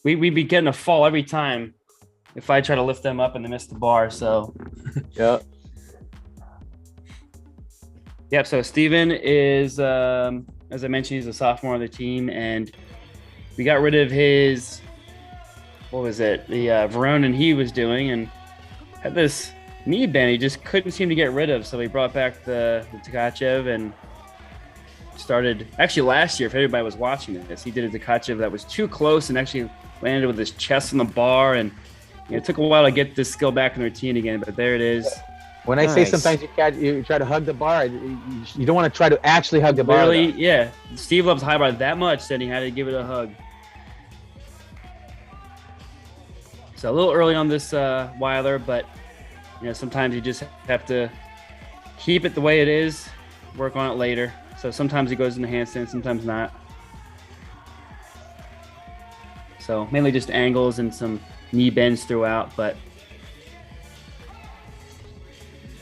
we'd be getting a fall every time if I try to lift them up and they miss the bar. So, Yeah. yep. So Steven is, as I mentioned, he's a sophomore on the team, and we got rid of his, what was it? The Veronin he was doing, and had this knee bend he just couldn't seem to get rid of. So we brought back the Tkachev and started, actually last year, if everybody was watching this, he did a Tkachev that was too close and actually landed with his chest on the bar. And it took a while to get this skill back in the routine again, but there it is. When I say Nice. sometimes you try to hug the bar, you don't want to try to actually hug the bar. Literally, though. yeah. Steve loves high bar that much that he had to give it a hug. So a little early on this Weiler, but sometimes you just have to keep it the way it is, work on it later. So sometimes he goes into handstand, sometimes not. So mainly just angles and some knee bends throughout, but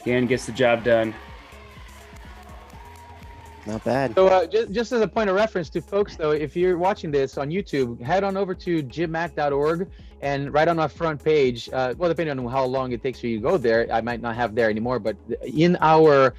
Dan gets the job done. Not bad. So just as a point of reference to folks, though, if you're watching this on YouTube, head on over to gymact.org, and right on our front page, well, depending on how long it takes for you to go there, I might not have there anymore, but in our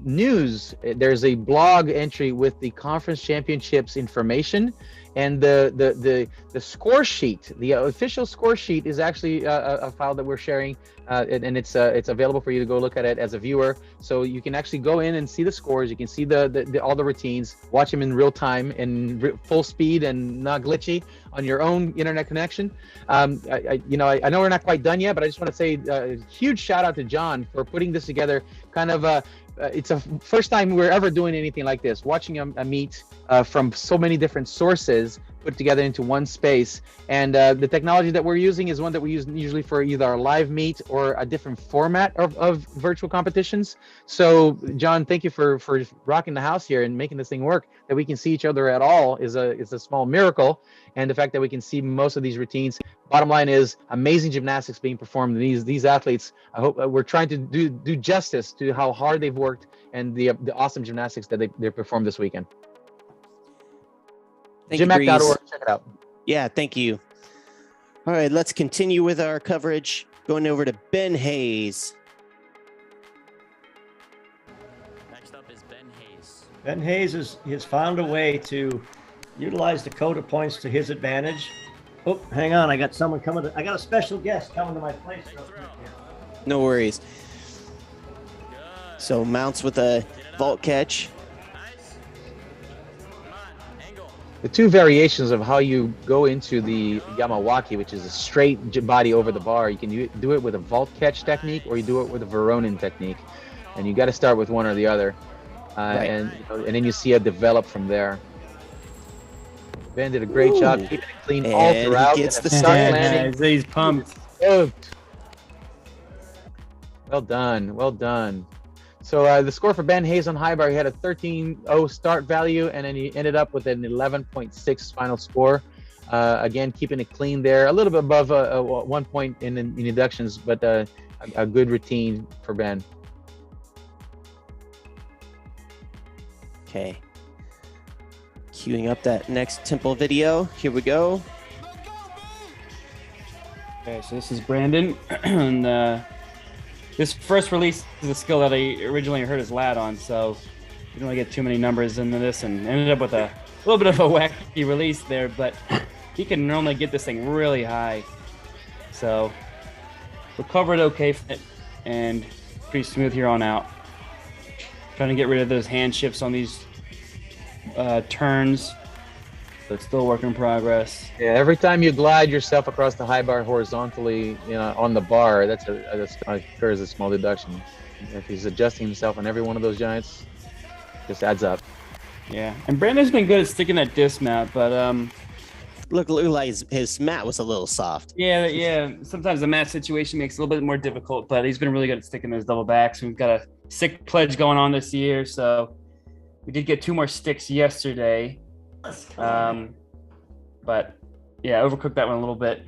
news, there's a blog entry with the conference championships information. And the score sheet, the official score sheet, is actually a file that we're sharing, and it's available for you to go look at it as a viewer. So you can actually go in and see the scores. You can see the all the routines, watch them in real time and full speed and not glitchy on your own internet connection. I know we're not quite done yet, but I just want to say a huge shout out to John for putting this together. Kind of it's a first time we're ever doing anything like this, watching a meet from so many different sources put together into one space. And the technology that we're using is one that we use usually for either a live meet or a different format of virtual competitions. So John, thank you for rocking the house here and making this thing work. That we can see each other at all is a small miracle. And the fact that we can see most of these routines, bottom line is amazing gymnastics being performed. These athletes, I hope we're trying to do justice to how hard they've worked and the awesome gymnastics that they performed this weekend. Thank you, Breeze. GymACT.org, check it out. Yeah, thank you. All right, let's continue with our coverage. Going over to Ben Hayes. Next up is Ben Hayes. Ben Hayes has found a way to utilize the coda points to his advantage. Oh, hang on. I got someone coming. I got a special guest coming to my place. real quick here. No worries. So mounts with a vault catch. Nice. Come on, angle. The two variations of how you go into the Yamawaki, which is a straight body over the bar, you can do it with a vault catch technique, or you do it with a Veronin technique, and you got to start with one or the other, Right. and then you see it develop from there. Ben did a great job keeping it clean all And he throughout. gets and a the start stand. landing. He's pumped. Stoked. Well done, well done. So the score for Ben Hayes on high bar, he had a 13.0 start value, and then he ended up with an 11.6 final score. Again, keeping it clean there, a little bit above 1 point in inductions, but a good routine for Ben. Okay. Queuing up that next temple video. Here we go. Okay, so this is Brandon, and this first release is a skill that I originally heard his lad on, so didn't really get too many numbers into this, and ended up with a little bit of a wacky release there. But he can normally get this thing really high. So recovered okay from it and pretty smooth here on out. Trying to get rid of those hand shifts on these turns. But still a work in progress. Yeah, every time you glide yourself across the high bar horizontally, on the bar, that's occurs a small deduction. If he's adjusting himself on every one of those giants, just adds up. Yeah, and Brandon's been good at sticking that dismount, but Look like his mat was a little soft. yeah. Sometimes the mat situation makes it a little bit more difficult, but he's been really good at sticking those double backs. We've got a sick pledge going on this year, so we did get 2 more sticks yesterday. But yeah, overcooked that one a little bit.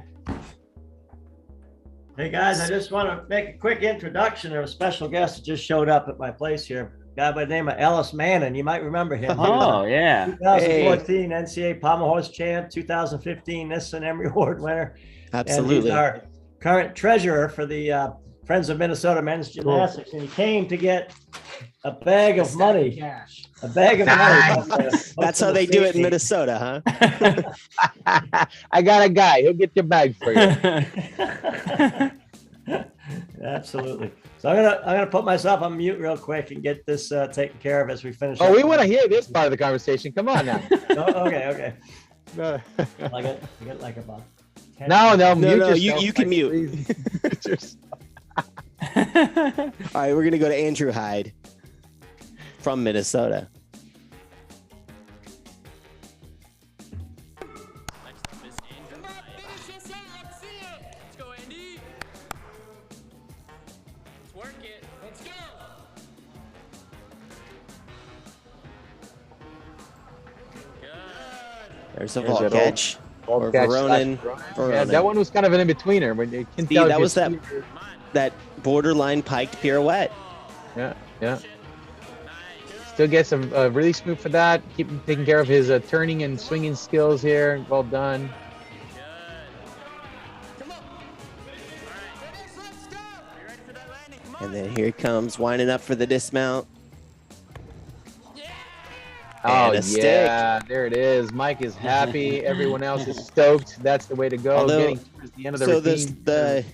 Hey guys, I just want to make a quick introduction of a special guest that just showed up at my place here. A guy by the name of Ellis Mannon. You might remember him. Oh yeah, 2014 NCAA Pommel Horse champ, 2015 Nissen Emery Award winner. Absolutely. And he's our current treasurer for the Friends of Minnesota Men's Gymnastics, and he came to get a bag of money. A bag of money. That's how they do it in Minnesota, huh? I got a guy. He'll get your bag for you. Absolutely. So I'm gonna put myself on mute real quick and get this taken care of as we finish. Oh, we want to hear this part of the conversation. Come on now. Okay. No, I get like about 10 no, mute no, yourself. you can mute. Mute yourself. All right, we're gonna go to Andrew Hyde from Minnesota. Next up is Andrew Hyde. Let's go, Andy. Let's work it. Let's go. Good. There's a There's vault that catch. Or Catch Veronin. slash Yeah, Veronin. that one was kind of an in-betweener. But you can See, tell that if was you're- that borderline piked pirouette. Yeah. Still gets a really smooth for that. Keep him taking care of his turning and swinging skills here. Well done. And then here he comes, winding up for the dismount. Oh, And a stick. yeah, there it is. Mike is happy. Everyone else is stoked. That's the way to go. Although- Getting towards the end of the So routine. the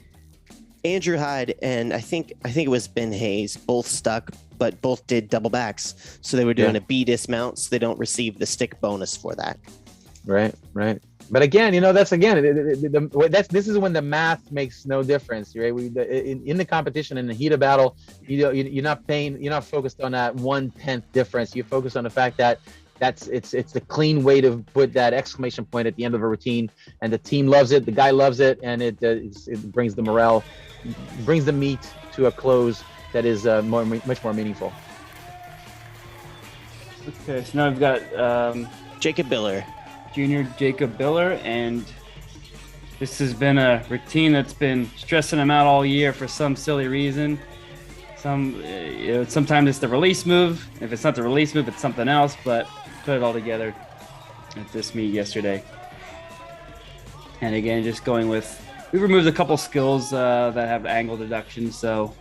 Andrew Hyde and I think it was Ben Hayes both stuck, but both did double backs. So they were doing Yeah. a B dismount, so they don't receive the stick bonus for that. Right. But again, this is when the math makes no difference, right? In the competition, in the heat of battle, you're not focused on that 1/10 difference. You focus on the fact that it's the clean way to put that exclamation point at the end of a routine, and the team loves it, the guy loves it, and it brings the morale, brings the meet to a close that is much more meaningful. Okay, so now we've got Jacob Biller. Junior Jacob Biller, and this has been a routine that's been stressing him out all year for some silly reason. Sometimes it's the release move. If it's not the release move, it's something else. But put it all together at this meet yesterday. And again, just going with, we removed a couple skills that have angle deductions. So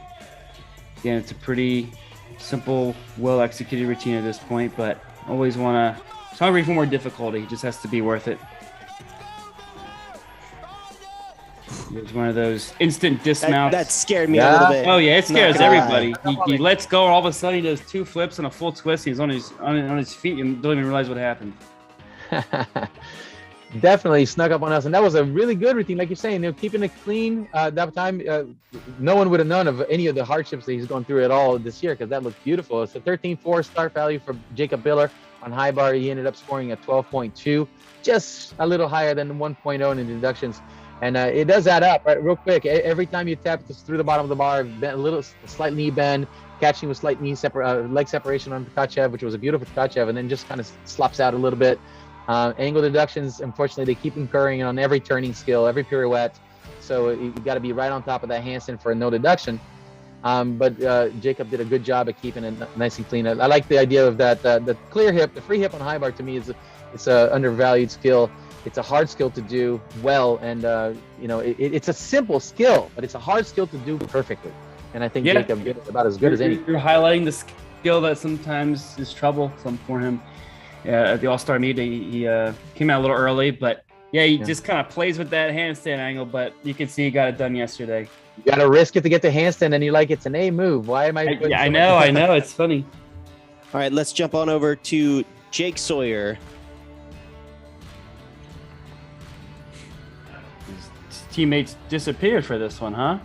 again, it's a pretty simple, well executed routine at this point. But always want to. It's hungry for more difficulty. It just has to be worth it. It's one of those instant dismounts. That scared me a little bit. Oh yeah, it scares Not gonna everybody. He lets go, all of a sudden he does 2 flips and a full twist. He's on his feet and don't even realize what happened. Definitely snuck up on us, and that was a really good routine, like you're saying. Keeping it clean. That time, no one would have known of any of the hardships that he's gone through at all this year, because that looked beautiful. It's a 13.4 start value for Jacob Biller on high bar. He ended up scoring a 12.2, just a little higher than the 1.0 in the deductions. And it does add up, right? Real quick. Every time you tap through the bottom of the bar, slight knee bend, catching with slight leg separation on Tkachev, which was a beautiful Tkachev, and then just kind of slops out a little bit. Angle deductions, unfortunately, they keep incurring on every turning skill, every pirouette. So you got to be right on top of that handstand for a no deduction. But Jacob did a good job at keeping it nice and clean. I like the idea of that. The clear hip, the free hip on high bar, to me it's a undervalued skill. It's a hard skill to do well, and it's a simple skill, but it's a hard skill to do perfectly. And I think Jacob did it about as good as any. You're highlighting the skill that sometimes is troublesome for him. At the All-Star meet, he came out a little early, but Yeah, he just kind of plays with that handstand angle, but you can see he got it done yesterday. You got to risk it to get the handstand, and you're like, it's an A move. Why am I? I know. It's funny. All right, let's jump on over to Jake Sawyer. His teammates disappeared for this one, huh?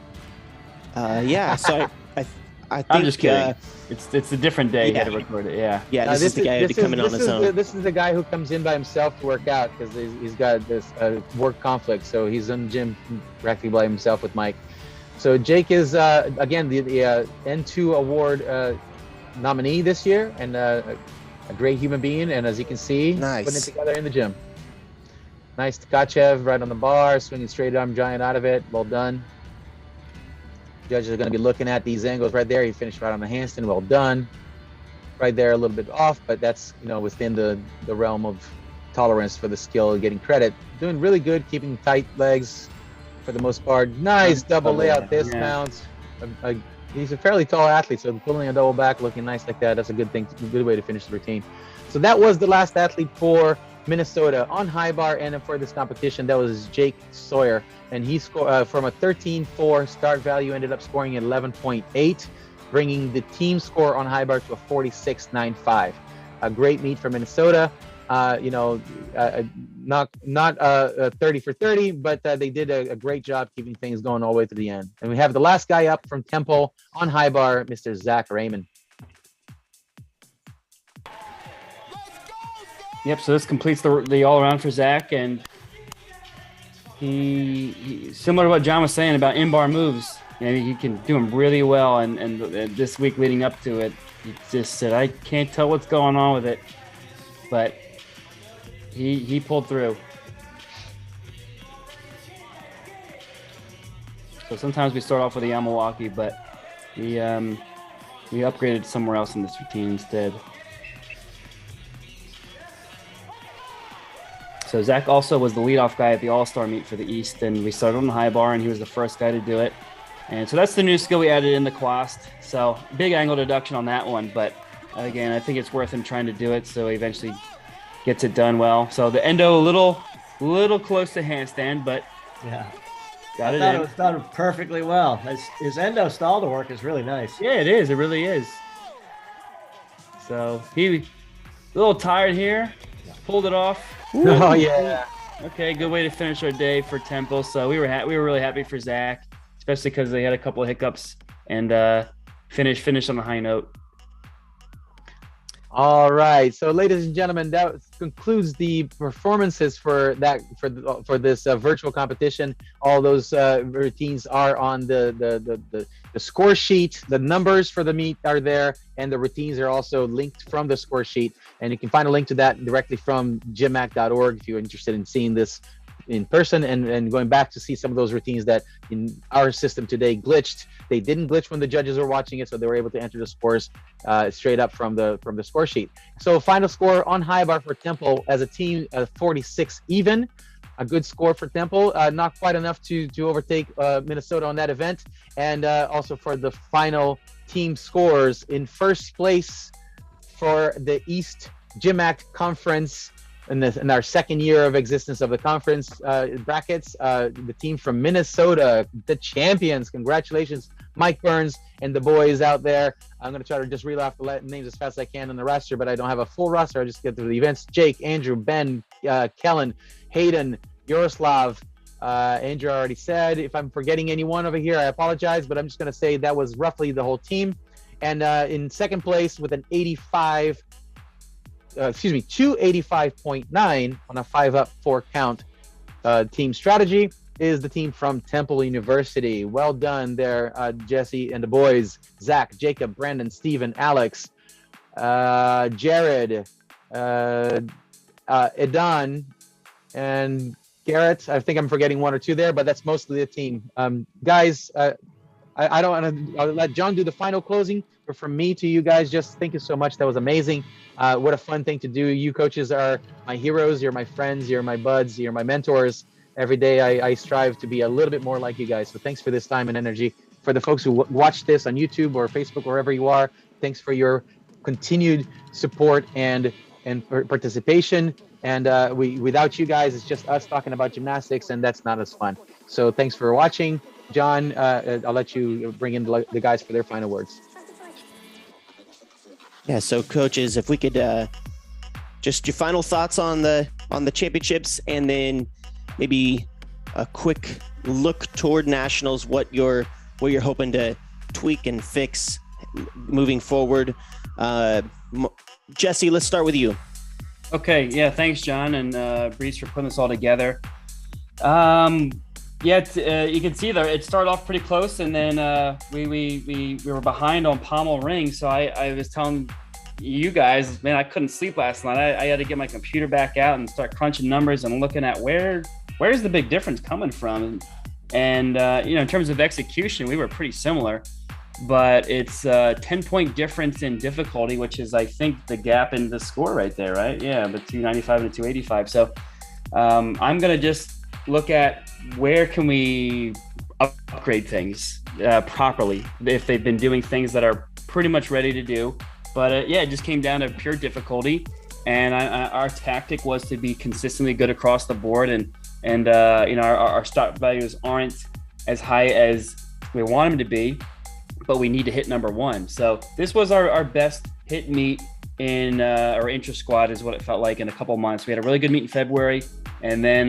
Yeah, so I think I'm just kidding. It's a different day. Yeah. You had to record it. Yeah. Yeah, this is the guy who had to come in on his own. This is the guy who comes in by himself to work out because he's got this work conflict. So he's in the gym practically by himself with Mike. So Jake is, again, the N2 award nominee this year, and a great human being. And as you can see, Nice. putting it together in the gym. Nice Tkachev right on the bar, swinging straight arm giant out of it. Well done. Judges are going to be looking at these angles right there. He finished right on the handstand. Well done. Right there, a little bit off, but that's within the realm of tolerance for the skill of getting credit. Doing really good, keeping tight legs for the most part. Nice double layout dismount. He's a fairly tall athlete, so pulling a double back, looking nice like that, that's a good thing, a good way to finish the routine. So that was the last athlete for Minnesota on high bar, and for this competition, that was Jake Sawyer, and he scored from a 13.4 start value, ended up scoring at 11.8, bringing the team score on high bar to a 46.95. A great meet for Minnesota. Not 30 for 30, but they did a great job keeping things going all the way to the end. And we have the last guy up from Temple on high bar, Mr. Zach Raymond. Yep. So this completes the all around for Zach, and he similar to what John was saying about in-bar moves. He can do them really well, and this week leading up to it, he just said, I can't tell what's going on with it, but he pulled through. So sometimes we start off with the Yamawaki, but we upgraded somewhere else in this routine instead. So Zach also was the leadoff guy at the All-Star meet for the East, and we started on the high bar, and he was the first guy to do it. And so that's the new skill we added in the Quast. So big angle deduction on that one, but again, I think it's worth him trying to do it, so he eventually gets it done well. So the endo a little close to handstand, but Yeah. got I it thought in. it was done perfectly well. His endo stall to work is really nice. Yeah, it is. It really is. So he a little tired here, pulled it off. Oh yeah. Okay, good way to finish our day for Temple. So we were really happy for Zach, especially because they had a couple of hiccups and finish on the high note. All right, so ladies and gentlemen, that concludes the performances for this virtual competition. All those routines are on the score sheet. The numbers for the meet are there, and the routines are also linked from the score sheet. And you can find a link to that directly from GymACT.org if you're interested in seeing this in person and going back to see some of those routines that in our system today glitched. They didn't glitch when the judges were watching it, so they were able to enter the scores straight up from the score sheet. So final score on high bar for Temple as a team, 46 even. A good score for Temple, not quite enough to overtake Minnesota on that event. And also for the final team scores, in first place for the East GymACT Conference in our second year of existence of the conference brackets, the team from Minnesota, the champions. Congratulations, Mike Burns and the boys out there. I'm going to try to just reel off the names as fast as I can on the roster, but I don't have a full roster. I just get through the events. Jake, Andrew, Ben, Kellen, Hayden, Yaroslav, Andrew already said. If I'm forgetting anyone over here, I apologize, but I'm just going to say that was roughly the whole team. And in second place with an 285.9 on a 5-up 4 count team strategy is the team from Temple University. Well done there, Jesse and the boys. Zach, Jacob, Brandon, Steven, Alex, Jared, Edan, and Garrett. I think I'm forgetting one or two there, but that's mostly the team. Guys, I don't want to. I'll let John do the final closing. But from me to you guys, just thank you so much. That was amazing. What a fun thing to do. You coaches are my heroes. You're my friends. You're my buds. You're my mentors. Every day I strive to be a little bit more like you guys. So thanks for this time and energy. For the folks who watch this on YouTube or Facebook, wherever you are, thanks for your continued support and and participation. And without you guys, it's just us talking about gymnastics, and that's not as fun. So thanks for watching. John, I'll let you bring in the guys for their final words. Yeah, so coaches, if we could just your final thoughts on the championships, and then maybe a quick look toward nationals, what you're hoping to tweak and fix moving forward. Jesse, let's start with you. Okay, yeah, thanks, John and Breeze for putting this all together. You can see there it started off pretty close, and then we were behind on Pommel ring. So I was telling you guys, man, I couldn't sleep last night. I had to get my computer back out and start crunching numbers and looking at where's the big difference coming from. And in terms of execution, we were pretty similar, but it's a 10-point difference in difficulty, which is, I think, the gap in the score right there, right? Yeah, the 295 and the 285. So I'm going to just look at where can we upgrade things properly if they've been doing things that are pretty much ready to do. But it just came down to pure difficulty, and our tactic was to be consistently good across the board, and our start values aren't as high as we want them to be, but we need to hit number one. So this was our best hit meet in our intra squad, is what it felt like, in a couple of months. We had a really good meet in February, and then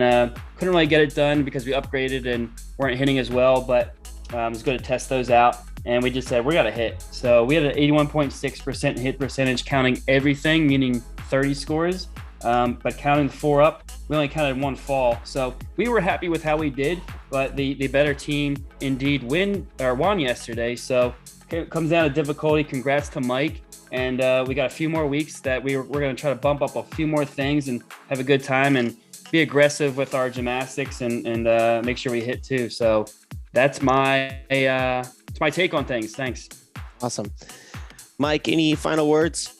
couldn't really get it done because we upgraded and weren't hitting as well, but it was good to test those out. And we just said, we got to hit. So we had an 81.6% hit percentage, counting everything, meaning 30 scores. But counting the 4 up, we only counted 1 fall. So we were happy with how we did, but the better team indeed won yesterday. So it comes down to difficulty. Congrats to Mike. And we got a few more weeks that we're going to try to bump up a few more things and have a good time and be aggressive with our gymnastics and make sure we hit too. So that's my take on things. Thanks. Awesome. Mike, any final words?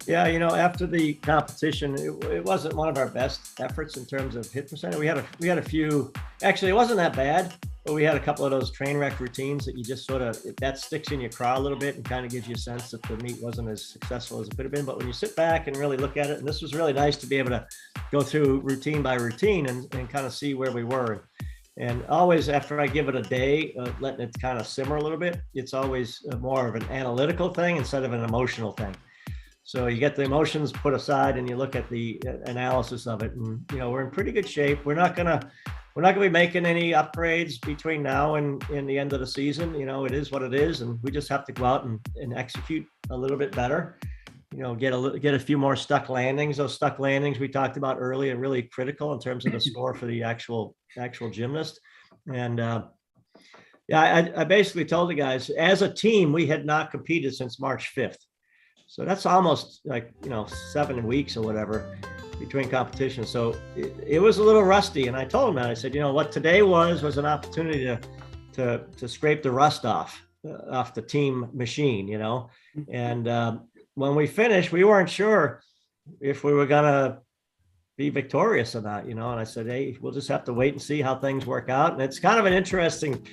Yeah, after the competition, it wasn't one of our best efforts in terms of hit percentage. We had a few. Actually, it wasn't that bad, but we had a couple of those train wreck routines that you just sort of, that sticks in your craw a little bit and kind of gives you a sense that the meet wasn't as successful as it could have been. But when you sit back and really look at it, and this was really nice to be able to go through routine by routine and kind of see where we were. And always after I give it a day, letting it kind of simmer a little bit, it's always more of an analytical thing instead of an emotional thing. So you get the emotions put aside and you look at the analysis of it, and we're in pretty good shape. We're not gonna be making any upgrades between now and the end of the season. It is what it is, and we just have to go out and execute a little bit better. Get a few more stuck landings. Those stuck landings we talked about earlier are really critical in terms of the score for the actual gymnast. And I basically told the guys, as a team, we had not competed since March 5th. So that's almost 7 weeks or whatever between competitions. So it was a little rusty. And I told them that. I said, what today was an opportunity to scrape the rust off the team machine, and when we finished, we weren't sure if we were going to be victorious or not, and I said, hey, we'll just have to wait and see how things work out. And it's kind of an interesting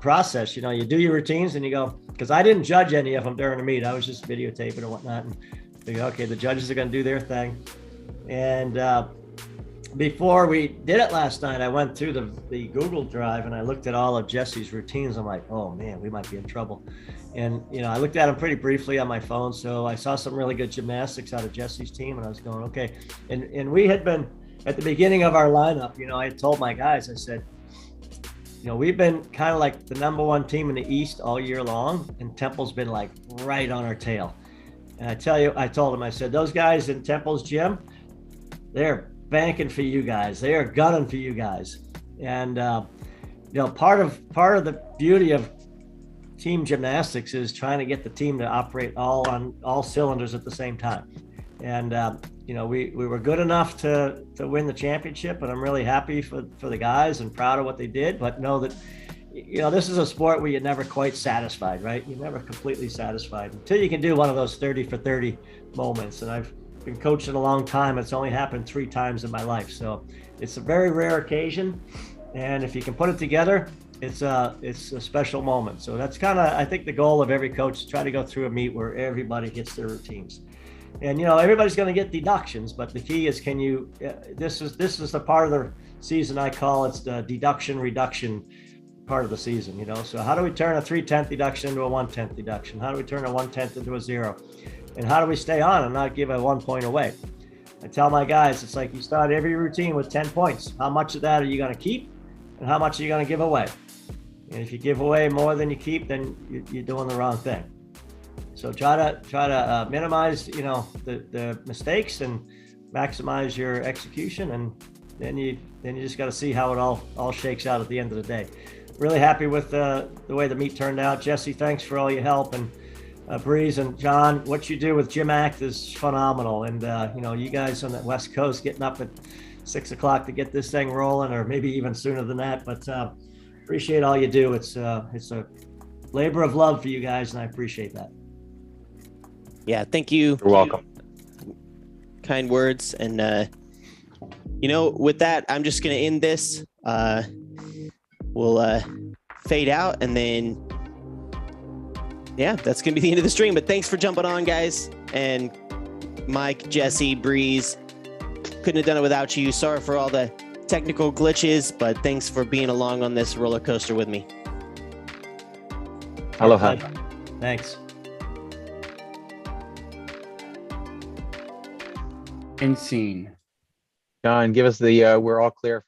process. You do your routines and you go, because I didn't judge any of them during the meet. I was just videotaping and whatnot. And you go, okay, the judges are going to do their thing. And before we did it last night, I went through the Google Drive and I looked at all of Jesse's routines. I'm like, oh man, we might be in trouble. And, I looked at them pretty briefly on my phone. So I saw some really good gymnastics out of Jesse's team and I was going, okay. And we had been at the beginning of our lineup, I had told my guys, I said, we've been kind of like the number one team in the East all year long. And Temple's been like right on our tail. And I tell you, I told him, I said, those guys in Temple's gym, they're banking for you guys. They are gunning for you guys. And, part of the beauty of team gymnastics is trying to get the team to operate on all cylinders at the same time. And, we were good enough to win the championship, and I'm really happy for the guys and proud of what they did, but know that, this is a sport where you're never quite satisfied, right? You're never completely satisfied until you can do one of those 30 for 30 moments. And I've been coaching a long time. It's only happened 3 times in my life. So it's a very rare occasion. And if you can put it together, it's a special moment. So that's kind of, I think, the goal of every coach, to try to go through a meet where everybody hits their routines. And everybody's going to get deductions, but the key is, can you? This is the part of the season I call it's the deduction reduction part of the season. So how do we turn a 3/10 deduction into a 1/10 deduction? How do we turn a 1/10 into a 0? And how do we stay on and not give a 1 point away? I tell my guys, it's like you start every routine with 10 points. How much of that are you going to keep, and how much are you going to give away? And if you give away more than you keep, then you're doing the wrong thing. So try to minimize, the mistakes and maximize your execution, and then you just got to see how it all shakes out at the end of the day. Really happy with the way the meet turned out. Jesse, thanks for all your help, and Breeze and John, what you do with GymACT is phenomenal. And you guys on the West Coast getting up at 6 o'clock to get this thing rolling, or maybe even sooner than that. But appreciate all you do. It's a labor of love for you guys, and I appreciate that. Yeah, thank you. You're welcome. Kind words. And, with that, I'm just going to end this. We'll fade out, and then, yeah, that's going to be the end of the stream. But thanks for jumping on, guys. And Mike, Jesse, Breeze, couldn't have done it without you. Sorry for all the technical glitches, but thanks for being along on this roller coaster with me. Aloha. Thanks. Insane. John, give us the we're all clear.